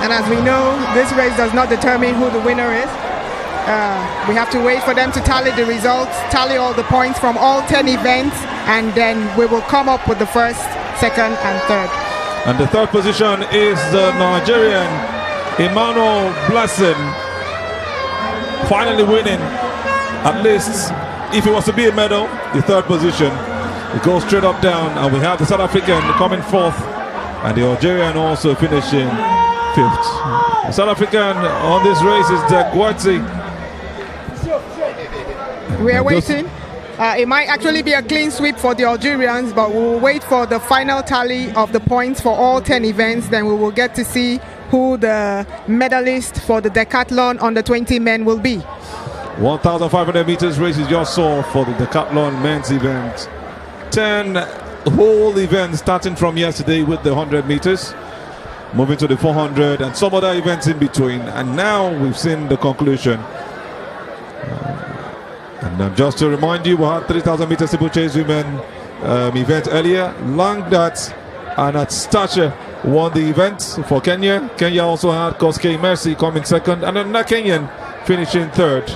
And as we know, this race does not determine who the winner is. We have to wait for them to tally the results, tally all the points from all 10 events, and then we will come up with the first, second, and third. And the third position is the Nigerian Emmanuel Blessing, finally winning. At least, if it was to be a medal, the third position, it goes straight up down, and we have the South African coming fourth, and the Algerian also finishing fifth. The South African on this race is Decathlon. We are waiting. It might actually be a clean sweep for the Algerians, but we'll wait for the final tally of the points for all 10 events. Then we will get to see who the medalist for the Decathlon under 20 men will be. 1,500 meters race is just saw for the Decathlon men's event. 10 whole events starting from yesterday with the 100 meters, moving to the 400 and some other events in between. And now we've seen the conclusion. And just to remind you, we had 3,000 meter steeplechase women event earlier. Langdat and at Stature won the event for Kenya. Kenya also had Koskei Mercy coming second, and another Kenyan finishing third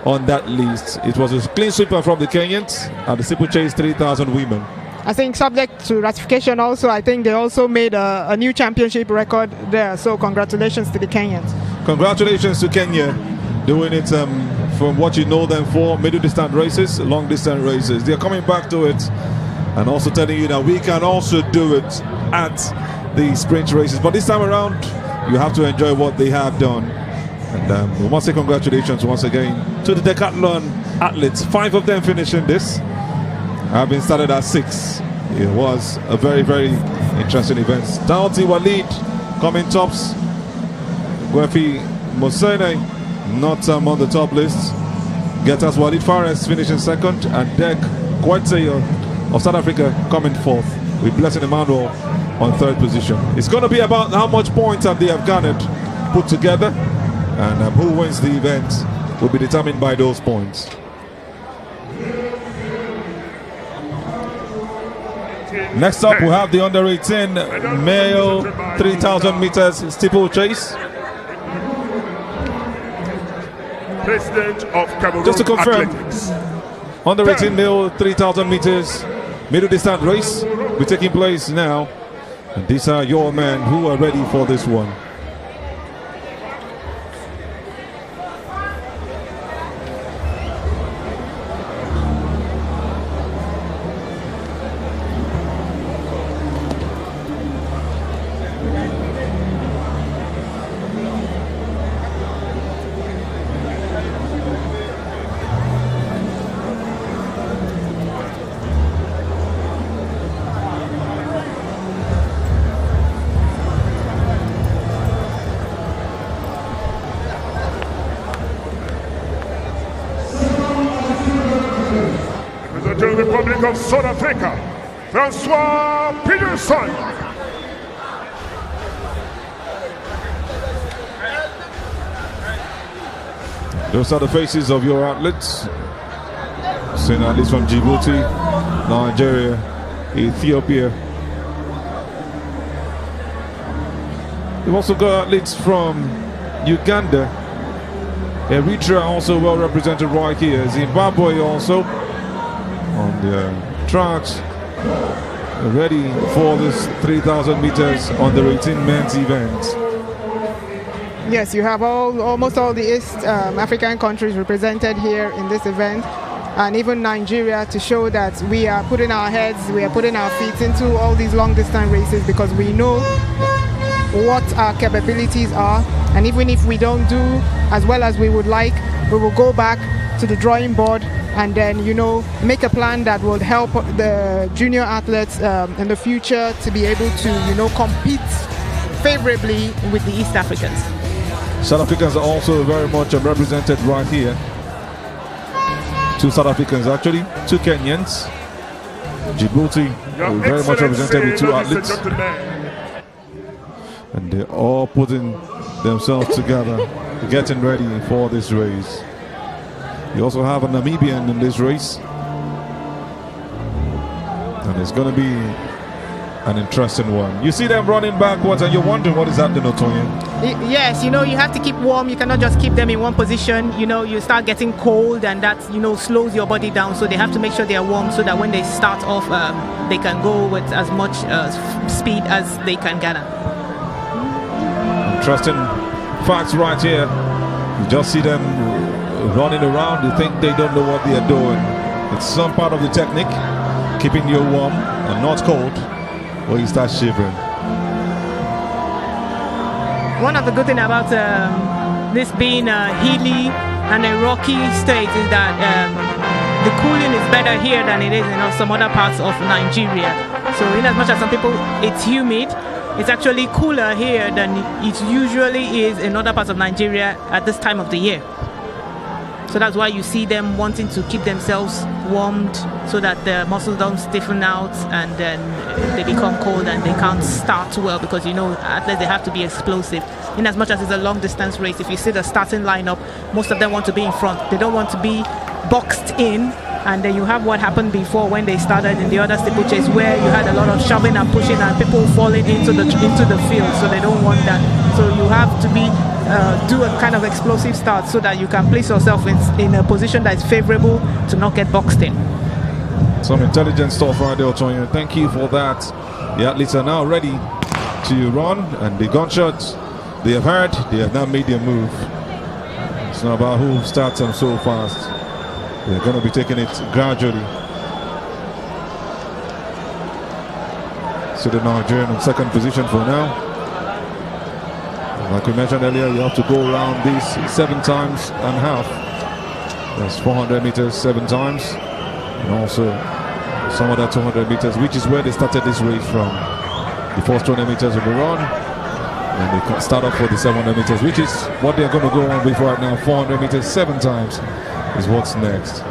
on that list. It was a clean sweeper from the Kenyans at the steeplechase 3,000 women. I think subject to ratification also, I think they also made a new championship record there. So congratulations to the Kenyans. Congratulations to Kenya, doing it from what you know them for, middle distance races, long distance races. They're coming back to it and also telling you that we can also do it at the sprint races. But this time around, you have to enjoy what they have done. And we must say congratulations once again to the Decathlon athletes. 5 of them finishing this. Have been started at 6. It was a very interesting event. Talti Walid coming tops. Gwefi Mosene not on the top list. Get us Walid Fares finishing second, and Dek Kwetse of South Africa coming fourth, with Blessing Emmanuel on third position. It's going to be about how much points have they have garnered put together, and who wins the event will be determined by those points. Next up, we have the under 18 male 3,000 meters steeplechase. President of Cameroon Just to confirm, Athletics. under 18 male 3,000 meters middle distance race will be taking place now. And these are your men who are ready for this one. Representing the Republic of South Africa, Francois Peterson. Those are the faces of your athletes. Seen athletes from Djibouti, Nigeria, Ethiopia. We've also got athletes from Uganda. Eritrea also well represented right here. Zimbabwe also on the tracks, ready for this 3,000 meters under 18 men's event. Yes, you have almost all the East African countries represented here in this event, and even Nigeria, to show that we are putting our heads, we are putting our feet into all these long distance races, because we know what our capabilities are, and even if we don't do as well as we would like, we will go back to the drawing board and then, you know, make a plan that will help the junior athletes in the future to be able to, you know, compete favorably with the East Africans. South Africans are also very much represented right here. 2 South Africans actually, 2 Kenyans. Djibouti Your very much represented with 2 Excellency, ladies athletes. and gentlemen. And they're all putting themselves together, getting ready for this race. You also have a Namibian in this race. And it's going to be an interesting one. You see them running backwards and you're wondering what is happening, Otoye. Yes, you have to keep warm. You cannot just keep them in one position. You start getting cold, and that slows your body down. So they have to make sure they are warm so that when they start off, they can go with as much speed as they can gather. Interesting facts right here. You just see them running around. You think they don't know what they are doing. It's some part of the technique, keeping you warm and not cold, or you start shivering. One of the good things about this being a hilly and a rocky state is that the cooling is better here than it is in some other parts of Nigeria. So in as much as some people, it's humid, it's actually cooler here than it usually is in other parts of Nigeria at this time of the year. So that's why you see them wanting to keep themselves warmed so that the muscles don't stiffen out and then they become cold and they can't start well, because athletes, they have to be explosive. In as much as it's a long distance race, if you see the starting lineup, most of them want to be in front. They don't want to be boxed in, and then you have what happened before when they started in the other steeplechase, where you had a lot of shoving and pushing and people falling into the field. So they don't want that. So you have to be do a kind of explosive start so that you can place yourself in a position that is favorable to not get boxed in. Some intelligent stuff right there, Otoye. Thank you for that. The athletes are now ready to run, and the gunshots they have heard, they have now made their move. It's not about who starts them so fast. They're going to be taking it gradually. So the Nigerian in second position for now. Like we mentioned earlier, you have to go around this 7 times and a half. That's 400 meters 7 times, and also some other 200 meters, which is where they started this race from. The first 200 meters will be run, and they start off for the 700 meters, which is what they're going to go on with right now. 400 meters 7 times is what's next.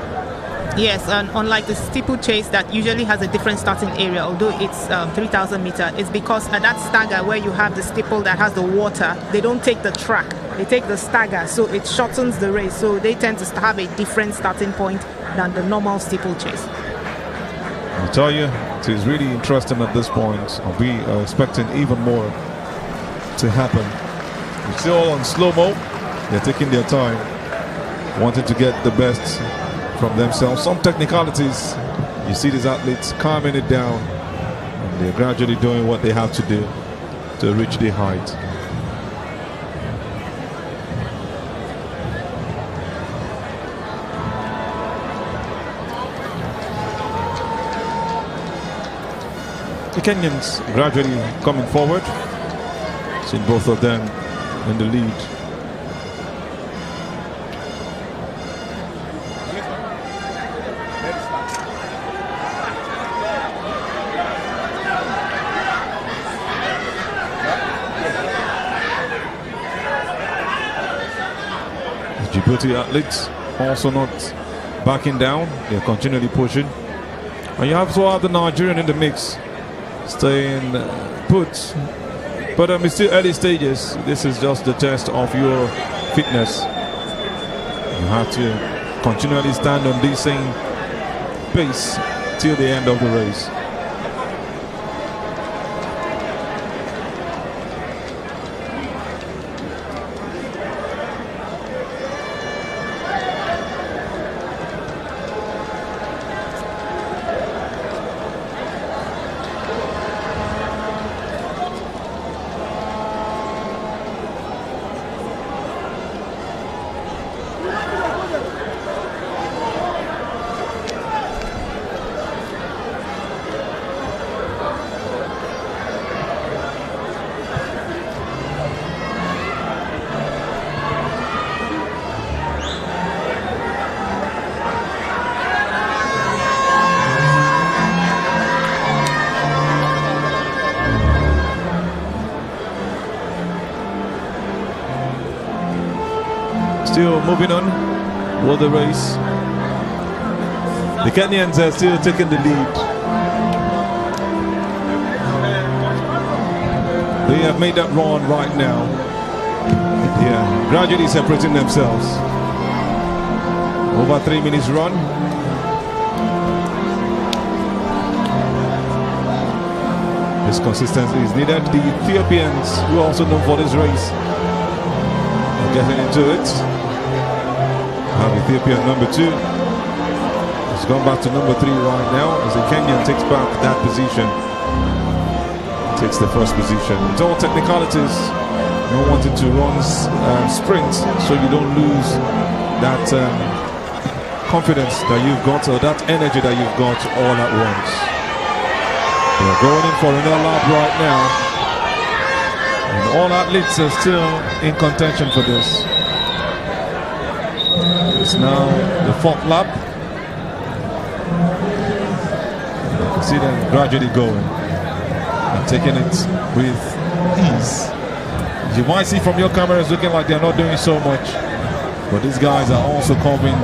Yes, and unlike the steeplechase that usually has a different starting area, although it's 3,000 meters, it's because at that stagger where you have the steeple that has the water, they don't take the track, they take the stagger, so it shortens the race. So they tend to have a different starting point than the normal steeplechase. I tell you, it is really interesting at this point. We are expecting even more to happen. It's still on slow-mo. They're taking their time, wanting to get the best from themselves. Some technicalities, you see these athletes calming it down, and they're gradually doing what they have to do to reach the height. The Kenyans gradually coming forward, seeing both of them in the lead. Djibouti athletes also not backing down, they're continually pushing. And you also have the Nigerian in the mix, staying put. But it's still early stages. This is just the test of your fitness. You have to continually stand on this same pace till the end of the race. Still moving on with the race. The Kenyans are still taking the lead. They have made that run right now. Yeah, gradually separating themselves. Over 3 minutes run. This consistency is needed. The Ethiopians, who are also known for this race, are getting into it. Have Ethiopia number 2. It's gone back to number 3 right now as the Kenyan takes back that position. Takes the first position. It's all technicalities. You wanted to run sprints so you don't lose that confidence that you've got or that energy that you've got all at once. They're going in for another lap right now. And all athletes are still in contention for this. It's now the 4th lap. You can see them gradually going and taking it with ease. You might see from your cameras looking like they're not doing so much, but these guys are also covering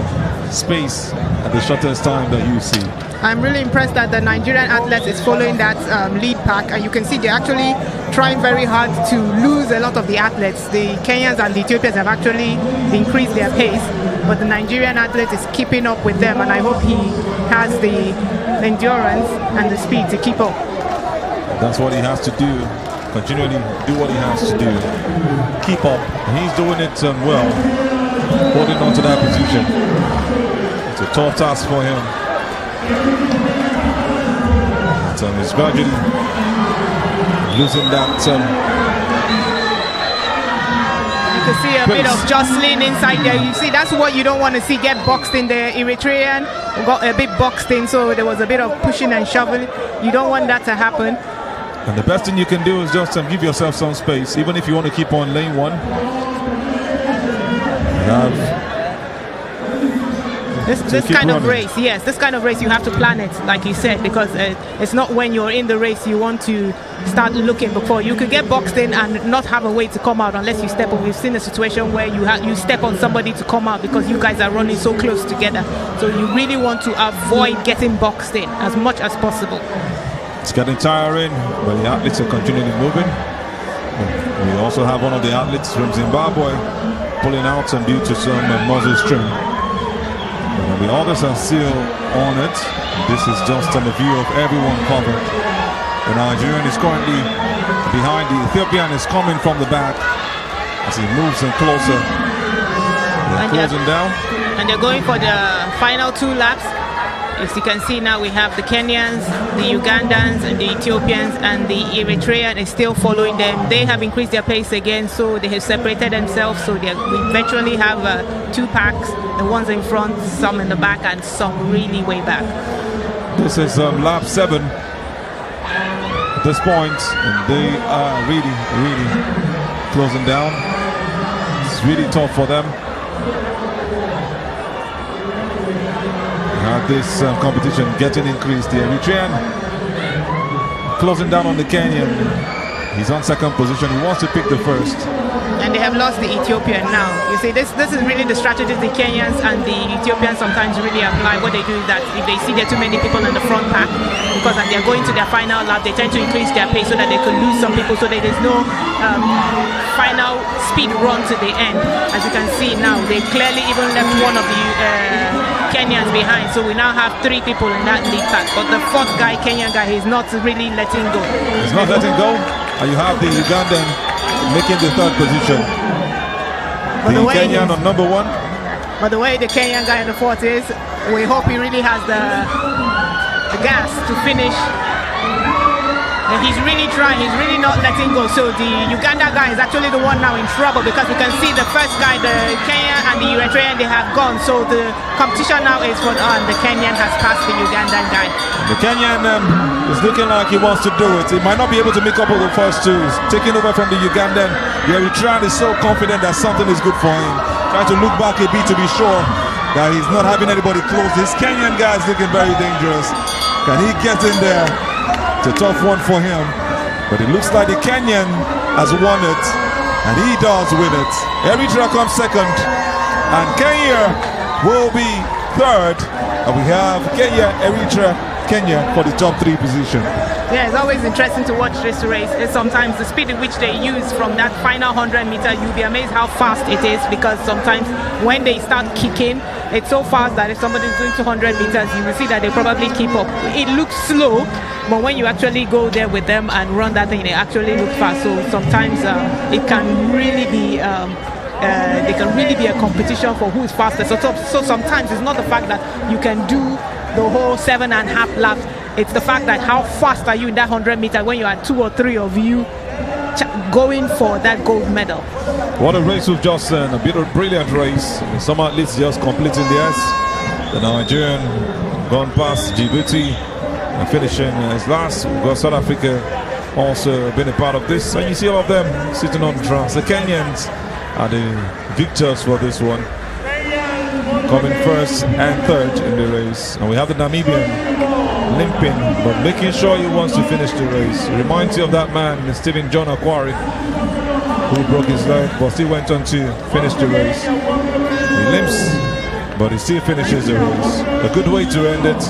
space at the shortest time that you see. I'm really impressed that the Nigerian athlete is following that lead pack, and you can see they're actually trying very hard to lose a lot of the athletes. The Kenyans and the Ethiopians have actually increased their pace, but the Nigerian athlete is keeping up with them, and I hope he has the endurance and the speed to keep up. That's what he has to do. Continually do what he has to do. Keep up. And he's doing it well. Holding on to that position. It's a tough task for him. But he's gradually losing that. You can see a bit of jostling inside there. You see, that's what you don't want to see get boxed in. The Eritrean got a bit boxed in, so there was a bit of pushing and shoving. You don't want that to happen. And the best thing you can do is just give yourself some space, even if you want to keep on lane 1. This kind of race, yes, this kind of race you have to plan it, like you said, because it's not when you're in the race you want to start looking before. You could get boxed in and not have a way to come out unless you step on. We've seen a situation where you step on somebody to come out because you guys are running so close together. So you really want to avoid getting boxed in as much as possible. It's getting tiring, but the athletes are continually moving. We also have one of the athletes from Zimbabwe pulling out some due to some muscle strain. The others are still on it. This is just a view of everyone covered. The Nigerian is currently behind. The Ethiopian is coming from the back as he moves in closer. They're closing down. And they're going for the final 2 laps. As you can see now, we have the Kenyans, the Ugandans, and the Ethiopians, and the Eritrean is still following them. They have increased their pace again, so they have separated themselves. So we eventually have 2 packs, the ones in front, some in the back, and some really way back. This is lap 7 at this point, and they are really, really closing down. It's really tough for them. This competition getting increased. The Eritrean closing down on the Kenyan. He's on 2nd position. He wants to pick the 1st. And they have lost the Ethiopian now. You see, this is really the strategies the Kenyans and the Ethiopians sometimes really apply. What they do is that if they see there are too many people in the front pack, because as they're going to their final lap, they tend to increase their pace so that they could lose some people, so that there's no final speed run to the end. As you can see now, they clearly even left one of the Kenyans behind, so we now have 3 people in that lead pack. But the 4th guy, Kenyan guy, he's not really letting go. He's not letting go, and you have the Ugandan making the 3rd position. The Kenyan on number 1. But the way the Kenyan guy in the 4th is, we hope he really has the gas to finish. And he's really trying, he's really not letting go. So the Uganda guy is actually the one now in trouble, because we can see the first guy, the Kenyan and the Eritrean, they have gone. So the competition now is for the Kenyan has passed the Ugandan guy. The Kenyan is looking like he wants to do it. He might not be able to make up with the first 2. He's taking over from the Ugandan. The Eritrean is so confident that something is good for him. Trying to look back a bit to be sure that he's not having anybody close. This Kenyan guy is looking very dangerous. Can he get in there? It's a tough one for him, but it looks like the Kenyan has won it, and he does win it. Eritrea comes 2nd, and Kenya will be 3rd. And we have Kenya, Eritrea, Kenya for the top 3 position. Yeah, it's always interesting to watch this race. It's sometimes the speed in which they use from that final 100 meter, you'll be amazed how fast it is, because sometimes when they start kicking, it's so fast that if somebody's doing 200 meters, you will see that they probably keep up. It looks slow, but when you actually go there with them and run that thing, they actually look fast. So sometimes it can really be they can really be a competition for who is faster. So sometimes it's not the fact that you can do the whole 7.5 laps. It's the fact that how fast are you in that 100 meter when you are 2 or 3 of you going for that gold medal. What a race we've just seen, a brilliant race. Some athletes just completing theirs. The Nigerian gone past Djibouti and finishing as last. We've got South Africa also been a part of this. And you see all of them sitting on the tracks. The Kenyans are the victors for this one, coming first and third in the race. And we have the Namibian limping, but making sure he wants to finish the race. It reminds you of that man, Stephen John Aquari, who broke his leg but still went on to finish the race. He limps, but he still finishes the race. A good way to end it,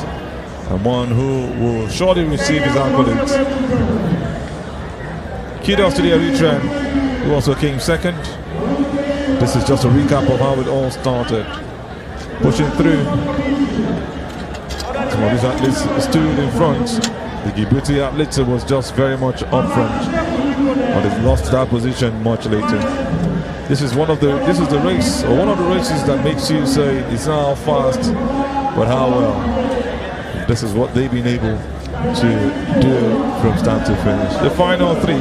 and one who will surely receive his accolades. Kudos to the Eritrean, who also came second. This is just a recap of how it all started. Pushing through. Some of these athletes stood in front. The Djibouti athlete was just very much up front, but they lost that position much later. This is the race, or one of the races that makes you say it's not how fast, but how well. This is what they've been able to do from start to finish. The final 3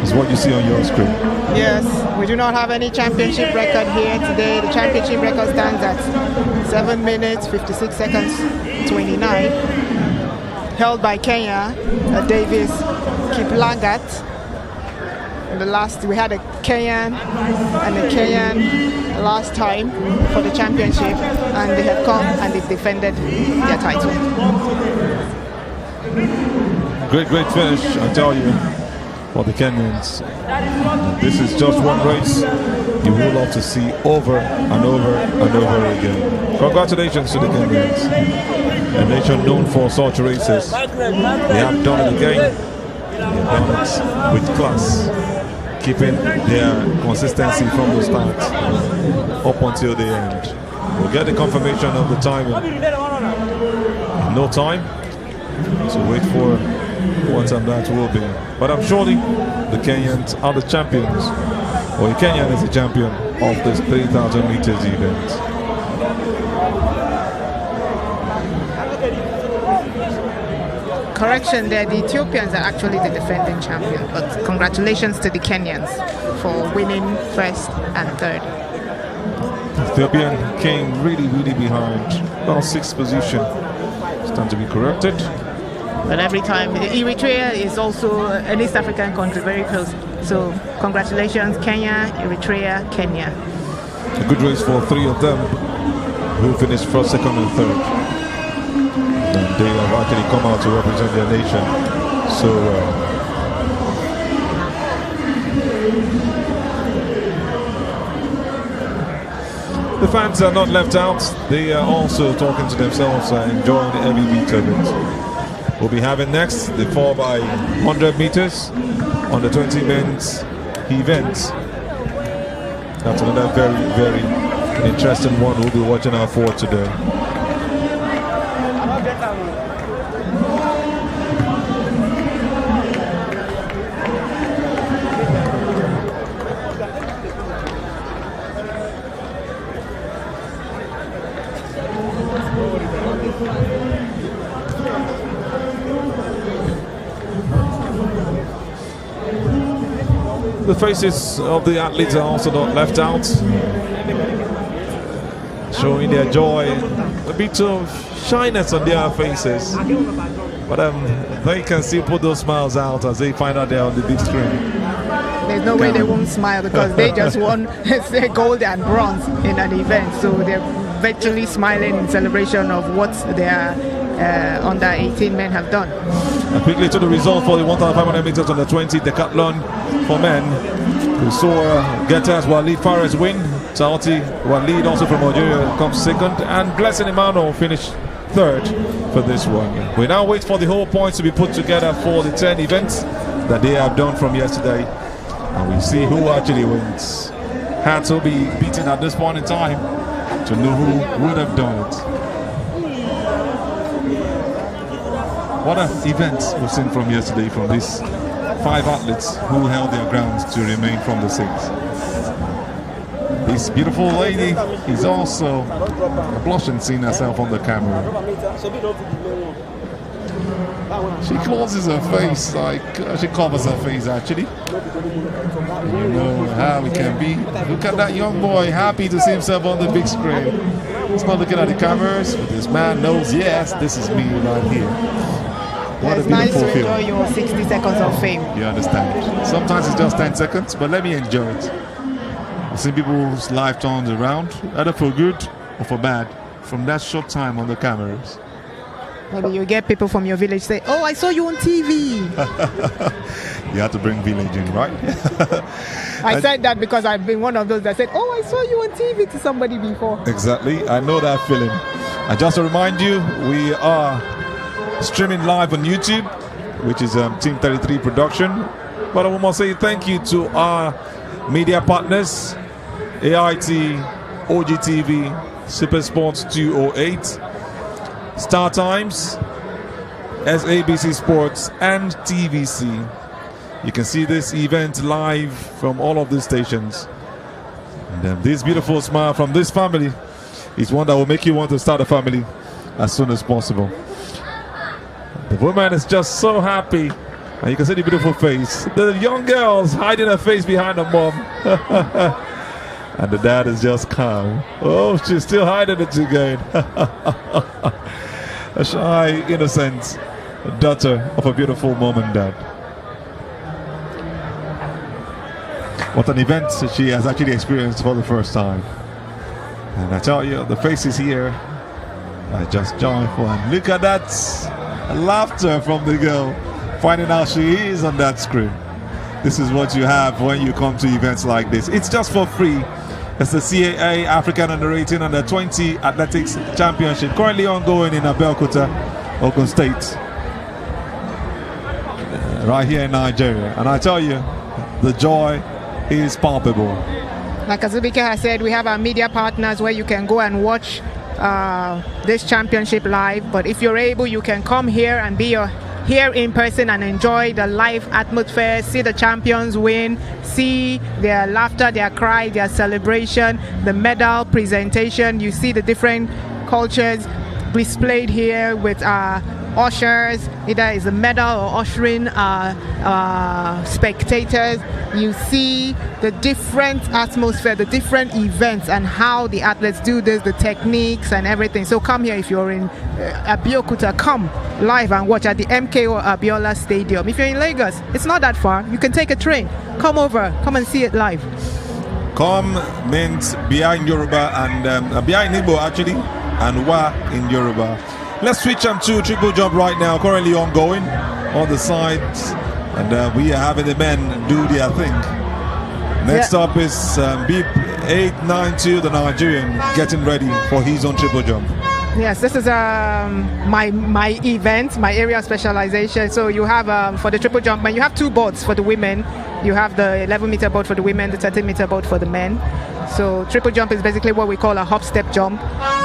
is what you see on your screen. Yes, we do not have any championship record here today. The championship record stands at 7 minutes, 56 seconds, 29. Held by Kenya, Davis Kiplangat. The last, we had a Kenyan and a Kenyan last time for the championship, and they have come and they've defended their title. Great finish, I tell you, for the Kenyans. This is just one race you will love to see over and over and over again. Congratulations to the Kenyans, a nation known for such races. They have done it again. They have done it with class, keeping their consistency from the start up until the end. We'll get the confirmation of the timing in no time, so wait for what time that will be. But I'm surely the Kenyans are the champions, or the Kenyan is the champion of this 3,000 meters event. Correction there, the Ethiopians are actually the defending champion, but congratulations to the Kenyans for winning first and third. Ethiopian came really behind, about 6th position. It's time to be corrected. But every time, Eritrea is also an East African country, very close. So congratulations, Kenya, Eritrea, Kenya. A good race for 3 of them, who finished first, second and third. And they have actually come out to represent their nation so well. The fans are not left out. They are also talking to themselves and enjoying every beat of it. We'll be having next the 4x100 meters on the 20 men's event. That's another very interesting one we'll be watching out for today. The faces of the athletes are also not left out, showing their joy, a bit of shyness on their faces, but they can still put those smiles out as they find out they're on the big screen. There's no way they won't smile, because they just won gold and bronze in an event, so they're virtually smiling in celebration of what their under 18 men have done. And quickly to the result for the 1,500 meters on the 20 Decathlon for men. We saw Getas Walid Fares win. Sauti Walid also from Algeria comes second, and Blessing Emmanuel finished third for this one. We now wait for the whole points to be put together for the 10 events that they have done from yesterday, and we see who actually wins. Hats will be beaten at this point in time to know who would have done it. What an event we've seen from yesterday from these 5 athletes who held their grounds to remain from the 6. This beautiful lady is also blushing seeing herself on the camera. She closes her face, like she covers her face actually. You know how it can be. Look at that young boy, happy to see himself on the big screen. He's not looking at the cameras, but this man knows, yes, this is me right here. What it's a nice beautiful to enjoy your 60 seconds of fame. You understand? Sometimes it's just 10 seconds, but let me enjoy it. I've seen people's life turns around, either for good or for bad, from that short time on the cameras. Maybe you get people from your village say, "Oh, I saw you on TV." You have to bring village in, right? I said that because I've been one of those that said, "Oh, I saw you on TV" to somebody before. Exactly. I know that feeling. And just to remind you, we are streaming live on YouTube, which is Team 33 production. But I must say thank you to our media partners, AIT, OGTV, Super Sports 208, Startimes, SABC Sports, and TVC. You can see this event live from all of these stations. And this beautiful smile from this family is one that will make you want to start a family as soon as possible. The woman is just so happy, and you can see the beautiful face. The young girl's hiding her face behind her mom. And the dad is just calm. Oh, she's still hiding it again. A shy, innocent daughter of a beautiful mom and dad. What an event she has actually experienced for the first time. And I tell you, the faces here are just joyful. And look at that laughter from the girl, finding out she is on that screen. This is what you have when you come to events like this. It's just for free. It's the CAA African Under-18 Under-20 Athletics Championship, currently ongoing in Abeokuta, Ogun State, right here in Nigeria. And I tell you, the joy is palpable. Like Azubike has said, we have our media partners where you can go and watch this championship live. But if you're able, you can come here and be here in person and enjoy the live atmosphere, see the champions win, see their laughter, their cry, their celebration, the medal presentation. You see the different cultures displayed here with ushers, either is a medal or ushering spectators. You see the different atmosphere, the different events, and how the athletes do this, the techniques and everything. So come here if you're in Abeokuta, come live and watch at the MKO Abiola Stadium. If you're in Lagos, it's not that far. You can take a train. Come over, come and see it live. Come means behind Yoruba and behind Igbo actually, and Wa in Yoruba. Let's switch to triple jump right now, currently ongoing on the sides, and we are having the men do their thing. Next up is Beep 892, the Nigerian, getting ready for his own triple jump. Yes, this is my event, my area of specialization. So you have for the triple jump, you have 2 boards for the women. You have the 11-meter board for the women, the 13-meter board for the men. So triple jump is basically what we call a hop step jump.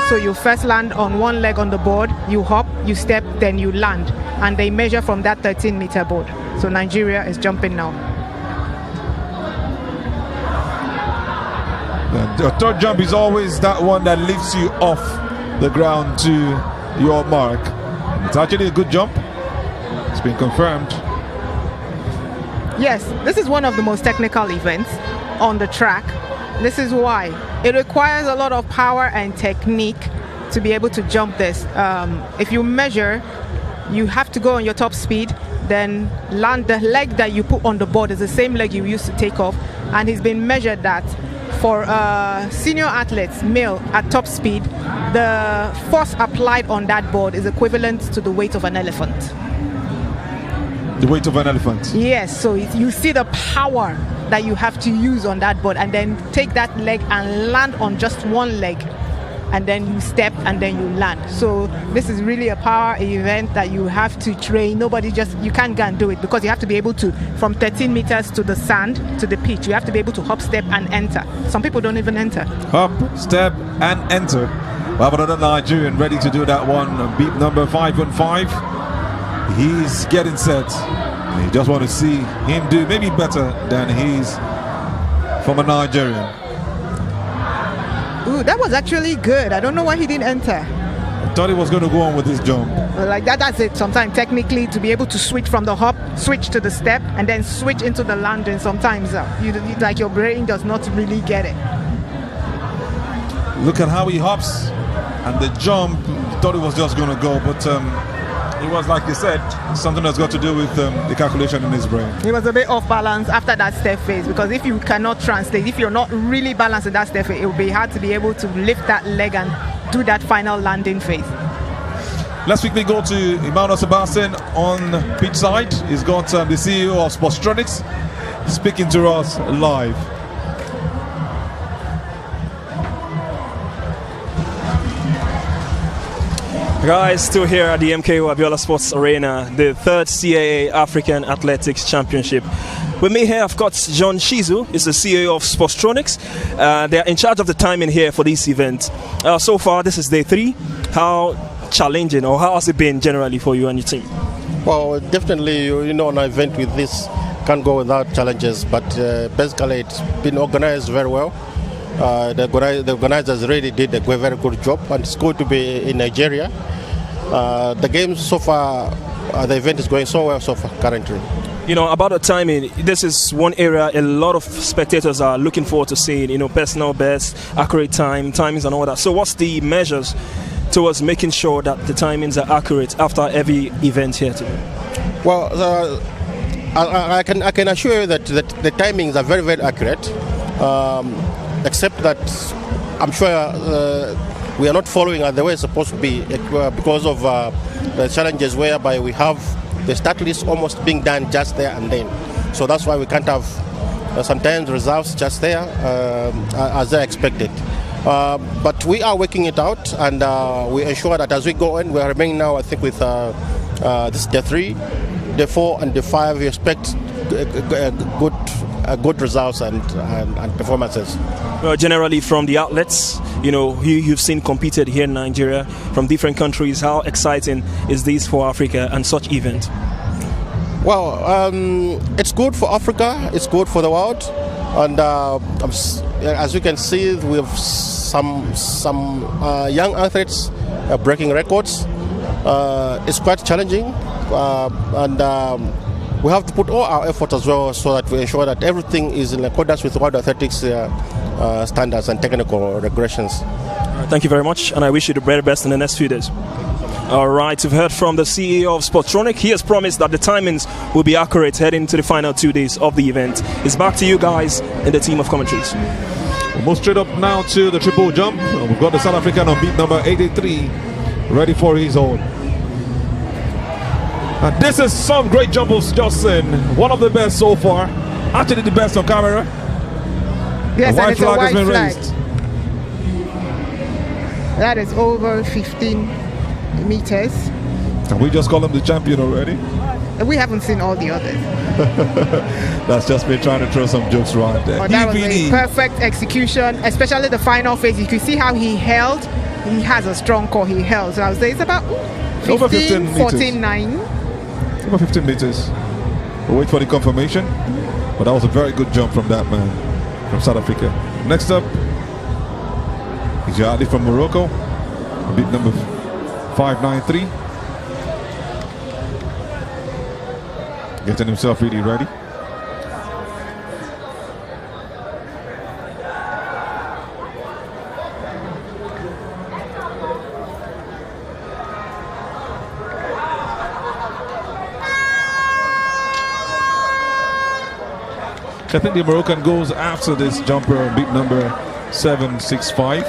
So you first land on one leg on the board, you hop, you step, then you land, and they measure from that 13-meter board. So Nigeria is jumping now. The third jump is always that one that lifts you off the ground to your mark. It's actually a good jump. It's been confirmed. Yes, this is one of the most technical events on the track. This is why it requires a lot of power and technique to be able to jump this. If you measure, you have to go on your top speed, then land. The leg that you put on the board is the same leg you used to take off, and it's been measured that for senior athletes, male, at top speed, the force applied on that board is equivalent to the weight of an elephant. The weight of an elephant? Yes, so you see the power that you have to use on that board, and then take that leg and land on just one leg, and then you step, and then you land. So this is really a power event that you have to train. You can't go and do it, because you have to be able to, from 13 meters to the sand, to the pitch, you have to be able to hop, step, and enter. Some people don't even enter. Hop, step, and enter. We have another Nigerian ready to do that one. Beat number 515. He's getting set. You just want to see him do maybe better than he's from a Nigerian. Ooh, that was actually good. I don't know why he didn't enter. I thought he was going to go on with his jump. Well, like that's it. Sometimes technically, to be able to switch from the hop, switch to the step, and then switch into the landing, sometimes like your brain does not really get it. Look at how he hops and the jump. Thought it was just going to go, but it was, like you said, something that's got to do with the calculation in his brain. He was a bit off balance after that step phase, because if you cannot translate, if you're not really balanced in that step phase, it will be hard to be able to lift that leg and do that final landing phase. Let's quickly go to Emmanuel Sebastian on pitch side. He's got the CEO of Sportronics speaking to us live. Guys, still here at the MKO Abiola Sports Arena, the third CAA African Athletics Championship. With me here, I've got John Shizu, he's the CEO of Sportronics. They're in charge of the timing here for this event. So far, this is day 3. How challenging, or how has it been generally for you and your team? Well, definitely, you know, an event with this can't go without challenges, but basically it's been organized very well. The organizers really did a very good job, and it's good to be in Nigeria. The games so far, the event is going so well so far currently. You know, about the timing, this is one area a lot of spectators are looking forward to seeing, you know, personal best, accurate timings and all that. So what's the measures towards making sure that the timings are accurate after every event here today? Well, I can assure you that the timings are very, very accurate, except that I'm sure we are not following the way it's supposed to be because of the challenges whereby we have the start list almost being done just there and then. So that's why we can't have sometimes results just there as they're expected. But we are working it out, and we ensure that as we go in, we are remaining now, I think, with this day 3, day 4, and day 5. We expect good results and performances. Well, generally from the outlets, you know, you've seen competed here in Nigeria from different countries. How exciting is this for Africa and such event? Well, it's good for Africa, it's good for the world, and as you can see, we have some young athletes breaking records. It's quite challenging, and we have to put all our effort as well, so that we ensure that everything is in accordance with world athletics standards and technical regulations. Thank you very much, and I wish you the very best in the next few days. All right, we've heard from the CEO of Sportronic. He has promised that the timings will be accurate heading to the final 2 days of the event. It's back to you guys in the team of commentaries. We'll move straight up now to the triple jump. We've got the South African on beat number 83, ready for his own. And this is some great jumps, Justin. One of the best so far. Actually the best on camera. Yes, the white flag has been flag. raised. That is over 15 meters. And we just call him the champion already. We haven't seen all the others. That's just me trying to throw some jokes around there. Oh, that was a perfect execution, especially the final phase. You can see how he held. He has a strong core. He held. So I would say it's about 15, over 15 14, 9. Over 15 meters. We'll wait for the confirmation. But that was a very good jump from that man from South Africa. Next up is Javelin from Morocco. Beat number 593. Getting himself really ready. I think the Moroccan goes after this jumper on beat number 765.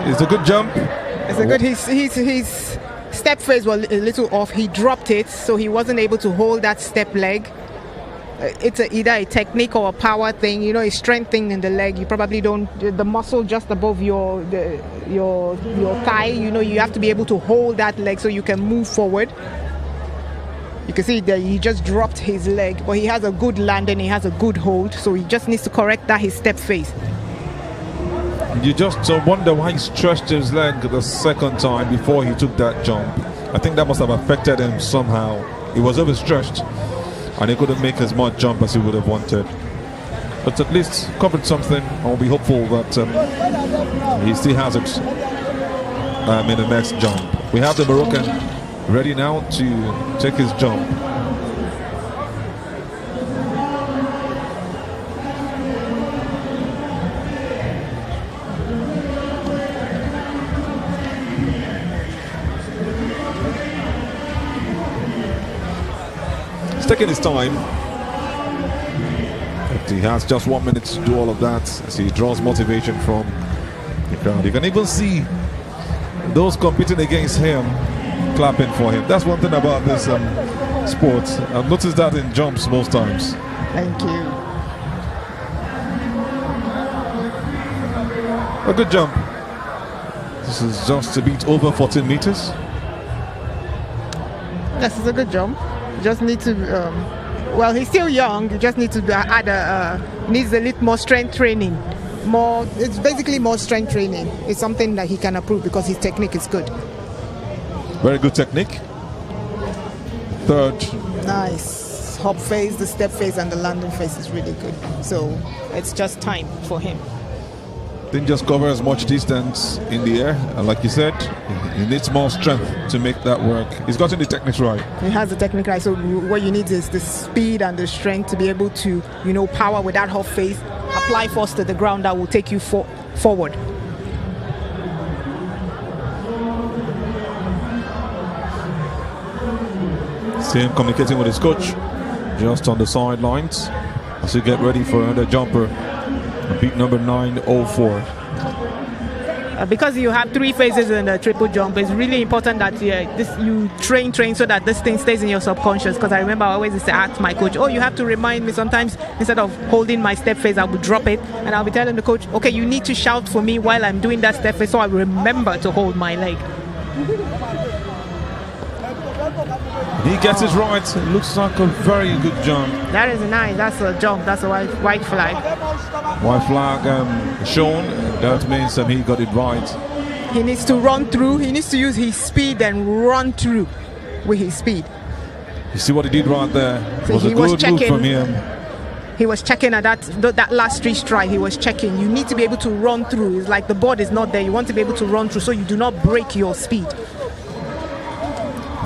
It's a good jump. It's a good. He's step phase was a little off. He dropped it, so he wasn't able to hold that step leg. It's either a technique or a power thing, you know, a strength thing in the leg. You probably don't, the muscle just above your thigh, you know, you have to be able to hold that leg so you can move forward. You can see that he just dropped his leg, but he has a good landing, he has a good hold, so he just needs to correct that his step phase. You just wonder why he stretched his leg the second time before he took that jump. I think that must have affected him somehow. He was overstretched and he couldn't make as much jump as he would have wanted. But at least covered something. I'll be hopeful that he still has it in the next jump. We have the Moroccan ready now to take his jump. He's taking his time. But he has just 1 minute to do all of that as he draws motivation from the crowd. You can even see those competing against him clapping for him. That's one thing about this sport. I've noticed that in jumps most times. Thank you. A good jump. This is just a bit over 14 meters. Yes, it's a good jump. You just need to, well, he's still young. You just need to add needs a little more strength training. It's basically more strength training. It's something that he can improve because his technique is good. Very good technique. Third. Nice. Hop phase, the step phase, and the landing phase is really good. So it's just time for him. Didn't just cover as much distance in the air. And like you said, he needs more strength to make that work. He's gotten the techniques right. He has the technique right. So what you need is the speed and the strength to be able to, you know, power with that hop phase, apply force to the ground that will take you forward. See him communicating with his coach just on the sidelines as we get ready for another jumper. Beat number 904. Because you have 3 phases in the triple jump, it's really important that you train so that this thing stays in your subconscious. Because I remember I always used to ask my coach, oh, you have to remind me sometimes, instead of holding my step phase, I would drop it and I'll be telling the coach, okay, you need to shout for me while I'm doing that step phase so I remember to hold my leg. He gets it right. It looks like a very good jump. That is nice. That's a jump. That's a white flag. White flag shown. That means he got it right. He needs to run through. He needs to use his speed and run through with his speed. You see what he did right there? So It was a good move from him. He was checking at that last 3 stride. He was checking. You need to be able to run through. It's like the board is not there. You want to be able to run through so you do not break your speed.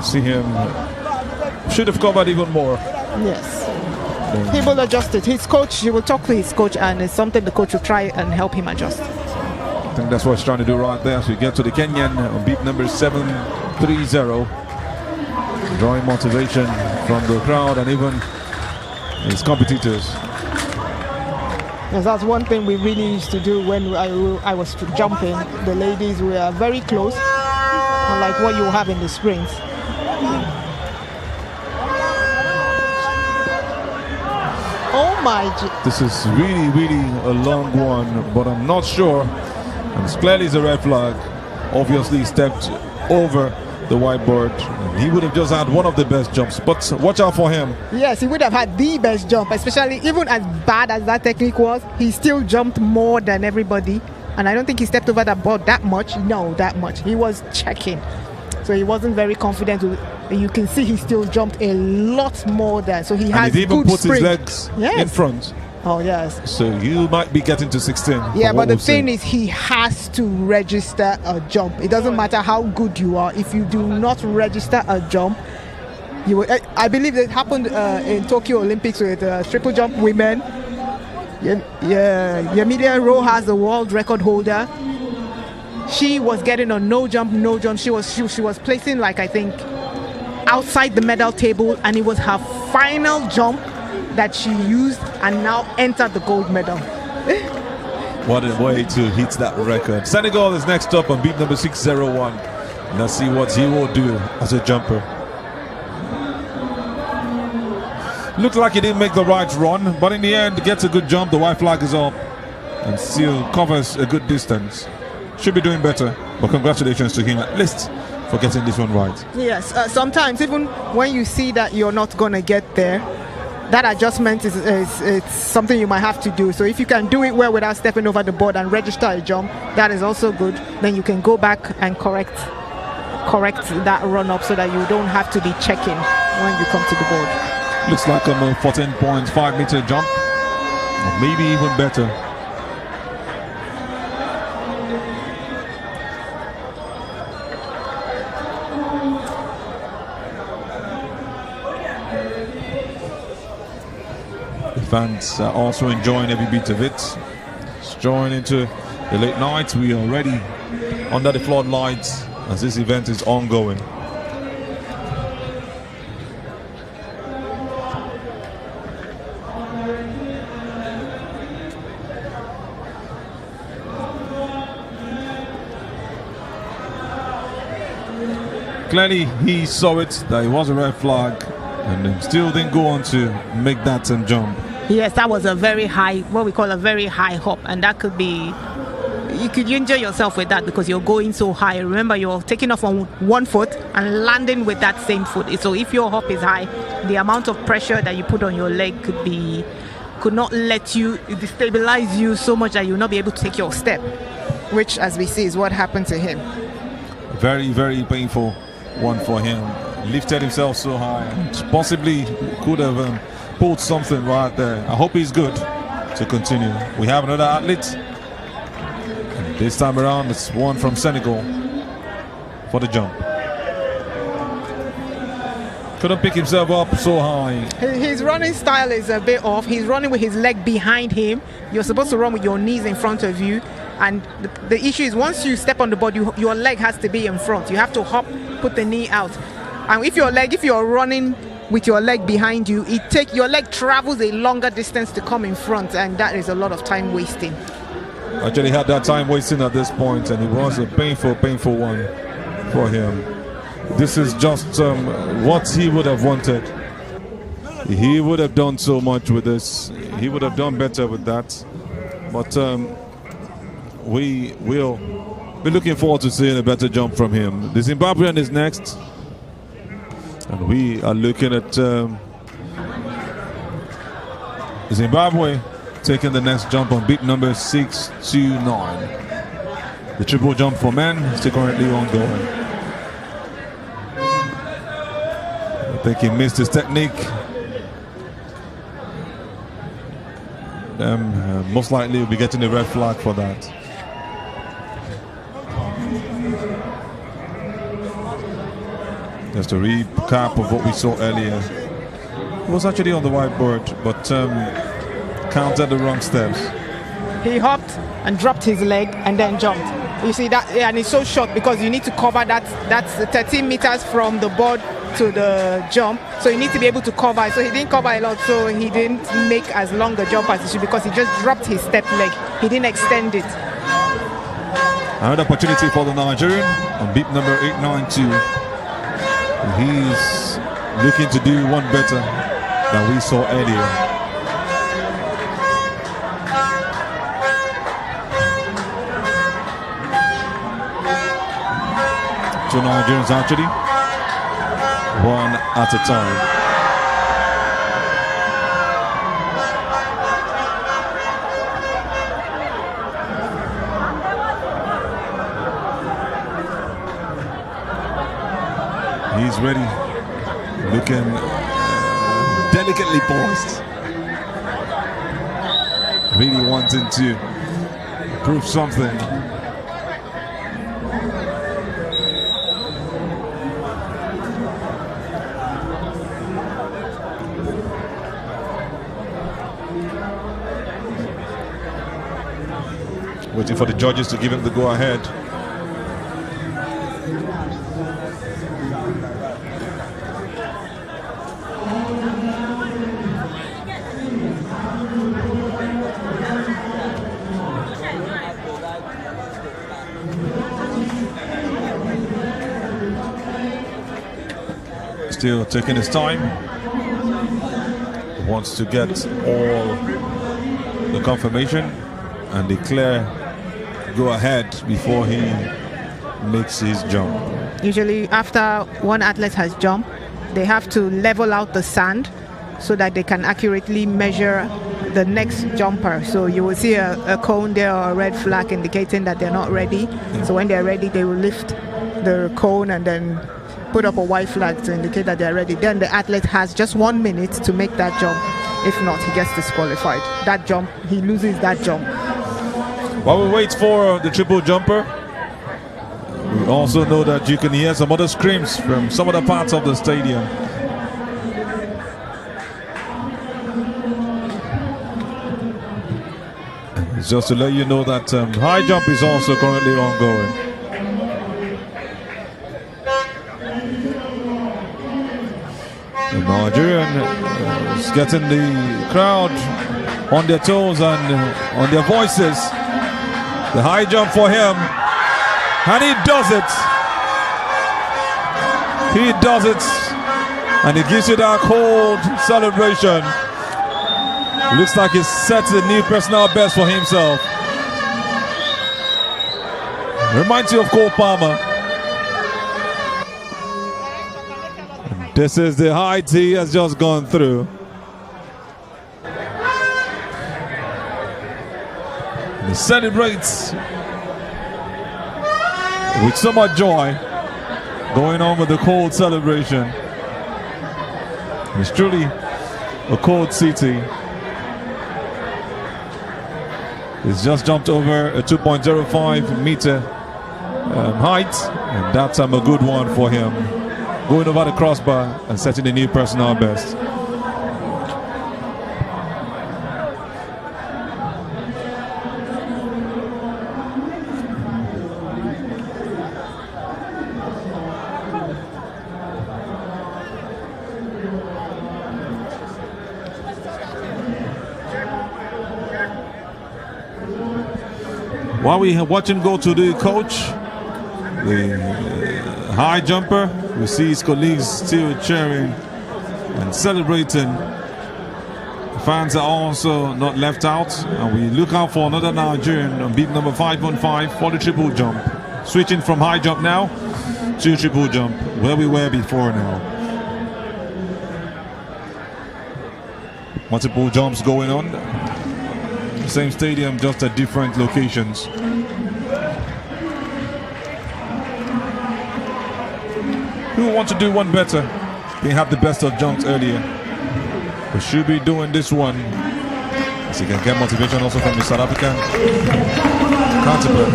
See him. Should have covered even more. Yes. He will adjust it. His coach, he will talk to his coach, and it's something the coach will try and help him adjust. I think that's what he's trying to do right there as we get to the Kenyan on beat number 730. Drawing motivation from the crowd and even his competitors. Yes, that's one thing we really used to do when I was jumping. The ladies were very close, unlike what you have in the sprints. Oh my! This is really a long one, but I'm not sure. And it's clearly a red flag. Obviously, he stepped over the whiteboard. He would have just had one of the best jumps, but watch out for him. Yes, he would have had the best jump, especially even as bad as that technique was. He still jumped more than everybody, and I don't think he stepped over that board that much. No, that much. He was checking, so he wasn't very confident. You can see he still jumped a lot more than. So he has and he even good put sprint. his legs in front. Oh yes. So you might be getting to 16. Yeah, but the thing is, he has to register a jump. It doesn't matter how good you are. If you do not register a jump, you will. I believe it happened in Tokyo Olympics with triple jump women. Yamidia Rowe has the world record holder. She was getting a no jump. She was placing, like, I think, outside the medal table, and it was her final jump that she used and now entered the gold medal. What a way to hit that record. Senegal is next up on beat number 601. Let's see what he will do as a jumper. Looked like he didn't make the right run, but in the end gets a good jump. The white flag is up and still covers a good distance. Should be doing better, but congratulations to him at least for getting this one right. Yes, sometimes even when you see that you're not going to get there, that adjustment is it's something you might have to do. So if you can do it well without stepping over the board and register a jump, that is also good. Then you can go back and correct that run up so that you don't have to be checking when you come to the board. Looks like a 14.5 meter jump, or maybe even better. The fans are also enjoying every bit of it. It's drawing into the late night. We are already under the floodlights as this event is ongoing. Clearly he saw it, that it was a red flag, and then still didn't go on to make that jump. Yes, that was a very high, what we call a very high hop, and that could be, you enjoy yourself with that because you're going so high. Remember, you're taking off on one foot and landing with that same foot. So if your hop is high, the amount of pressure that you put on your leg could not let you destabilize you so much that you'll not be able to take your step. Which, as we see, is what happened to him. Very, very painful one for him. Lifted himself so high, possibly could have pulled something right there. I hope he's good to continue. We have another athlete, and this time around it's one from Senegal for the jump. Couldn't pick himself up so high. His running style is a bit off. He's running with his leg behind him. You're supposed to run with your knees in front of you. And the issue is once you step on the board, your leg has to be in front. You have to hop, put the knee out. And if you're running with your leg behind you, your leg travels a longer distance to come in front, and that is a lot of time wasting. Actually had that time wasting at this point, and it was a painful one for him. This is just what he would have wanted. He would have done so much with this. He would have done better with that. But we will be looking forward to seeing a better jump from him. The Zimbabwean is next, and we are looking at Zimbabwe taking the next jump on beat number 629. The triple jump for men is still currently ongoing. I think he missed his technique. Most likely will be getting a red flag for that. Just a recap of what we saw earlier. It was actually on the whiteboard, but counted the wrong steps. He hopped and dropped his leg and then jumped. You see that, and it's so short because you need to cover that's 13 meters from the board to the jump, so you need to be able to cover. So he didn't cover a lot, so he didn't make as long a jump as he should because he just dropped his step leg. He didn't extend it. Another opportunity for the Nigerian on beat number 892. He's looking to do one better than we saw earlier. Two Nigerians actually, one at a time. He's ready, looking delicately poised, really wanting to prove something. Waiting for the judges to give him the go-ahead. Still taking his time. Wants to get all the confirmation and declare go ahead before he makes his jump. Usually after one athlete has jumped, they have to level out the sand so that they can accurately measure the next jumper. So you will see a cone there or a red flag indicating that they're not ready. So when they're ready, they will lift the cone and then put up a white flag to indicate that they're ready. Then the athlete has just 1 minute to make that jump. If not, he gets disqualified. That jump, he loses that jump. While we wait for the triple jumper, we also know that you can hear some other screams from some other parts of the stadium. It's just to let you know that high jump is also currently ongoing. The Nigerian is getting the crowd on their toes and on their voices. The high jump for him, and he does it. He does it, and he gives you that cold celebration. Looks like he's set the new personal best for himself. Reminds you of Cole Palmer. This is the height he has just gone through. He celebrates with so much joy, going on with the cold celebration. It's truly a cold city. He's just jumped over a 2.05 meter height, and that's a good one for him. Going over the crossbar and setting the new personal best. While we watch him go to the coach, the high jumper, we see his colleagues still cheering and celebrating. Fans are also not left out, and we look out for another Nigerian on beat number 515 for the triple jump. Switching from high jump now to triple jump, where we were before now. Multiple jumps going on. Same stadium, just at different locations. Who want to do one better? They have the best of jumps earlier, but should be doing this one, so you can get motivation also from the South African counterpart.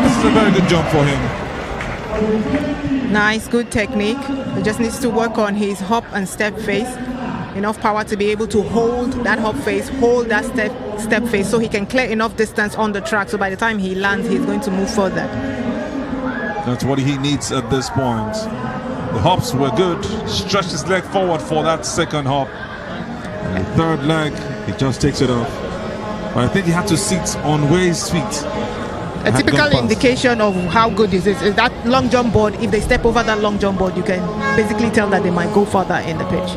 This is a very good jump for him. Nice, good technique. He just needs to work on his hop and step face. Enough power to be able to hold that hop face, hold that step face, so he can clear enough distance on the track, so by the time he lands, he's going to move further. That's what he needs at this point. The hops were good. Stretched his leg forward for that second hop. And the third leg, he just takes it off. But I think he had to sit on where his feet. A typical indication of how good is that long jump board. If they step over that long jump board, you can basically tell that they might go further in the pitch.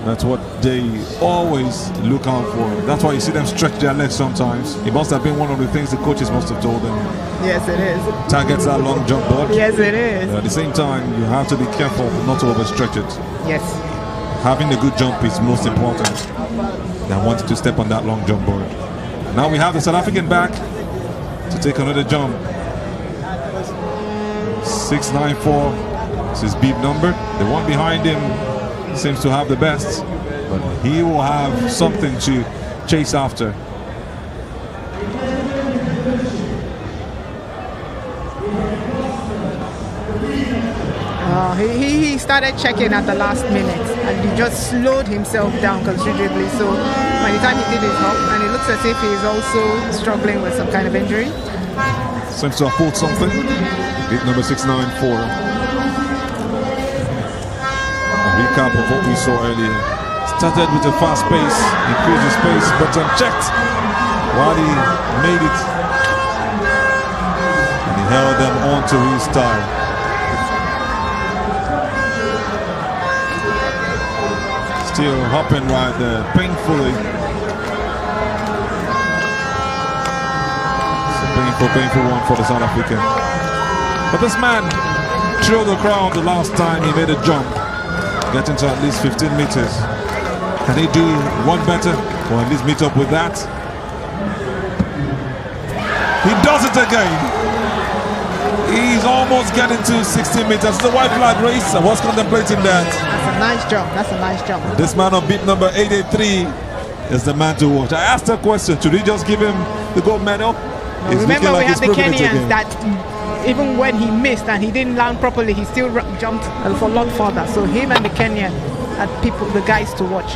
That's what they always look out for. That's why you see them stretch their legs sometimes. It must have been one of the things the coaches must have told them. Yes, it is. Targets that long jump board. Yes, it is. At the same time, you have to be careful not to overstretch it. Yes. Having a good jump is most important than wanting to step on that long jump board. Now we have the South African back to take another jump. 694 is his beat number. The one behind him seems to have the best, but he will have something to chase after. He started checking at the last minute, and he just slowed himself down considerably. So by the time he did his hop, and it looks as if he's also struggling with some kind of injury. Seems to have pulled something. Beat number 694. Recap of what we saw earlier. Started with a fast pace, increased his pace, but unchecked while he made it. And he held them on to his style. Still hopping right there, painfully. It's a painful one for the South African. But this man thrilled the crowd the last time he made a jump, getting to at least 15 meters. Can he do one better, or at least meet up with that? He does it again. He's almost getting to 16 meters. It's a white flag race. I was contemplating that. That's a nice jump. That's a nice jump. This man on beat number 883 is the man to watch. I asked a question. Should we just give him the gold medal? Remember, we had the Kenyans that even when he missed and he didn't land properly, he still jumped for a lot further. So him and the Kenyan had the guys to watch.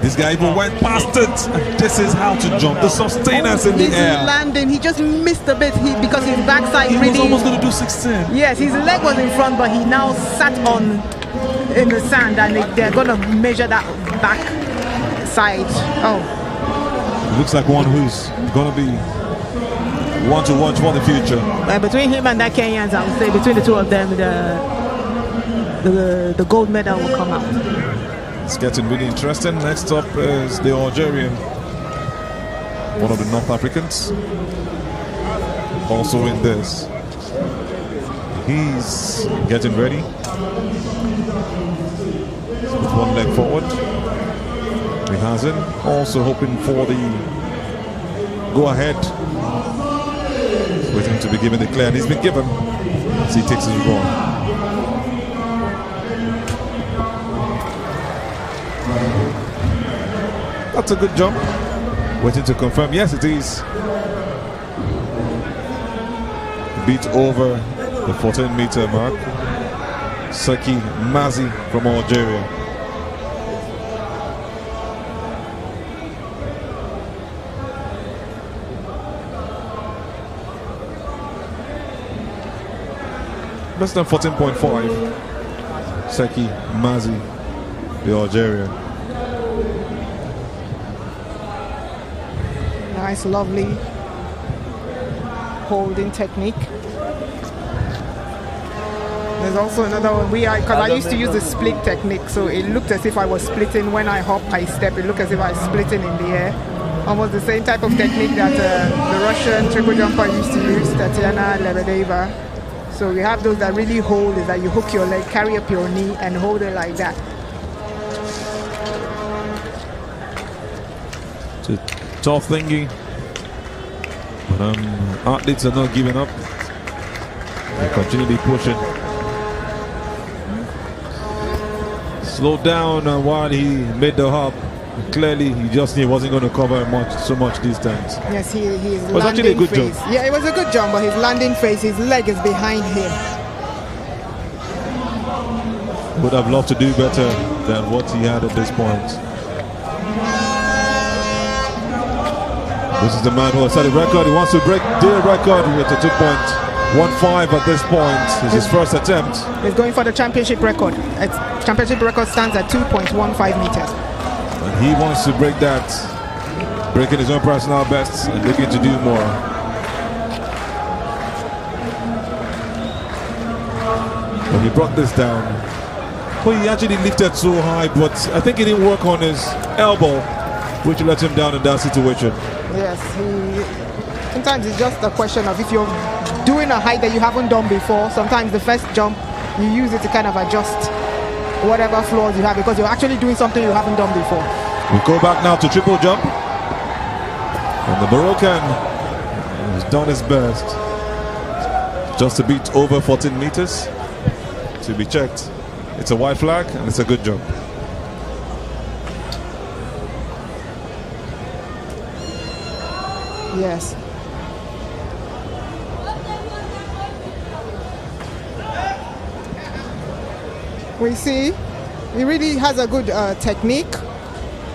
This guy even went past it. This is how to jump. The sustainers in the air. He's landing. He just missed a bit because his backside he really... was almost going to do 16. Yes, his leg was in front, but he now sat in the sand, and they're going to measure that back side. Oh. It looks like one who's going to be one to watch for the future. Between him and that Kenyans, I would say between the two of them, the gold medal will come out. It's getting really interesting. Next up is the Algerian, one of the North Africans, also in this. He's getting ready. With one leg forward. He hasn't. Also hoping for the go-ahead. Waiting to be given the clear, and he's been given as he takes his ball. That's a good jump. Waiting to confirm. Yes, it is. Beat over the 14-meter mark. Seki Mazi from Algeria. Less than 14.5. Seki Mazi, the Algerian. Nice, lovely holding technique. There's also another one. Because I used to use the split technique, so it looked as if I was splitting when I hop, I step. It looked as if I was splitting in the air. Almost the same type of technique that the Russian triple jumper used to use, Tatiana Lebedeva. So you have those that really hold, is that you hook your leg, carry up your knee, and hold it like that. It's a tough thingy. But athletes are not giving up. They continue pushing. Slowed down while he made the hop. Clearly, he just knew he wasn't going to cover so much distance. Yes, his was actually a good jump. Yeah, it was a good jump, but his landing phase, his leg is behind him. Would have loved to do better than what he had at this point. This is the man who has set a record. He wants to break the record with a 2.15 at this point. This is his first attempt. He's going for the championship record. Championship record stands at 2.15 meters. And he wants to break that, breaking his own personal best and looking to do more. But he brought this down. Well, he actually lifted so high, but I think he didn't work on his elbow, which let him down in that situation. Yes, sometimes it's just a question of if you're doing a height that you haven't done before, sometimes the first jump, you use it to kind of adjust whatever flaws you have, because you're actually doing something you haven't done before. We go back now to triple jump. And the Moroccan has done his best just to beat over 14 meters. To be checked. It's a white flag and it's a good jump. Yes. We see he really has a good technique.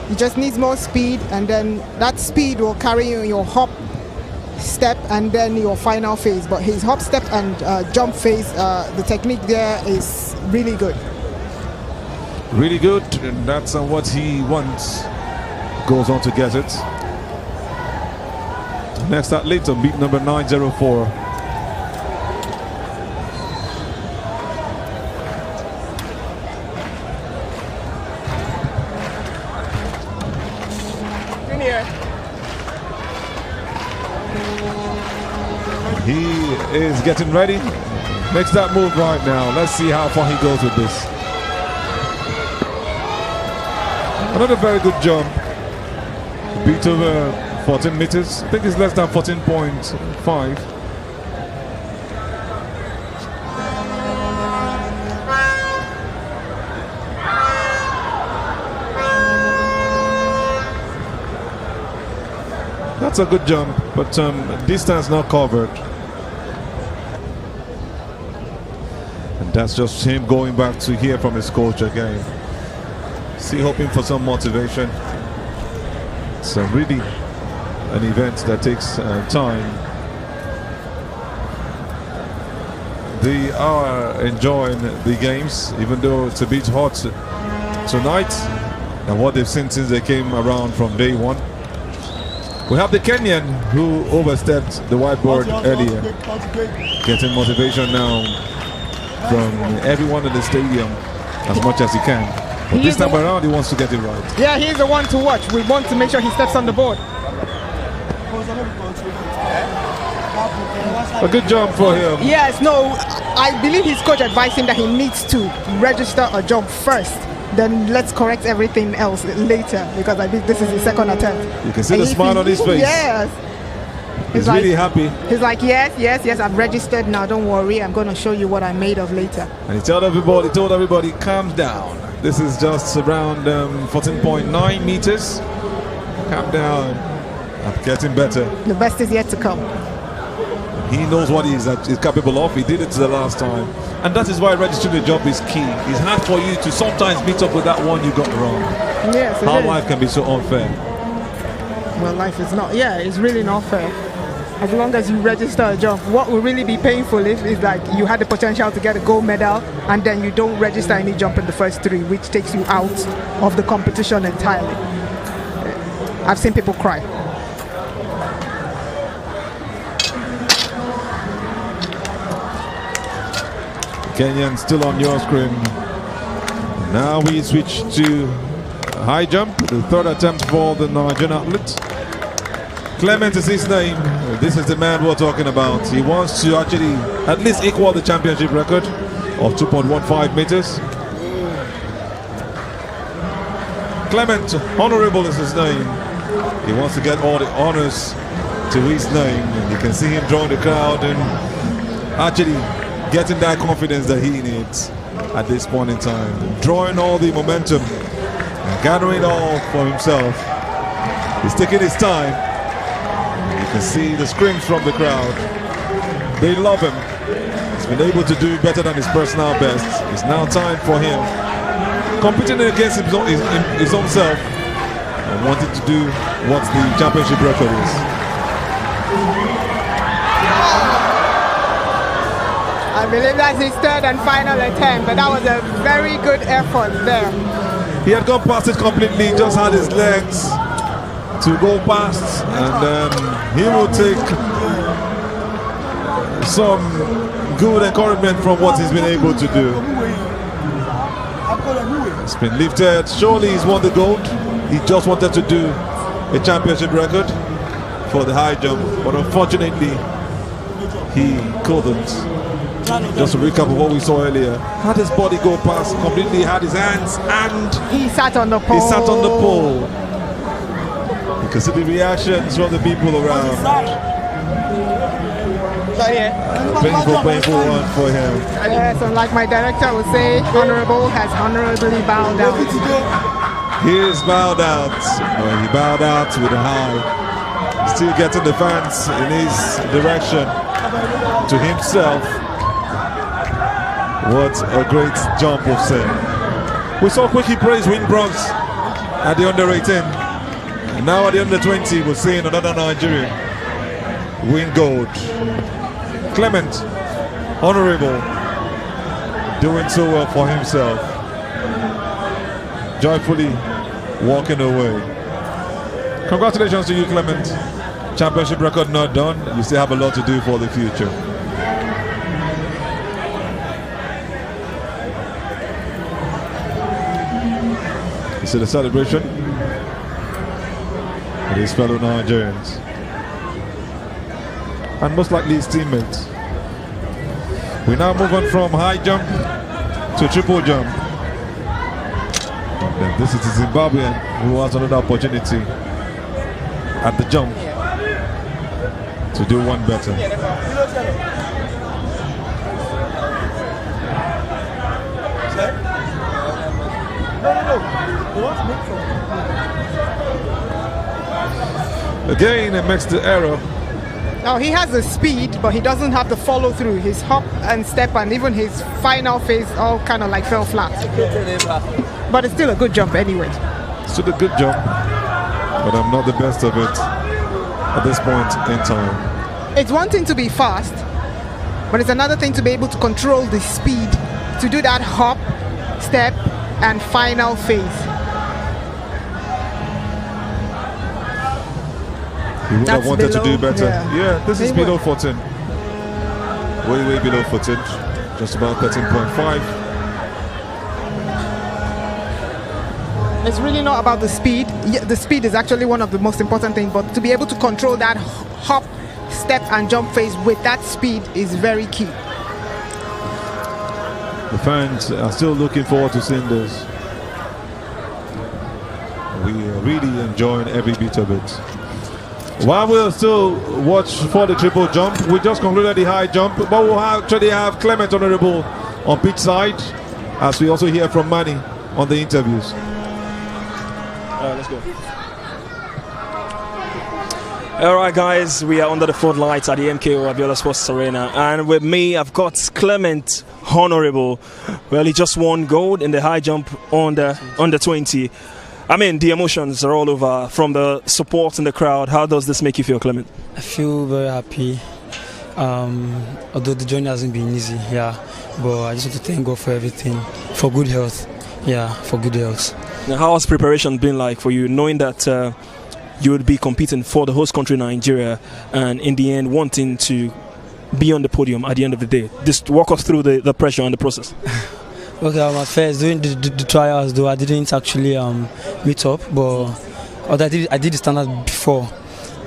He just needs more speed, and then that speed will carry you in your hop, step, and then your final phase. But his hop, step, and jump phase, the technique there is really good. Really good, and that's what he wants. Goes on to get it. Next athlete on beat number 904. is getting ready. Makes that move right now. Let's see how far he goes with this. Another very good jump. Beat over 14 meters. I think it's less than 14.5. That's a good jump, but distance not covered. And that's just him going back to hear from his coach again. See, hoping for some motivation. It's really an event that takes time. They are enjoying the games, even though it's a bit hot tonight, and what they've seen since they came around from day one. We have the Kenyan who overstepped the whiteboard earlier, getting motivation now from everyone in the stadium as much as he can. But this time around, he wants to get it right. Yeah, he's the one to watch. We want to make sure he steps on the board. A good job for him. Yes, no, I believe his coach advised him that he needs to register a jump first. Then let's correct everything else later, because I think this is his second attempt. You can see the smile on his face. Yes. He's really happy. He's like, yes, I've registered now. Don't worry, I'm going to show you what I'm made of later. And he told everybody, calm down. This is just around 14.9 meters. Calm down. I'm getting better. The best is yet to come. He knows what he's capable of. He did it the last time. And that is why registering the job is key. It's hard for you to sometimes meet up with that one you got wrong. Yes, How life can be so unfair. Well, life is not. Yeah, it's really not fair. As long as you register a jump, what will really be painful is like you had the potential to get a gold medal and then you don't register any jump in the first three, which takes you out of the competition entirely. I've seen people cry. Kenyan still on your screen. Now we switch to high jump, the third attempt for the Nigerian athlete. Clement is his name. This is the man we're talking about. He wants to actually at least equal the championship record of 2.15 meters. Clement Honorable is his name. He wants to get all the honors to his name. And you can see him drawing the crowd and actually getting that confidence that he needs at this point in time. Drawing all the momentum and gathering it all for himself. He's taking his time. You can see the screams from the crowd. They love him. He's been able to do better than his personal best. It's now time for him competing against his own self and wanting to do what the championship record is. I believe that's his third and final attempt, but that was a very good effort there. He had gone past it completely, just had his legs to go past, and he will take some good encouragement from what he's been able to do. It's been lifted. Surely he's won the gold. He just wanted to do a championship record for the high jump, but unfortunately he couldn't. Just a recap of what we saw earlier. Had his body go past completely, had his hands, and he sat on the pole. He sat on the pole. You can see the reactions from the people around. Painful one for him. Yes, and like my director would say, Honorable has honorably bowed out. He is bowed out. Well, he bowed out with a high. Still getting the fans in his direction. To himself. What a great jump of saying. We saw Quickie Praise win bronze at the under-18. And now at the under-20, we're seeing another Nigerian win gold. Clement, Honorable, doing so well for himself. Joyfully walking away. Congratulations to you, Clement. Championship record not done. You still have a lot to do for the future. You see the celebration with his fellow Nigerians. And most likely his teammates. We now move on from high jump to triple jump. And this is the Zimbabwean who has another opportunity at the jump to do one better. Again, it makes the error. Now he has the speed, but he doesn't have the follow through. His hop and step and even his final phase all kind of like fell flat. But it's still a good jump anyway. Still a good jump, but I'm not the best of it at this point in time. It's one thing to be fast, but it's another thing to be able to control the speed, to do that hop, step, and final phase. He would have wanted to do better. Yeah, this is below 14. Way below 14. Just about 13.5. It's really not about the speed. Yeah, the speed is actually one of the most important things, but to be able to control that hop, step, and jump phase with that speed is very key. The fans are still looking forward to seeing this. We are really enjoying every bit of it. While we'll still watch for the triple jump, we just concluded the high jump, but we'll actually have Clement Honorable on pitch side, as we also hear from Manny on the interviews. Let's go. All right, guys, we are under the floodlights at the MKO Abiola Sports Arena, and with me, I've got Clement Honorable. Well, he just won gold in the high jump on the under 20. I mean, the emotions are all over from the support in the crowd. How does this make you feel, Clement? I feel very happy. Although the journey hasn't been easy, but I just want to thank God for everything, for good health. For good health. Now, how has preparation been like for you, knowing that you would be competing for the host country, Nigeria, and in the end wanting to be on the podium at the end of the day? Just walk us through the pressure and the process. Okay, at first during the trials, though I didn't actually meet up, but I did the standard before.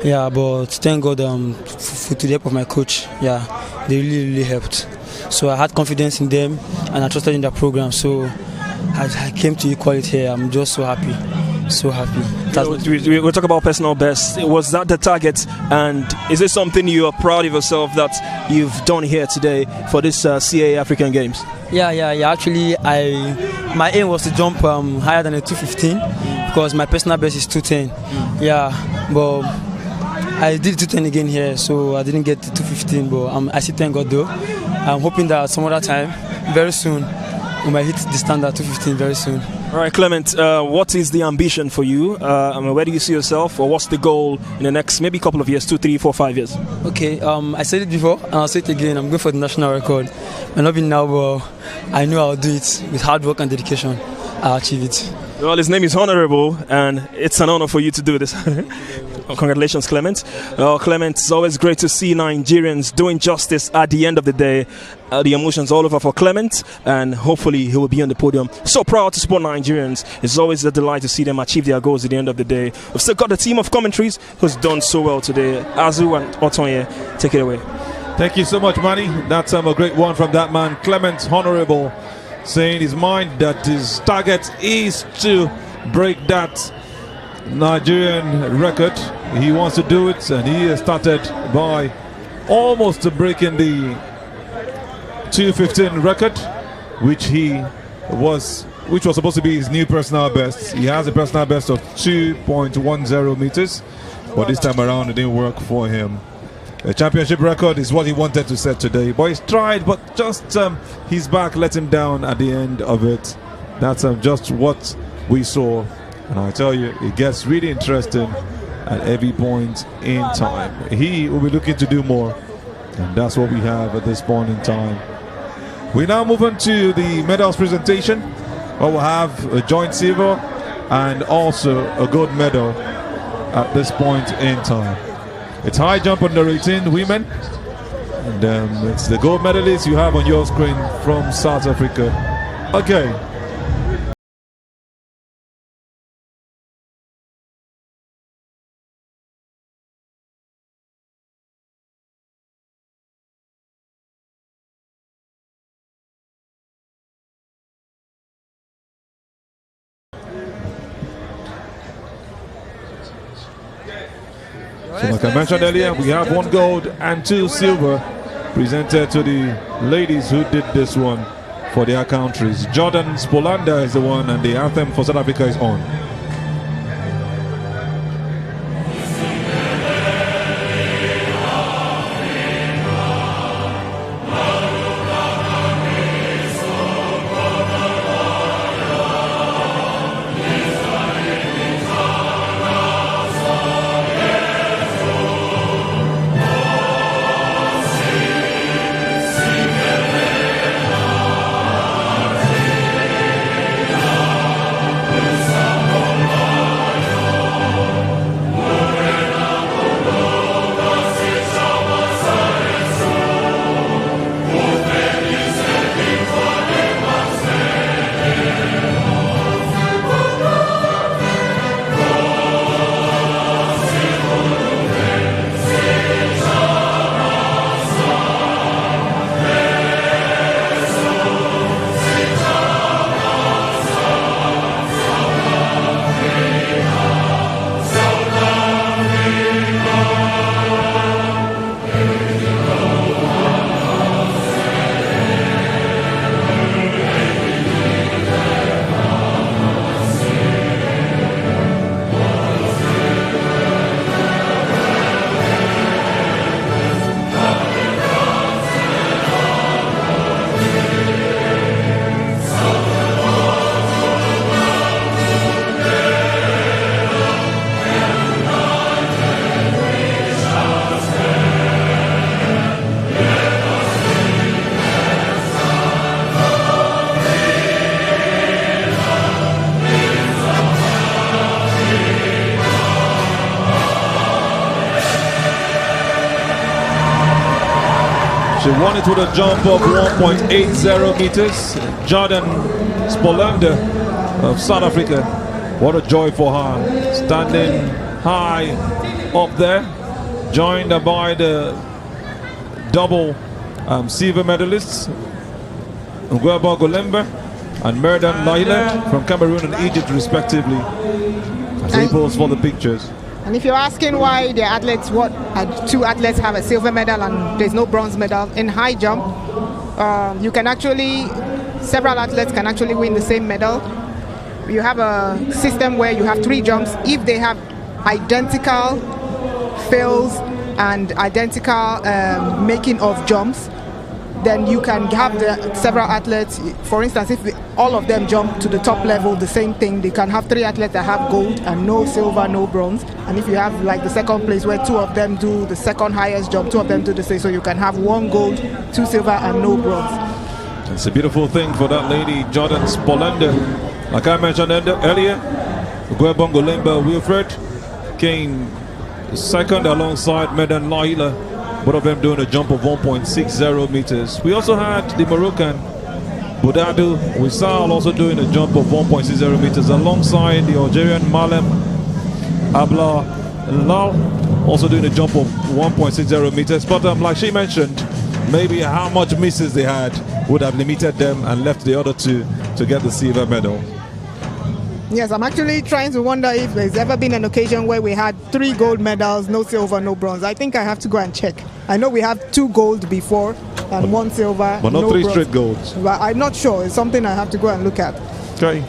But thank God to the help of my coach. They really helped. So I had confidence in them and I trusted in their program. So I came to equality here. I'm just so happy. So happy. We'll talk about personal best. Was that the target? And is it something you are proud of yourself that you've done here today for this CAA African Games? Actually, my aim was to jump higher than a 215 because my personal best is 210. But I did 210 again here, so I didn't get to 215. But I still thank God though. I'm hoping that some other time, very soon, we might hit the standard 215 very soon. All right, Clement, what is the ambition for you? Where do you see yourself, or what's the goal in the next maybe couple of years, 2, 3, 4, 5 years? Okay, I said it before and I'll say it again. I'm going for the national record. May not be now, but I know I'll do it with hard work and dedication. I'll achieve it. Well, his name is Honorable, and it's an honor for you to do this. Congratulations, Clement. Clement, it's always great to see Nigerians doing justice at the end of the day. The emotions all over for Clement, and hopefully he will be on the podium. So proud to support Nigerians. It's always a delight to see them achieve their goals at the end of the day. We've still got the team of commentaries who's done so well today. Azu and Otonye, take it away. Thank you so much, Manny. That's a great one from that man, Clement Honorable, saying his mind that his target is to break that Nigerian record. He wants to do it, and he has started by almost breaking the 215 record, which was supposed to be his new personal best. He has a personal best of 2.10 meters, but this time around it didn't work for him. A championship record is what he wanted to set today, but he's tried, but just his back let him down at the end of it. That's just what we saw, and I tell you, it gets really interesting at every point in time. He will be looking to do more, and that's what we have at this point in time. We now move on to the medals presentation, where we'll have a joint silver and also a gold medal at this point in time. It's high jump under 18 women, and it's the gold medalists you have on your screen from South Africa. Okay. So like I mentioned earlier, we have 1 gold and 2 silver presented to the ladies who did this one for their countries. Jordan Spolander is the one, and the anthem for South Africa is on. She won it with a jump of 1.80 meters. Jordan Spolander of South Africa. What a joy for her. Standing high up there. Joined by the double silver medalists, Ngweba Golembe and Merdan Laila from Cameroon and Egypt respectively. As they pose for the pictures. And if you're asking why the athletes, two athletes have a silver medal and there's no bronze medal in high jump, you can actually, several athletes can actually win the same medal. You have a system where you have 3 jumps. If they have identical fails and identical making of jumps, then you can have the several athletes. For instance, if all of them jump to the top level, the same thing, they can have 3 athletes that have gold and no silver, no bronze. And if you have like the second place where 2 of them do the second highest jump, 2 of them do the same, so you can have 1 gold, 2 silver and no bronze. It's a beautiful thing for that lady, Jordan Spolander. Like I mentioned earlier, Ngweba Golembe Wilfred came second alongside Medan Laila. Both of them doing a jump of 1.60 meters. We also had the Moroccan Boudadou Wissal also doing a jump of 1.60 meters alongside the Algerian Malem Abla Lal also doing a jump of 1.60 meters. But like she mentioned, maybe how much misses they had would have limited them and left the other 2 to get the silver medal. Yes, I'm actually trying to wonder if there's ever been an occasion where we had 3 gold medals, no silver, no bronze. I think I have to go and check. I know we have 2 gold before and 1 silver, but not no 3 bronze. straight golds. But I'm not sure. It's something I have to go and look at. Okay.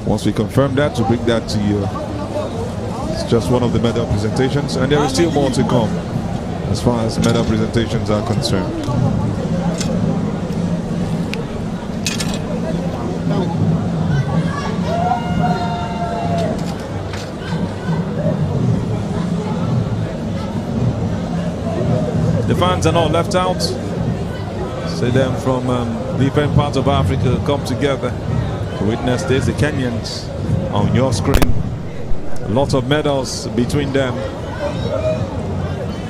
Once we confirm that, we'll bring that to you. It's just one of the medal presentations, and there is still more to come as far as medal presentations are concerned. The fans are not left out. See them from different parts of Africa come together to witness this. The Kenyans on your screen. Lots of medals between them.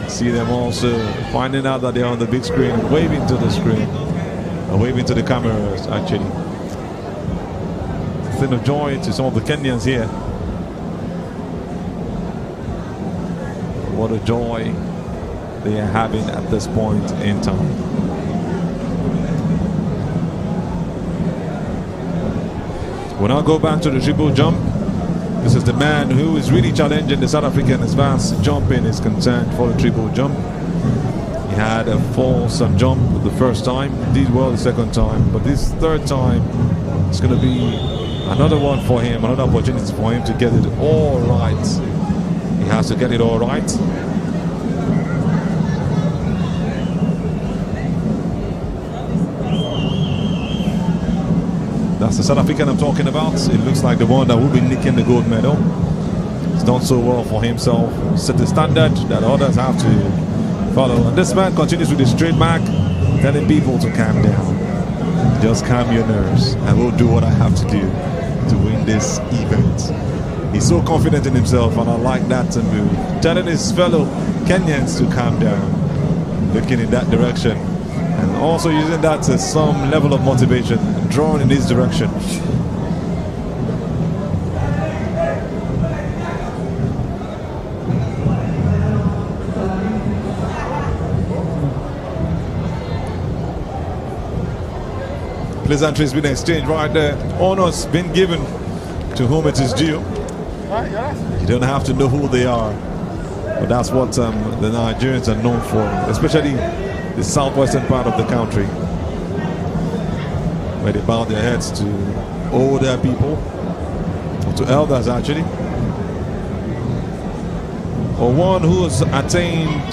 See them also finding out that they're on the big screen, waving to the screen, and waving to the cameras actually. A thing of joy to some of the Kenyans here. What a joy they are having at this point in time. We'll now go back to the triple jump. This is the man who is really challenging the South African as far as jumping is concerned for the triple jump. He had a false jump the first time, did well the second time, but this third time it's going to be another one for him, another opportunity for him to get it all right. He has to get it all right. That's the South African I'm talking about. It looks like the one that will be nicking the gold medal. He's done so well for himself, set the standard that others have to follow. And this man continues with the straight back, telling people to calm down. Just calm your nerves. I will do what I have to do to win this event. He's so confident in himself, and I like that move. Telling his fellow Kenyans to calm down, looking in that direction. And also using that as some level of motivation, drawn in his direction. Pleasantries been exchanged right there. Honors been given to whom it is due. You don't have to know who they are, but that's what the Nigerians are known for, especially the southwestern part of the country, where they bow their heads to older people, or to elders actually, or one who has attained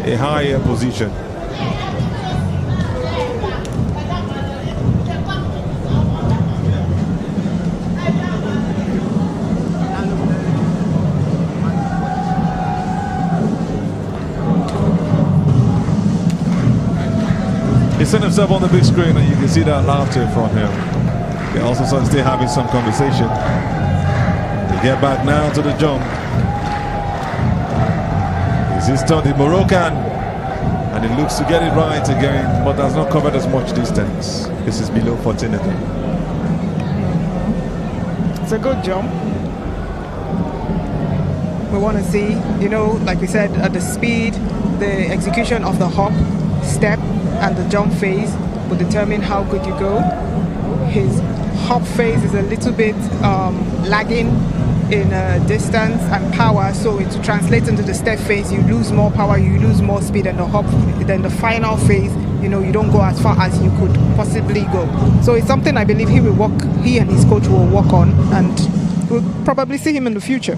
a higher position. He's seen himself on the big screen, and you can see that laughter from him. They also still having some conversation. They get back now to the jump. Is this turn the Moroccan? And he looks to get it right again, but has not covered as much distance. This is below 14 again. It's a good jump. We want to see, you know, like we said, the speed, the execution of the hop, step, and the jump phase will determine how good you go. His hop phase is a little bit lagging in distance and power, so to translate into the step phase, you lose more power, you lose more speed, and then the final phase, you know, you don't go as far as you could possibly go. So it's something I believe he and his coach will work on, and we'll probably see him in the future.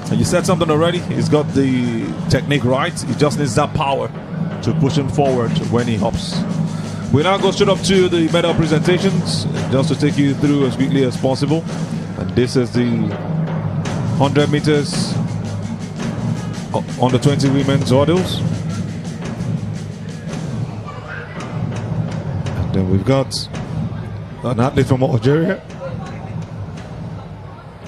And you said something already. He's got the technique right. He just needs that power to push him forward when he hops. We now go straight up to the medal presentations, just to take you through as quickly as possible. And this is the 100 meters under 20 women's hurdles. And then we've got an athlete from Algeria.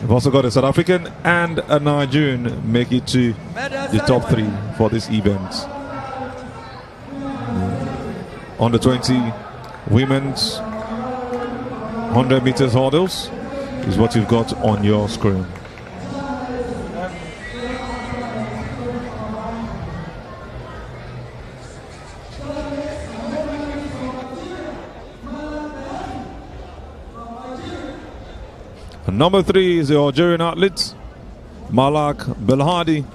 We've also got a South African and a Nigerian make it to the top 3 for this event. Under 20 women's 100 meters hurdles is what you've got on your screen. And number 3 is the Algerian athlete Malak Belhadi.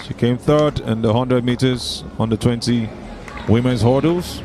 She came 3rd in the 100 meters under 20 women's hurdles.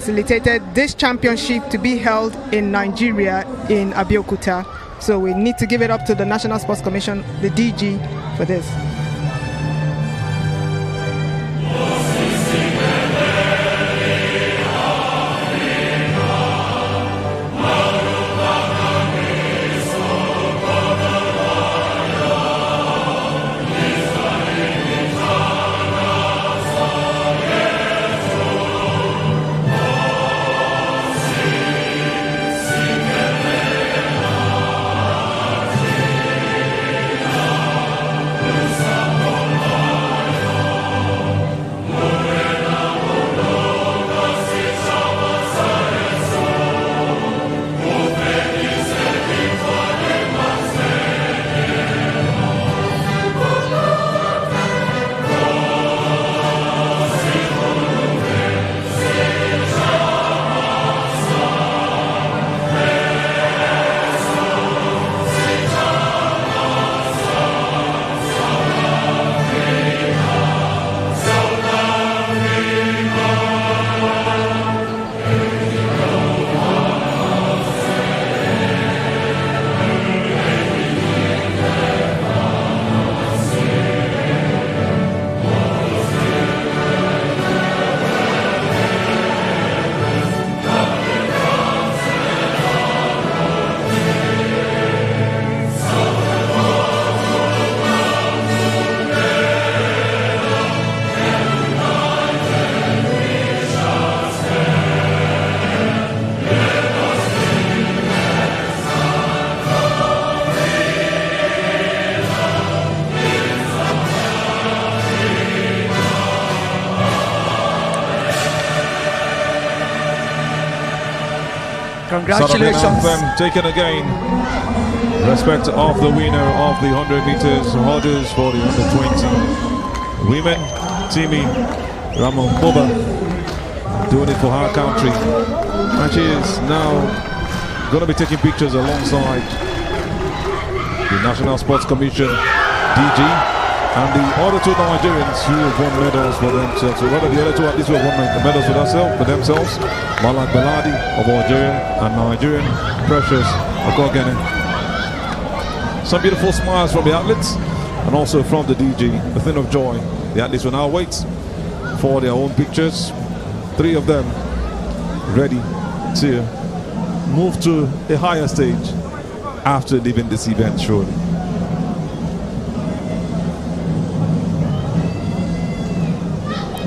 facilitated this championship to be held in Nigeria, in Abeokuta. So we need to give it up to the National Sports Commission, the DG, for this. Congratulations. Anthem taken again. Respect of the winner of the 100 meters hurdles for the under 20 women, Timi Ramon Boba, doing it for her country. And she is now going to be taking pictures alongside the National Sports Commission DG and the other two Nigerians who have won medals for themselves. So one of the other two athletes who have won medals for themselves, Malak Baladi of Algeria and Nigerian Precious Okogene. Some beautiful smiles from the athletes and also from the DG. A thing of joy. The athletes will now wait for their own pictures. 3 of them ready to move to a higher stage after leaving this event shortly.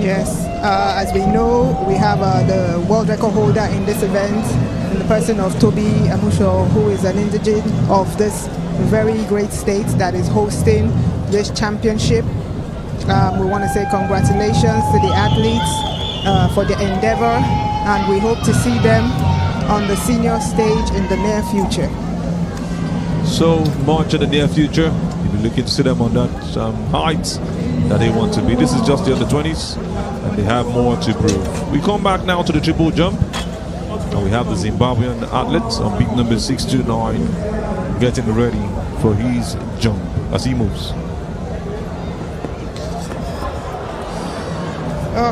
Yes, as we know, we have the world record holder in this event, in the person of Toby Amusho, who is an indigene of this very great state that is hosting this championship. We want to say congratulations to the athletes for their endeavor, and we hope to see them on the senior stage in the near future. So much in the near future. You'll be looking to see them on that height that they want to be. This is just the under 20s, and they have more to prove. We come back now to the triple jump, and we have the Zimbabwean athlete on beat number 629 getting ready for his jump as he moves.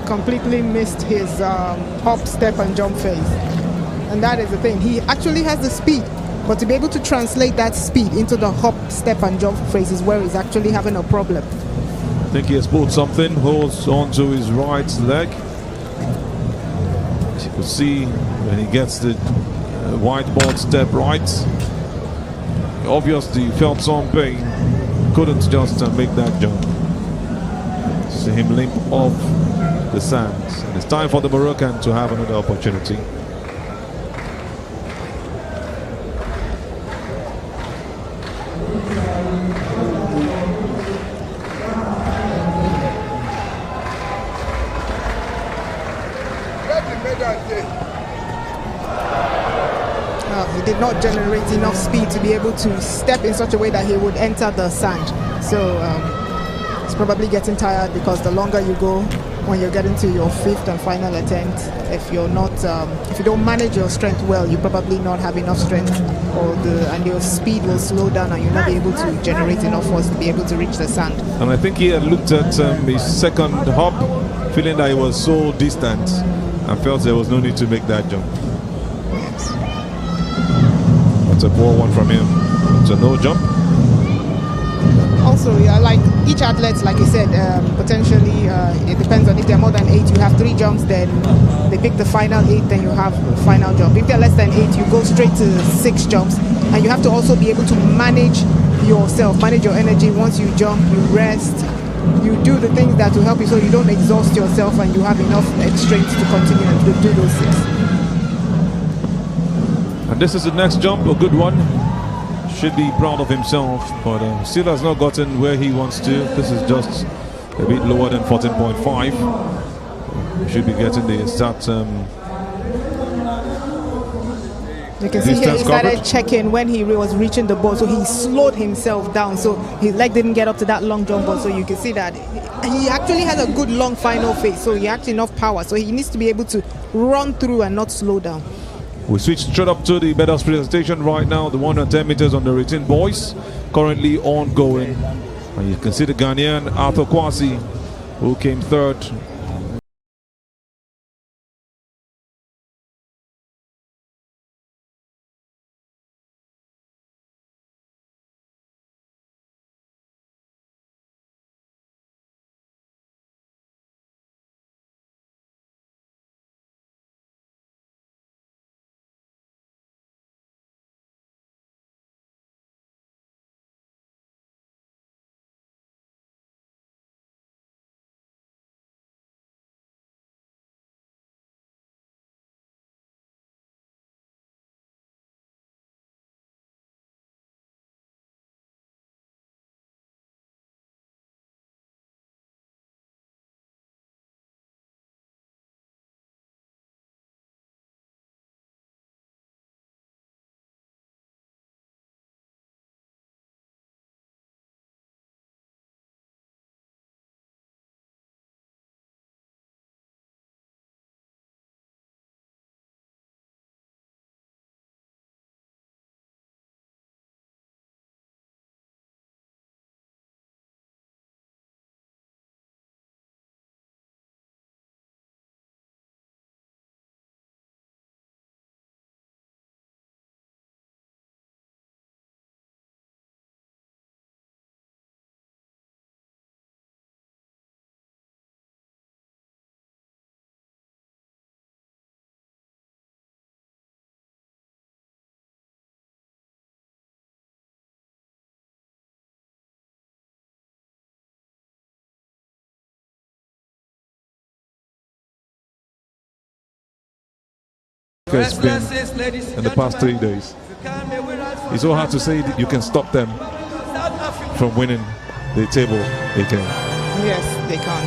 Completely missed his hop, step and jump phase, and that is the thing. He actually has the speed, but to be able to translate that speed into the hop, step and jump phase is where he's actually having a problem. I think he has pulled something, holds on to his right leg. As you can see, when he gets the whiteboard step right, obviously he felt some pain, couldn't just make that jump. See him limp off the sands. And it's time for the Moroccan to have another opportunity. He did not generate enough speed to be able to step in such a way that he would enter the sand. So he's probably getting tired, because the longer you go, when you're getting to your 5th and final attempt, if you're not, if you don't manage your strength well, you probably not have enough strength, and your speed will slow down, and you'll not be able to generate enough force to be able to reach the sand. And I think he had looked at his second hop, feeling that he was so distant and felt there was no need to make that jump. That's a poor one from him. It's a no jump. Also, yeah, like each athlete, like you said, potentially it depends on if they're more than 8, you have 3 jumps, then they pick the final 8, then you have the final jump. If they're less than 8, you go straight to 6 jumps, and you have to also be able to manage yourself, manage your energy. Once you jump, you rest, you do the things that will help you so you don't exhaust yourself and you have enough strength to continue and to do those 6. And this is the next jump, a good one. Should be proud of himself, but still has not gotten where he wants to. This is just a bit lower than 14.5. Should be getting the start. You can see here he started checking when he was reaching the ball, so he slowed himself down, so his leg didn't get up to that long jump ball. So you can see that he actually has a good long final phase, so he has enough power, so he needs to be able to run through and not slow down. We switch straight up to the medals presentation right now. The 110 meters on the 18 boys currently ongoing. And you can see the Ghanaian Arthur Kwasi, who came 3rd. Has been in the past 3 days. It's so hard to say that you can stop them from winning the table. They can. Yes, they can.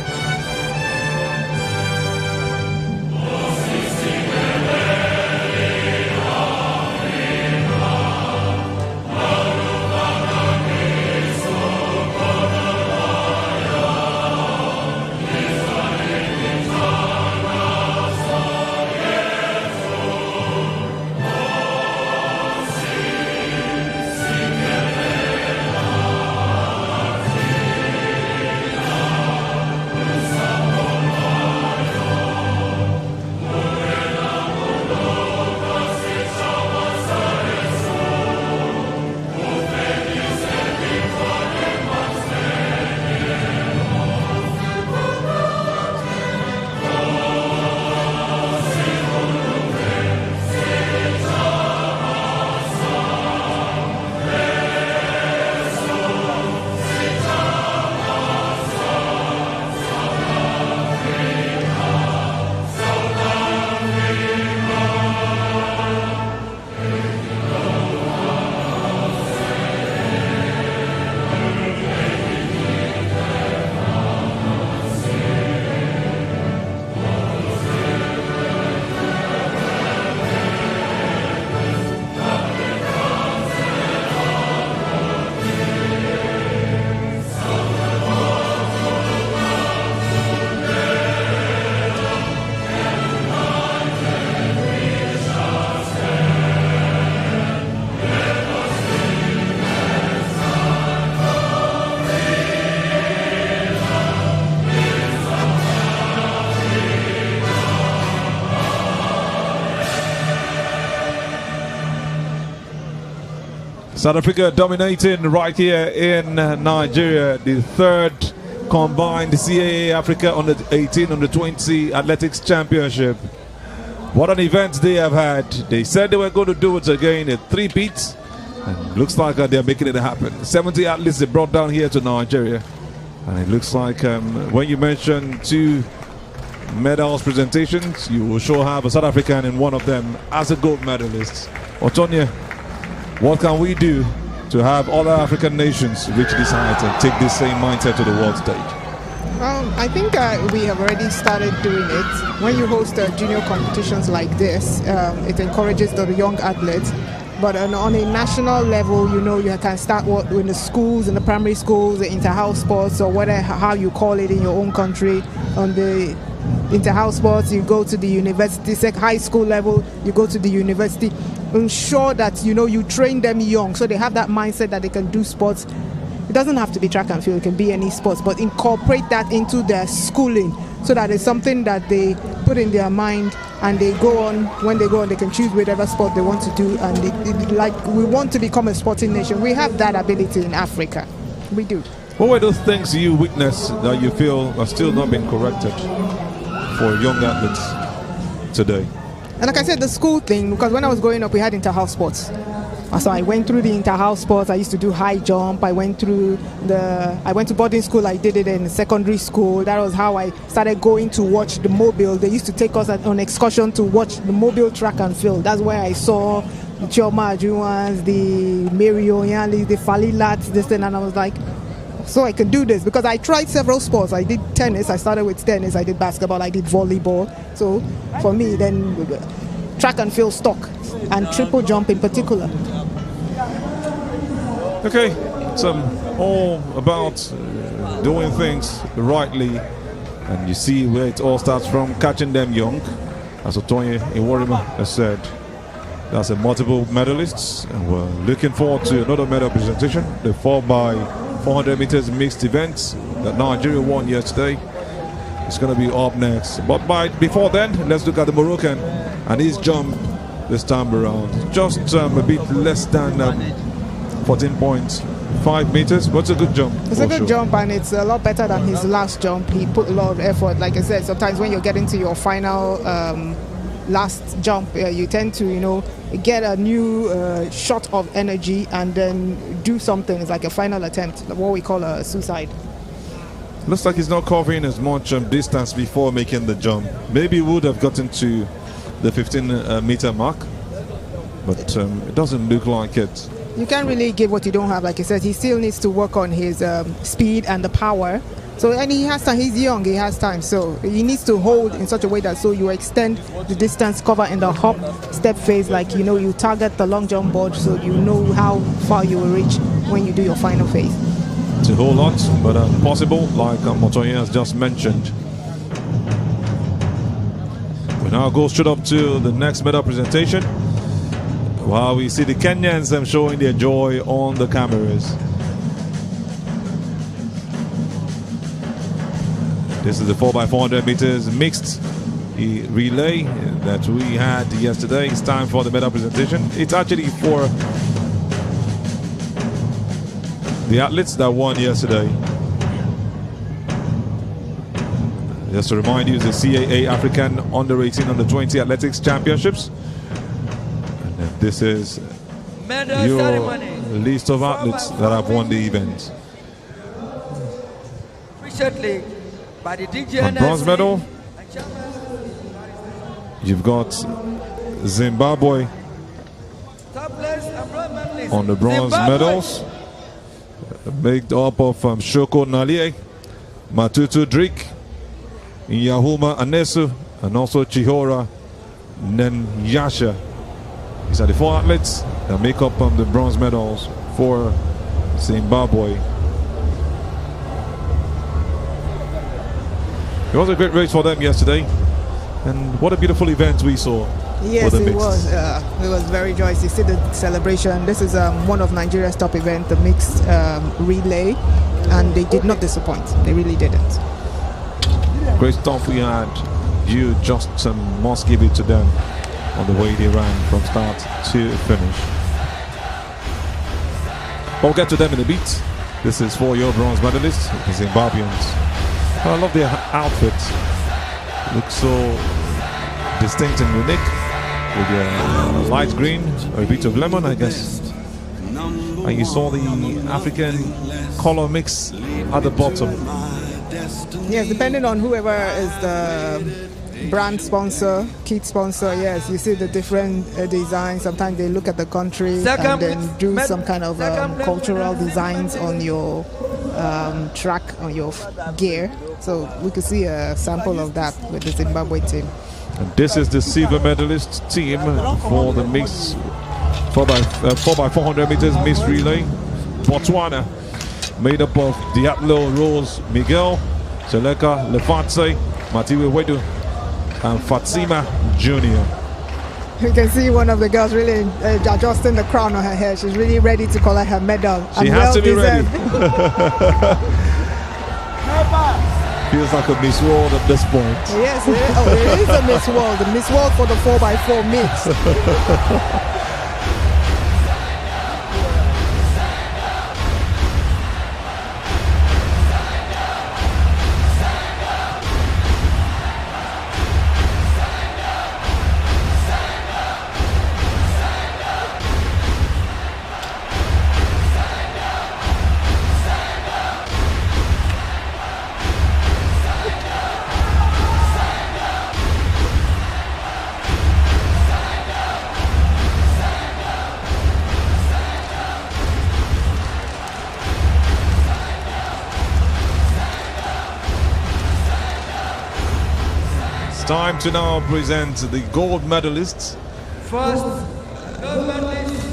South Africa dominating right here in Nigeria, the third combined CAA Africa under 18, under 20 athletics championship. What an event they have had. They said they were going to do it again at 3 beats, and looks like they're making it happen. 70 athletes they brought down here to Nigeria, and it looks like when you mention 2 medals presentations, you will sure have a South African in one of them as a gold medalist. Otonya, what can we do to have other African nations reach this height and take this same mindset to the world stage? I think we have already started doing it. When you host junior competitions like this, it encourages the young athletes. But on a national level, you know, you can start in the schools, in the primary schools, the inter-house sports, or whatever, how you call it in your own country. On the inter-house sports, you go to the university, high school level, you go to the university. Ensure that, you know, you train them young so they have that mindset that they can do sports. It doesn't have to be track and field, it can be any sports, but incorporate that into their schooling so that it's something that they put in their mind, and they go on. When they go on, they can choose whatever sport they want to do. And like, we want to become a sporting nation. We have that ability in Africa. We do. What were those things you witnessed that you feel are still not being corrected for young athletes today? And like I said, the school thing, because when I was growing up, we had inter-house sports. So I went through the inter-house sports. I used to do high jump. I went to boarding school. I did it in secondary school. That was how I started going to watch the mobile. They used to take us on excursion to watch the mobile track and field. That's where I saw the Chioma Ajuwans, the Mario Yanli, the Falilats, this thing, and I was like, so I can do this, because I tried several sports. I did tennis. I started with tennis. I did basketball. I did volleyball. So for me, then track and field stuck, and triple jump in particular. Okay, it's all about doing things rightly, and you see where it all starts from, catching them young. As Otonya Iworima has said, that's a multiple medalists, and we're looking forward to another medal presentation. The 4x400 meters mixed events that Nigeria won yesterday. It's going to be up next. But before then, let's look at the Moroccan and his jump this time around. Just a bit less than 14.5 meters, but it's a good jump. It's a good jump, and it's a lot better than his last jump. He put a lot of effort. Like I said, sometimes when you're getting to your final last jump, you tend to, you know, get a new shot of energy and then do something. It's like a final attempt, what we call a suicide. Looks like he's not covering as much distance before making the jump. Maybe he would have gotten to the 15-meter mark, but it doesn't look like it. You can't really give what you don't have. Like I said, he still needs to work on his speed and the power. So, and he has time. He's young. He has time. So he needs to hold in such a way that so you extend the distance cover in the hop step phase. Like, you know, you target the long jump board so you know how far you will reach when you do your final phase. It's a whole lot, but possible, like Otonya has just mentioned. We now go straight up to the next medal presentation, while we see the Kenyans showing their joy on the cameras. This is the 4x400 meters mixed relay that we had yesterday. It's time for the medal presentation. It's actually for the athletes that won yesterday. Just to remind you, it's the CAA African Under 18, Under 20 Athletics Championships. And this is your list of athletes that have won the event. Recently, by the On bronze medal, you've got Zimbabwe on the bronze medals, made up of Shoko Nalie, Matutu Drik, Nyahuma Anesu, and also Chihora Nenyasha. These are the 4 athletes that make up the bronze medals for Zimbabwe. It was a great race for them yesterday, and what a beautiful event we saw. Yes, it was. It was very joyous. You see the celebration. This is one of Nigeria's top events, the mixed relay, and they did not disappoint. They really didn't. Great stuff we had. You just must give it to them on the way they ran from start to finish. We'll get to them in a bit. This is for your bronze medalists, the Zimbabweans. I love their outfits. Looks so distinct and unique. With their light green, or a bit of lemon, I guess. And you saw the African color mix at the bottom. Yes, depending on whoever is the brand sponsor, kit sponsor, yes, you see the different designs. Sometimes they look at the country and then do some kind of cultural designs on your track, on your gear. So we could see a sample of that with the Zimbabwe team. And this is the silver medalist team for the mixed 4x400 meters mixed relay. Botswana, made up of Diatlo Rose Miguel, Seleka Lefatse, Matiwe Wedu, and Fatima Jr. You can see one of the girls really adjusting the crown on her hair. She's really ready to collect her medal. She has to be ready. Feels like a Miss World at this point. Yes, it is. Oh, it is a Miss World. The Miss World for the 4x4 mix. Time to now present the gold medalists. First, gold medalist,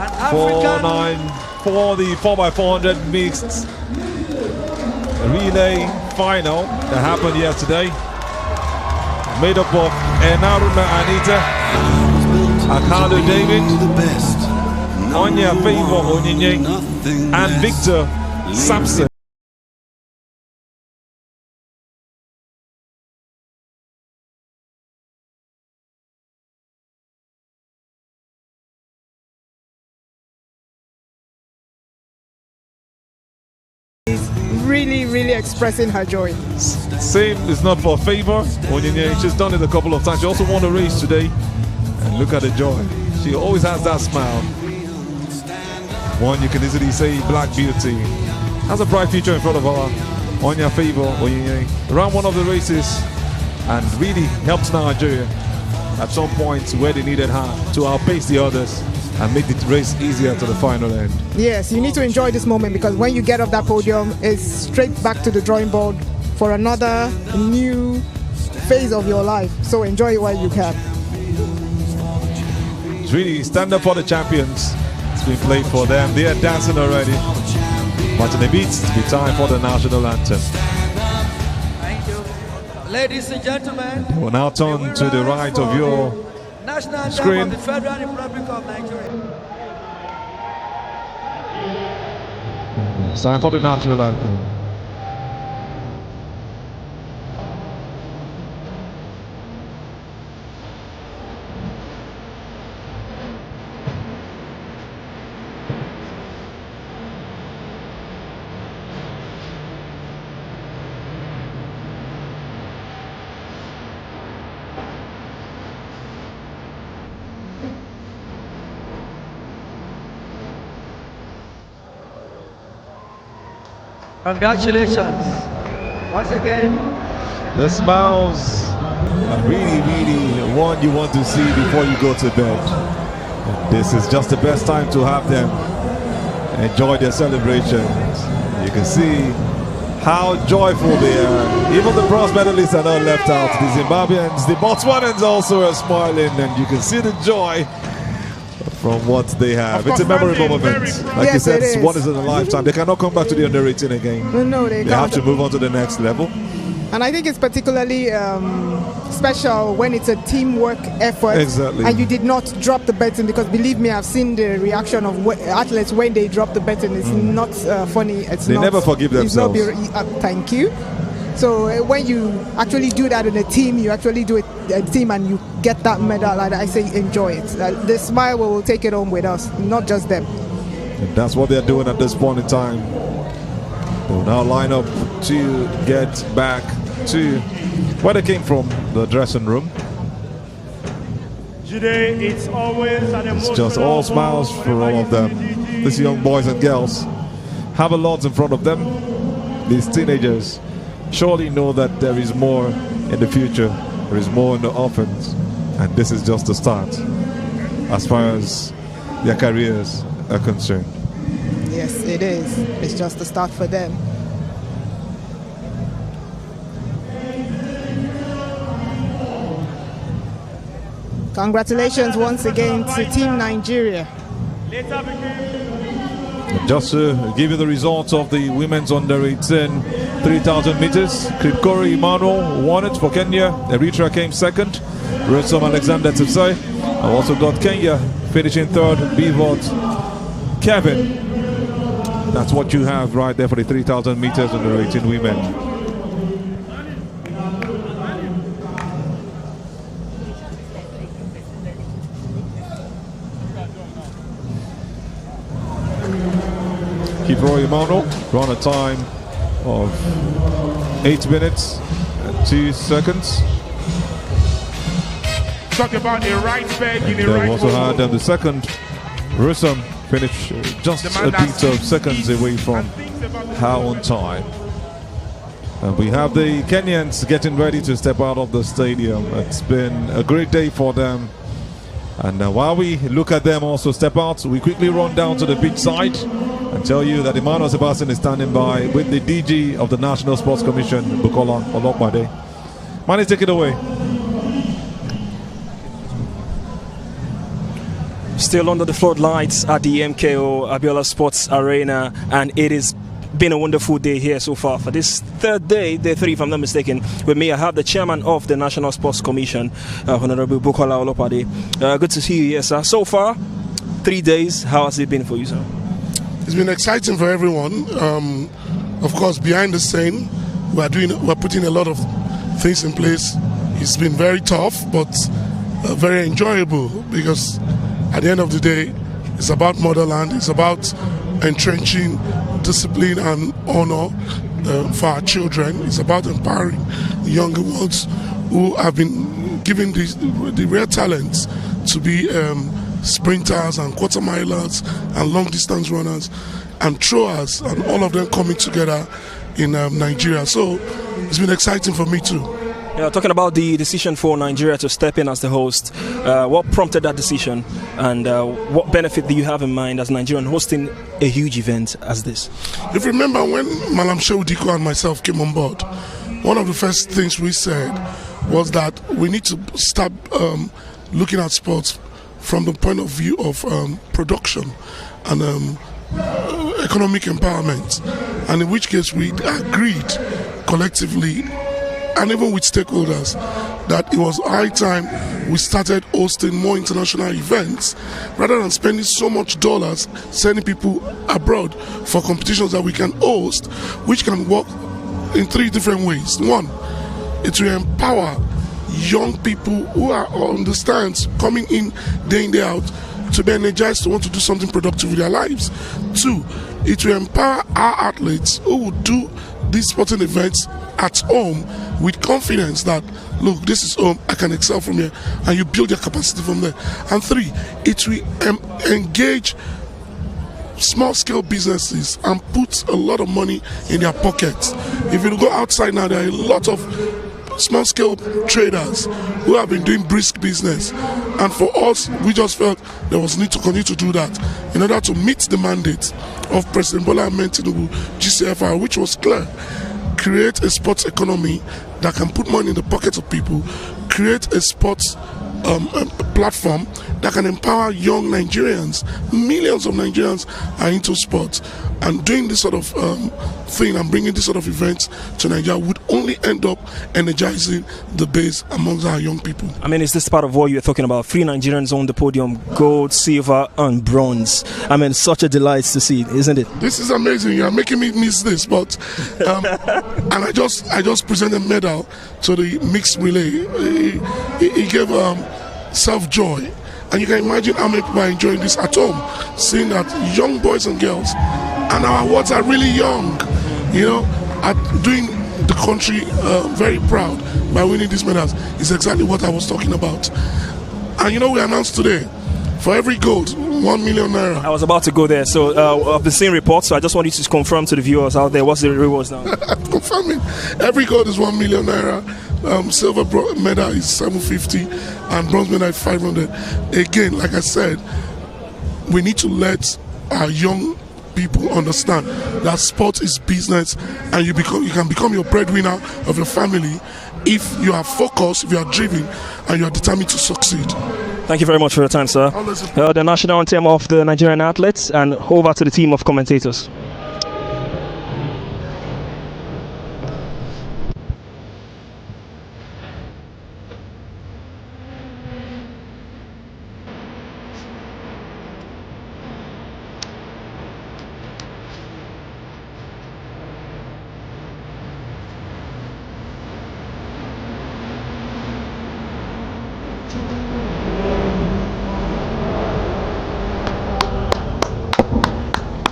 an African. For the 4x400 mixed relay final that happened yesterday. Made up of Enaruna Anita, Akado David, Onya Favor Onyinye, and Victor Sampson. Really expressing her joy. Same is not for Favor Onyinye. She's done it a couple of times. She also won the race today. And look at the joy. She always has that smile. One you can easily say Black Beauty. Has a bright future in front of her. Onya Favor Onyinye ran one of the races and really helped Nigeria at some point where they needed her to outpace the others and make the race easier to the final end. Yes, you need to enjoy this moment because when you get off that podium, it's straight back to the drawing board for another new phase of your life. So enjoy it while you can. It's really stand up for the champions. It's been played for them. They are dancing already. But in the beats, it's be time for the national anthem. Thank you. Ladies and gentlemen. We'll now turn to the right of your National screen. Anthem of the Federal Republic of Nigeria. It's time for the national anthem. Congratulations. Once again. The smiles are really one you want to see before you go to bed. This is just the best time to have them enjoy their celebrations. You can see how joyful they are. Even the bronze medalists are not left out. The Zimbabweans, the Botswanans also are smiling, and you can see the joy from what they have. It's a memorable moment. Like you said, it's one is in a lifetime. They cannot come back to the under 18 again. No, they can't. Have to move on to the next level. And I think it's particularly special when it's a teamwork effort. Exactly. And you did not drop the baton, because believe me, I've seen the reaction of athletes when they drop the baton. It's not funny. They never forgive themselves. Thank you. So when you actually do that in a team, you actually do it a team and you get that medal, and I say enjoy it. The smile will take it home with us, not just them. And that's what they're doing at this point in time. They'll now line up to get back to where they came from, the dressing room. Today, it's always an It's just all smiles for all of them. These young boys and girls have a lot in front of them. These teenagers surely know that there is more in the future. There is more in the offense. And this is just the start as far as their careers are concerned. Yes, it is. It's just the start for them. Congratulations once again to Team Nigeria. Just to give you the results of the women's under-18 3,000 meters, Kripkori Emmanuel won it for Kenya. Eritrea came second. Rosom Alexander Tsipsai. I've also got Kenya finishing third. Bivot Kevin. That's what you have right there for the 3,000 meters under-18 women. Kipro Emmanuel run a time of 8 minutes and 2 seconds. Talk about a right bed in a They've right also movement. had the second, Rusam, finish just a bit of seconds away from her own time. And we have the Kenyans getting ready to step out of the stadium. It's been a great day for them. And while we look at them also step out, we quickly run down to the pitch side and tell you that Emmanuel Sebastian is standing by with the DG of the National Sports Commission, Bukola Olokbade. Mani, take it away. Still under the floodlights at the MKO Abiola Sports Arena, and it has been a wonderful day here so far. For this third day, day 3 if I'm not mistaken, with me I have the chairman of the National Sports Commission, Honorable Bukola Olokbade. Good to see you here, sir. So far, 3 days, how has it been for you, sir? It's been exciting for everyone. Of course, behind the scene, we're putting a lot of things in place. It's been very tough, but very enjoyable, because at the end of the day, it's about motherland. It's about entrenching discipline and honor for our children. It's about empowering the younger ones who have been given the rare talents to be sprinters and quarter milers and long distance runners and throwers, and all of them coming together in Nigeria. So it's been exciting for me too. Yeah, talking about the decision for Nigeria to step in as the host, what prompted that decision, and what benefit do you have in mind as Nigerian hosting a huge event as this? If you remember, when Malam Shehu Diko and myself came on board, one of the first things we said was that we need to start looking at sports from the point of view of production and economic empowerment, and in which case we agreed collectively and even with stakeholders that it was high time we started hosting more international events rather than spending so much dollars sending people abroad for competitions that we can host, which can work in 3 different ways. One, it will empower young people who are on the stands coming in day out to be energized to want to do something productive with their lives. 2, it will empower our athletes who will do these sporting events at home with confidence that, look, this is home, I can excel from here, and you build your capacity from there. And 3, it will engage small-scale businesses and put a lot of money in their pockets. If you go outside now, there are a lot of small-scale traders who have been doing brisk business, and for us, we just felt there was need to continue to do that in order to meet the mandate of President Bola Ahmed Tinubu, GCFR, which was clear: create a sports economy that can put money in the pockets of people, create a sports platform that can empower young Nigerians. Millions of Nigerians are into sports, and doing this sort of thing and bringing this sort of events to Nigeria would only end up energizing the base amongst our young people. I mean, is this part of what you're talking about? 3 Nigerians on the podium: gold, silver and bronze. I mean, such a delight to see, isn't it? This is amazing. You're making me miss this, but and I just presented a medal to the mixed relay. He gave self-joy, And you can imagine how many people are enjoying this at home, seeing that young boys and girls, and our awards are really young, are doing the country very proud by winning these medals. Is exactly what I was talking about. And we announced today, for every gold, 1 million naira. I was about to go there. So I've been seeing reports, so I just want you to confirm to the viewers out there what's the rewards now. Confirming. Every gold is 1 million naira. Silver medal is 750 and bronze medal is 500. Again, like I said, we need to let our young people understand that sport is business, and you can become your breadwinner of your family if you are focused, if you are driven, and you are determined to succeed. Thank you very much for your time, sir. The national anthem of the Nigerian athletes, and over to the team of commentators.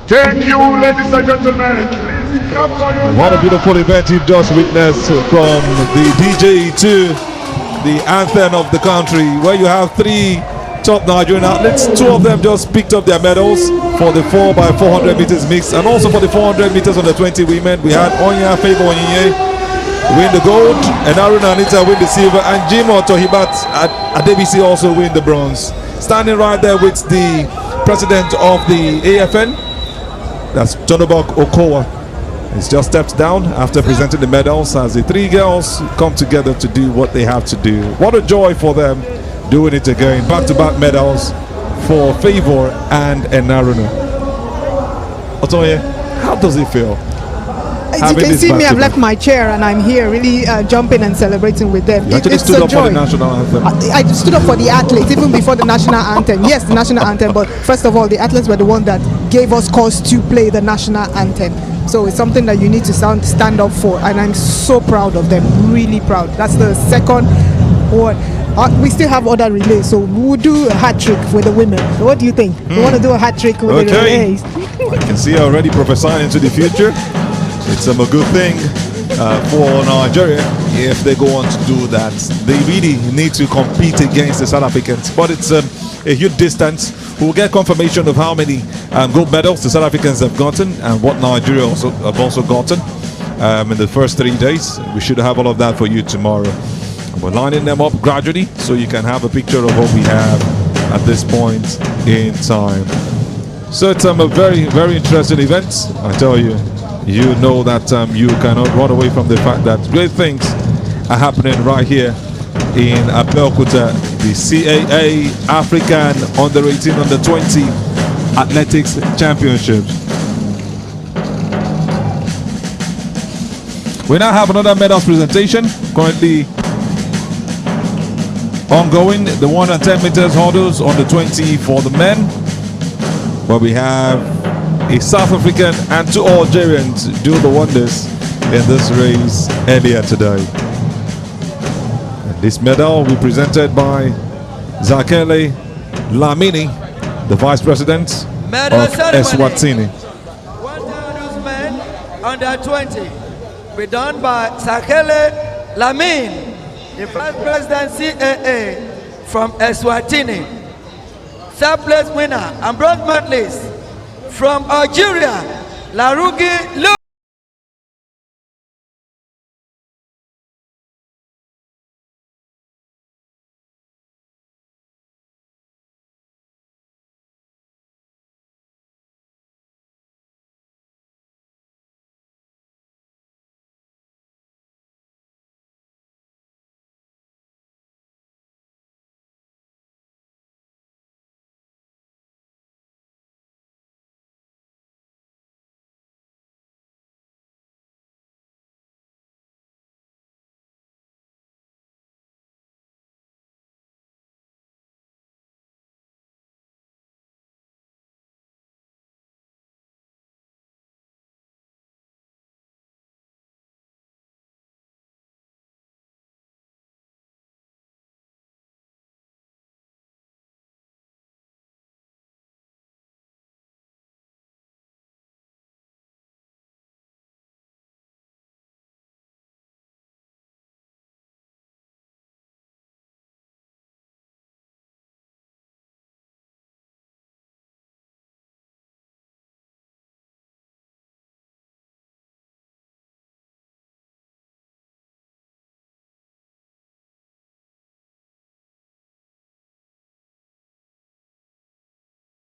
Thank you, ladies and gentlemen. Please come on your What a beautiful event you've just witnessed, from the DJ to the anthem of the country, where you have 3 top Nigerian athletes. 2 of them just picked up their medals for the 4x400 meters mixed, and also for the 400 meters on the 20 women. We had Onya Favor Onyinye win the gold, and Aruna Anita win the silver, and Jimo Tohibat Adebisi also win the bronze. Standing right there with the president of the AFN, that's Tonobok Okowa. He's just stepped down after presenting the medals as the 3 girls come together to do what they have to do. What a joy for them doing it again. Back-to-back medals for Favor and Enaruna. Otoye, how does it feel? As you can see me, I've left my chair and I'm here really jumping and celebrating with them. You actually stood up for the national anthem. I stood up for the athletes even before the national anthem. Yes, the national anthem, but first of all, the athletes were the one that gave us cause to play the national anthem. So it's something that you need to stand up for, and I'm so proud of them, really proud. That's the second one. We still have other relays, so we'll do a hat trick with the women. So what do you think? We want to do a hat trick with the relays. I can see already prophesying into the future. It's a good thing for Nigeria if they go on to do that. They really need to compete against the South Africans, but it's a huge distance. We'll get confirmation of how many gold medals the South Africans have gotten and what Nigeria have also gotten in the first 3 days. We should have all of that for you tomorrow. We're lining them up gradually so you can have a picture of what we have at this point in time. So it's a very, very interesting event. I tell you, you know that you cannot run away from the fact that great things are happening right here in Abeokuta, the CAA African Under-18, Under-20 Athletics Championships. We now have another medals presentation currently ongoing. The 110 meters hurdles on the 20 for the men, where we have a South African and 2 Algerians do the wonders in this race earlier today. And this medal will be presented by Zakele Lamini, the Vice President of Eswatini. 1,000 men under 20 be done by Zakele Lamini, the Vice President CAA from Eswatini. 3rd place winner and bronze medalist from Algeria, Larougi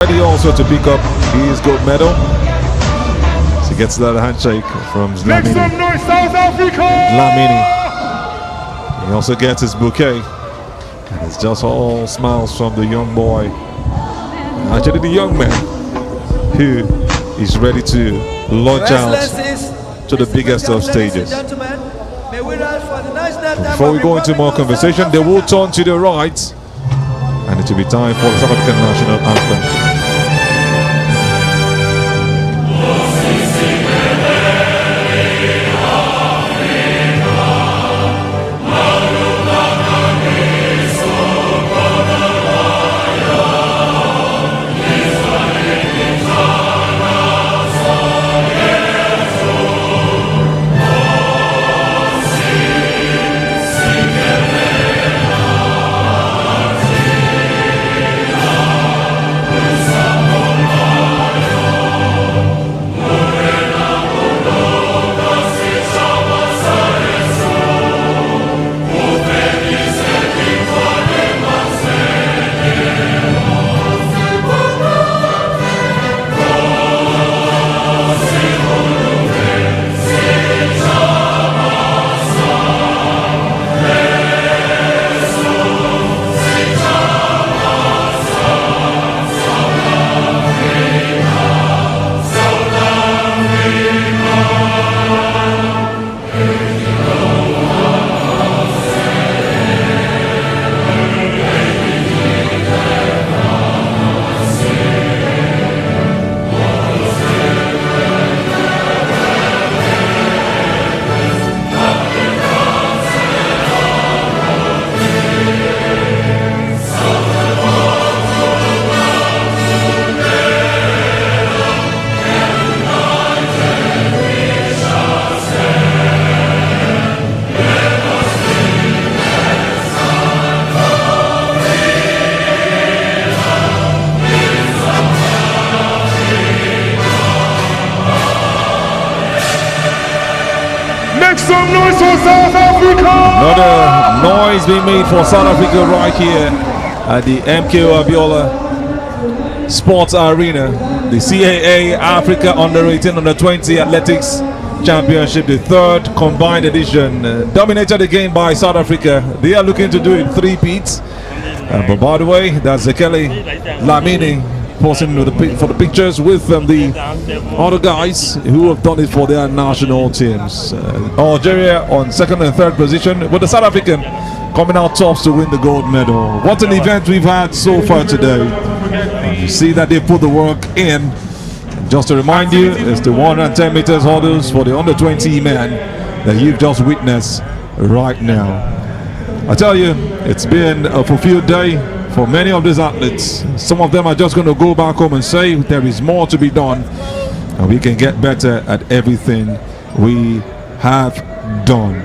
Ready also to pick up his gold medal. So he gets that handshake from Make some Lamini. noise, South Africa! Lamini. He also gets his bouquet. And it's just all smiles from the young boy. Actually, the young man who is ready to launch out to the biggest of stages. Before we go into more conversation, they will turn to the right, and it will be time for the South African national anthem. Some noise for South Africa! Another noise being made for South Africa right here at the MKO Abiola Sports Arena. The CAA Africa Under-18 Under-20 Athletics Championship, the third combined edition, dominated again by South Africa. They are looking to do it three-peats. But by the way, that's Zekele Lamini posing for the pictures with the other guys who have done it for their national teams. Algeria on second and third position, with the South African coming out tops to win the gold medal. What an event we've had so far today. You see that they put the work in. Just to remind you, it's the 110 meters hurdles for the under 20 men that you've just witnessed right now. I tell you, it's been a fulfilled day for many of these athletes. Some of them are just going to go back home and say there is more to be done, and we can get better at everything we have done.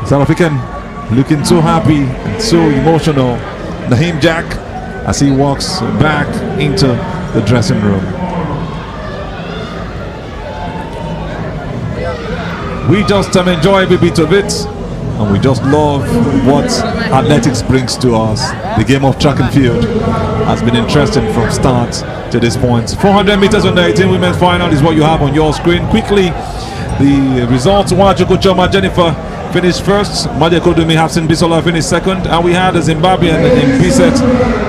South African looking so happy and so emotional. Naheem Jack as he walks back into the dressing room. We just enjoy every bit of it, and we just love what athletics brings to us. The game of track and field has been interesting from start to this point. 400 meters under 18 women's final is what you have on your screen. Quickly, the results: Wajuku Choma Jennifer finished first, Madia Kodumi Hafsin Bisola finished second, and we had a Zimbabwean in Biset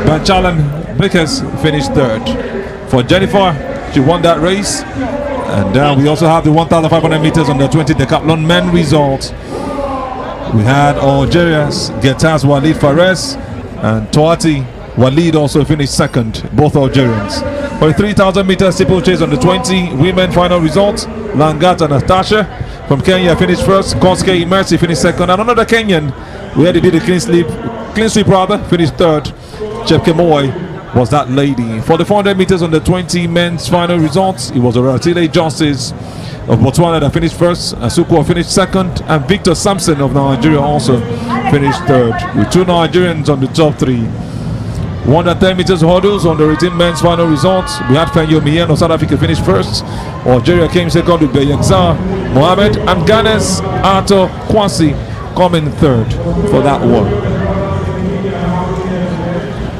Banchalan Bakers finished third. For Jennifer, she won that race. And we also have the 1,500 meters under 20 Decathlon men result. We had Algeria's Getaz Walid Fares and Toati Walid also finished second, both Algerians. For the 3,000 meters steeplechase under 20 women final results, Langat and Natasha from Kenya finished first, Konske Mercy finished second, and another Kenyan, we had to do the clean sweep rather, finished third. Chepke Moy was that lady. For the 400 meters under 20 men's final results, it was Oratile Justice of Botswana that finished first, Asuko finished second, and Victor Sampson of Nigeria also finished third, with two Nigerians on the top three. 110 meters hurdles on the 18 men's final results, we had Fenyo Mien of South Africa finished first, Algeria came second with Beyekza Mohamed, and Ghana's Arthur Kwasi coming third for that one.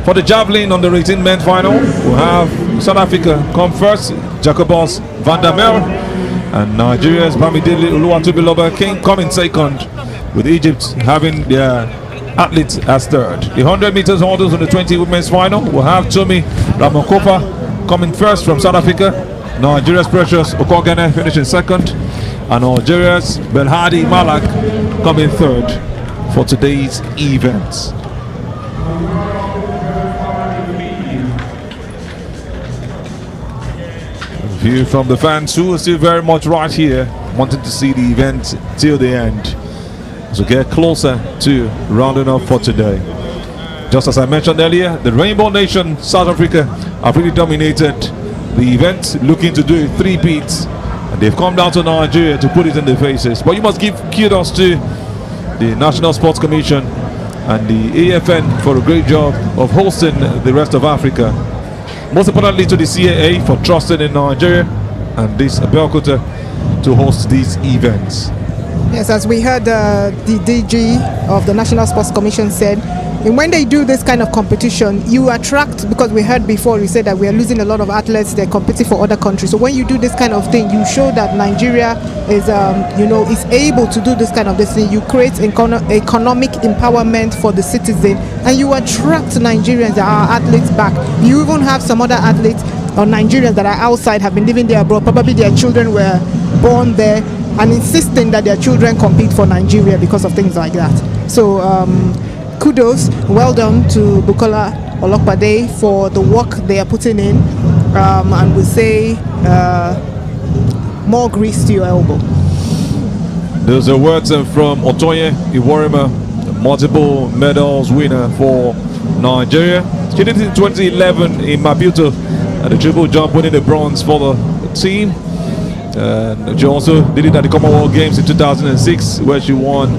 For the Javelin on the 18 men final, we'll have South Africa come first, Jacobus Van der Merwe, and Nigeria's Bamidele Oluwatobiloba coming second, with Egypt having their athletes as third. The 100 meters hurdles on the 20 women's final, we'll have Tomi Ramokopa coming first from South Africa, Nigeria's Precious Okogene finishing second, and Algeria's Belhadi Malak coming third for today's events. View from the fans who are still very much right here, wanting to see the event till the end, as we get closer to rounding up for today. Just as I mentioned earlier, the Rainbow Nation, South Africa, have really dominated the event, looking to do it 3 peats, and they've come down to Nigeria to put it in their faces. But you must give kudos to the National Sports Commission and the AFN for a great job of hosting the rest of Africa. Most importantly to the CAA for trusting in Nigeria and this Abeokuta to host these events. Yes, as we heard the DG of the National Sports Commission said, and when they do this kind of competition, you attract, because we heard before, we said that we are losing a lot of athletes, they're competing for other countries. So when you do this kind of thing, you show that Nigeria is, is able to do this kind of thing. You create economic empowerment for the citizen, and you attract Nigerians, our athletes back. You even have some other athletes or Nigerians that are outside, have been living there abroad, probably their children were born there, and insisting that their children compete for Nigeria because of things like that. So kudos, well done to Bukola Olokpade for the work they are putting in, and we say more grease to your elbow. Those are words from Otoye Iworima, multiple medals winner for Nigeria. She did it in 2011 in Maputo at the triple jump, winning the bronze for the team. She also did it at the Commonwealth Games in 2006, where she won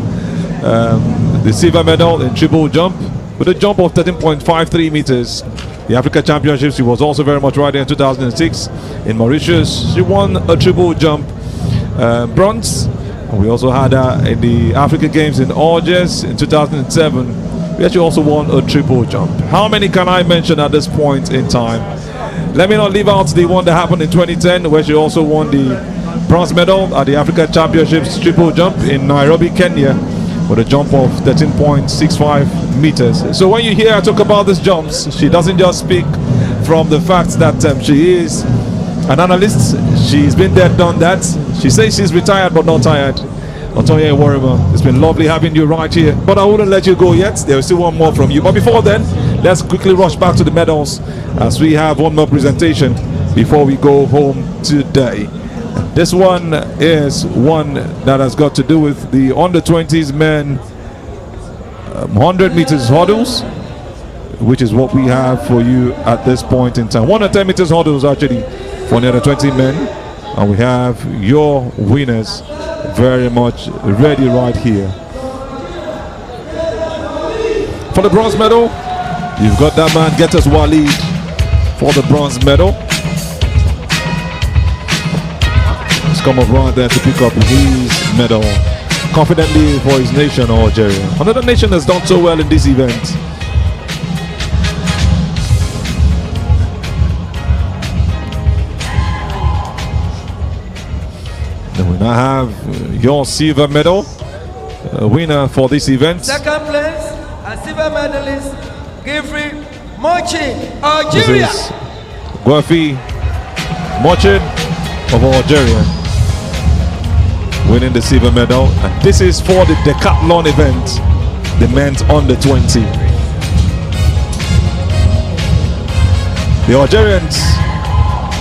the silver medal in triple jump with a jump of 13.53 meters. The Africa Championships, she was also very much right there in 2006 in Mauritius. She won a triple jump bronze. And we also had her in the Africa Games in Algiers in 2007, where she also won a triple jump. How many can I mention at this point in time? Let me not leave out the one that happened in 2010, where she also won the bronze medal at the Africa Championships triple jump in Nairobi, Kenya, with a jump of 13.65 meters. So when you hear her talk about these jumps, she doesn't just speak from the fact that she is an analyst. She's been there, done that. She says she's retired but not tired. Otoye Iworima, it's been lovely having you right here, but I wouldn't let you go yet. There's still one more from you. But before then, let's quickly rush back to the medals, as we have one more presentation before we go home today. This one is one that has got to do with the under-20s men 100 meters hurdles, which is what we have for you at this point in time. 110 meters hurdles actually for the under-20 men, and we have your winners very much ready right here. For the bronze medal, you've got that man Getas Walid for the bronze medal. He's come up right there to pick up his medal confidently for his nation, Algeria. Another nation has done so well in this event. Then we now have your silver medal winner for this event. Second place, a silver medalist, Gifri Mochin, Algeria. This is Gwafi Mochin of Algeria, winning the silver medal. And this is for the Decathlon event, the men's under 20. The Algerians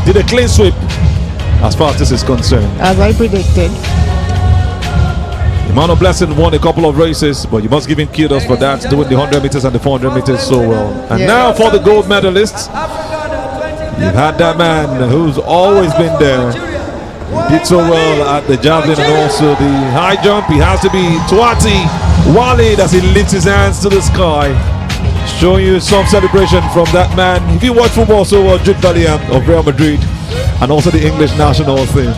did a clean sweep as far as this is concerned. As I predicted. Emmanuel Blessing won a couple of races, but you must give him kudos for that, doing the 100 meters and the 400 meters so well. And now for the gold medalists, you've had that man who's always been there. He did so well at the javelin and also the high jump. He has to be Tuati Walid as he lifts his hands to the sky, showing you some celebration from that man. If you watch football so well, Jude Bellingham of Real Madrid, and also the English national team.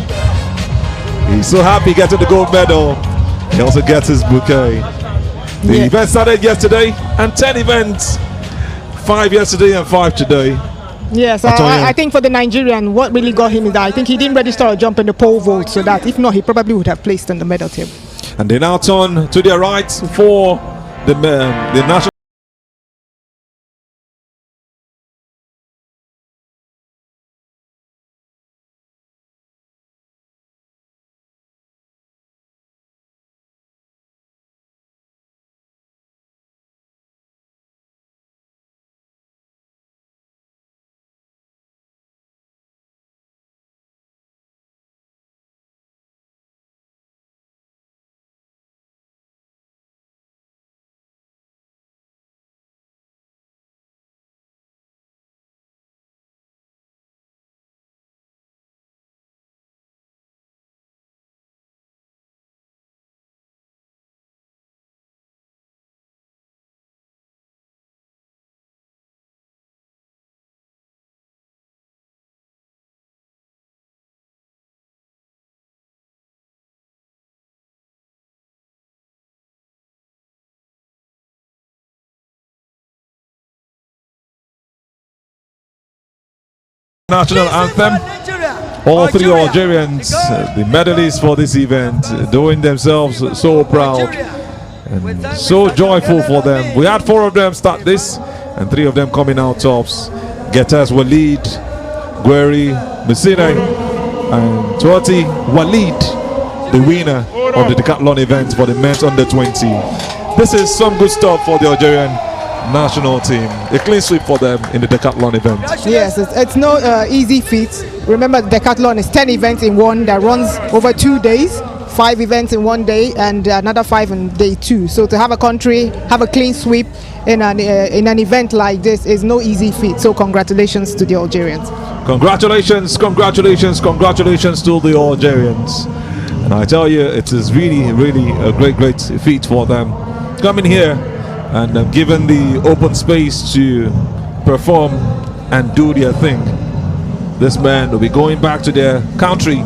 He's so happy getting the gold medal. He also gets his bouquet. The event started yesterday, and 10 events 5 yesterday and 5 today. Yes, I think for the Nigerian, what really got him is that I think he didn't register a jump in the pole vault, so that if not, he probably would have placed on the medal table. And they now turn to their right for the national. National anthem. All three Algerians, the medalists for this event, doing themselves so proud and so joyful for them. We had 4 of them start this, and 3 of them coming out tops. Getas Walid, Gweri, Messina, and Tuati Walid, the winner of the Decathlon event for the men's under 20. This is some good stuff for the Algerian national team. A clean sweep for them in the Decathlon event. Yes, it's no easy feat. Remember, the Decathlon is 10 events in one that runs over 2 days, 5 events in one day, and another 5 in day 2. So to have a country have a clean sweep in an event like this is no easy feat. So congratulations to the Algerians. Congratulations, congratulations, congratulations to the Algerians. And I tell you, it is really, really a great feat for them coming here and given the open space to perform and do their thing. This man will be going back to their country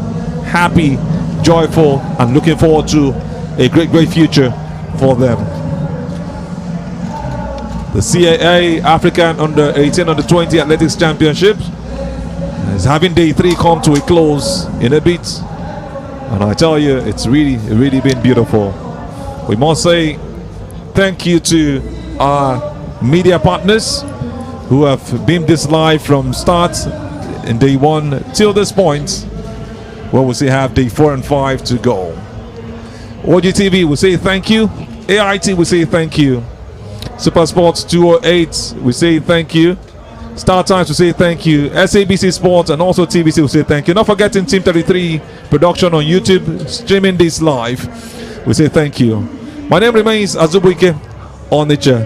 happy, joyful, and looking forward to a great future for them. The CAA African under 18 under 20 Athletics Championship is having day 3 come to a close in a bit, and I tell you, it's really been beautiful. We must say thank you to our media partners who have beamed this live from start in day 1 till this point, where we have day 4 and 5 to go. OGTV, we say thank you. AIT, we say thank you. Super Sports 208, we say thank you. Startimes, we say thank you. SABC Sports and also TBC, we say thank you. Not forgetting Team 33 production on YouTube, streaming this live. We say thank you. My name remains Azubuike Onicha,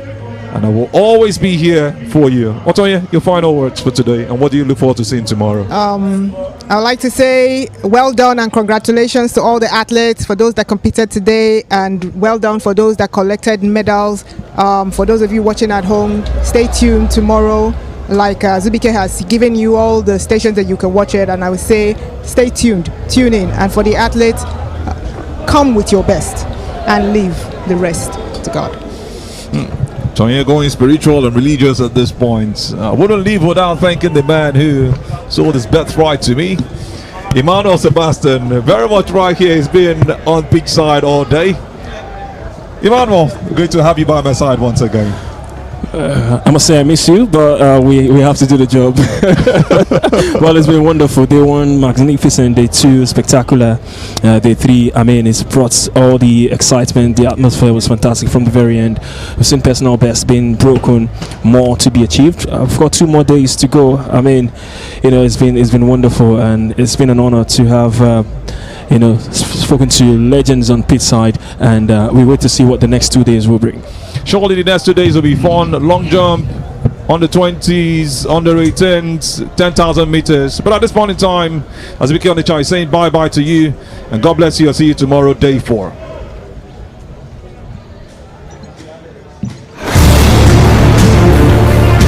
and I will always be here for you. Otoye, your final words for today, and what do you look forward to seeing tomorrow? I would like to say well done and congratulations to all the athletes, for those that competed today, and well done for those that collected medals. For those of you watching at home, stay tuned tomorrow. Like Zubike has given you all the stations that you can watch it, and I would say stay tuned, tune in, and for the athletes, come with your best and leave the rest to God. So you're going spiritual and religious at this point. I wouldn't leave without thanking the man who sold his birthright to me, Emmanuel Sebastian, very much right here. He's been on pitch side all day. Emmanuel, great to have you by my side once again. I must say I miss you, but we have to do the job. Well, it's been wonderful. Day 1 magnificent, day 2 spectacular, day 3 I mean it's brought all the excitement. The atmosphere was fantastic from the very end. We've seen personal best being broken, more to be achieved. I've got 2 more days to go. I mean, you know, it's been wonderful, and it's been an honor to have spoken to legends on pit side, and we wait to see what the next 2 days will bring. Surely the next 2 days will be fun. Long jump, under 20s, under 18s, 10,000 meters. But at this point in time, as we keep on the chart, saying bye bye to you, and God bless you. I'll see you tomorrow, day 4.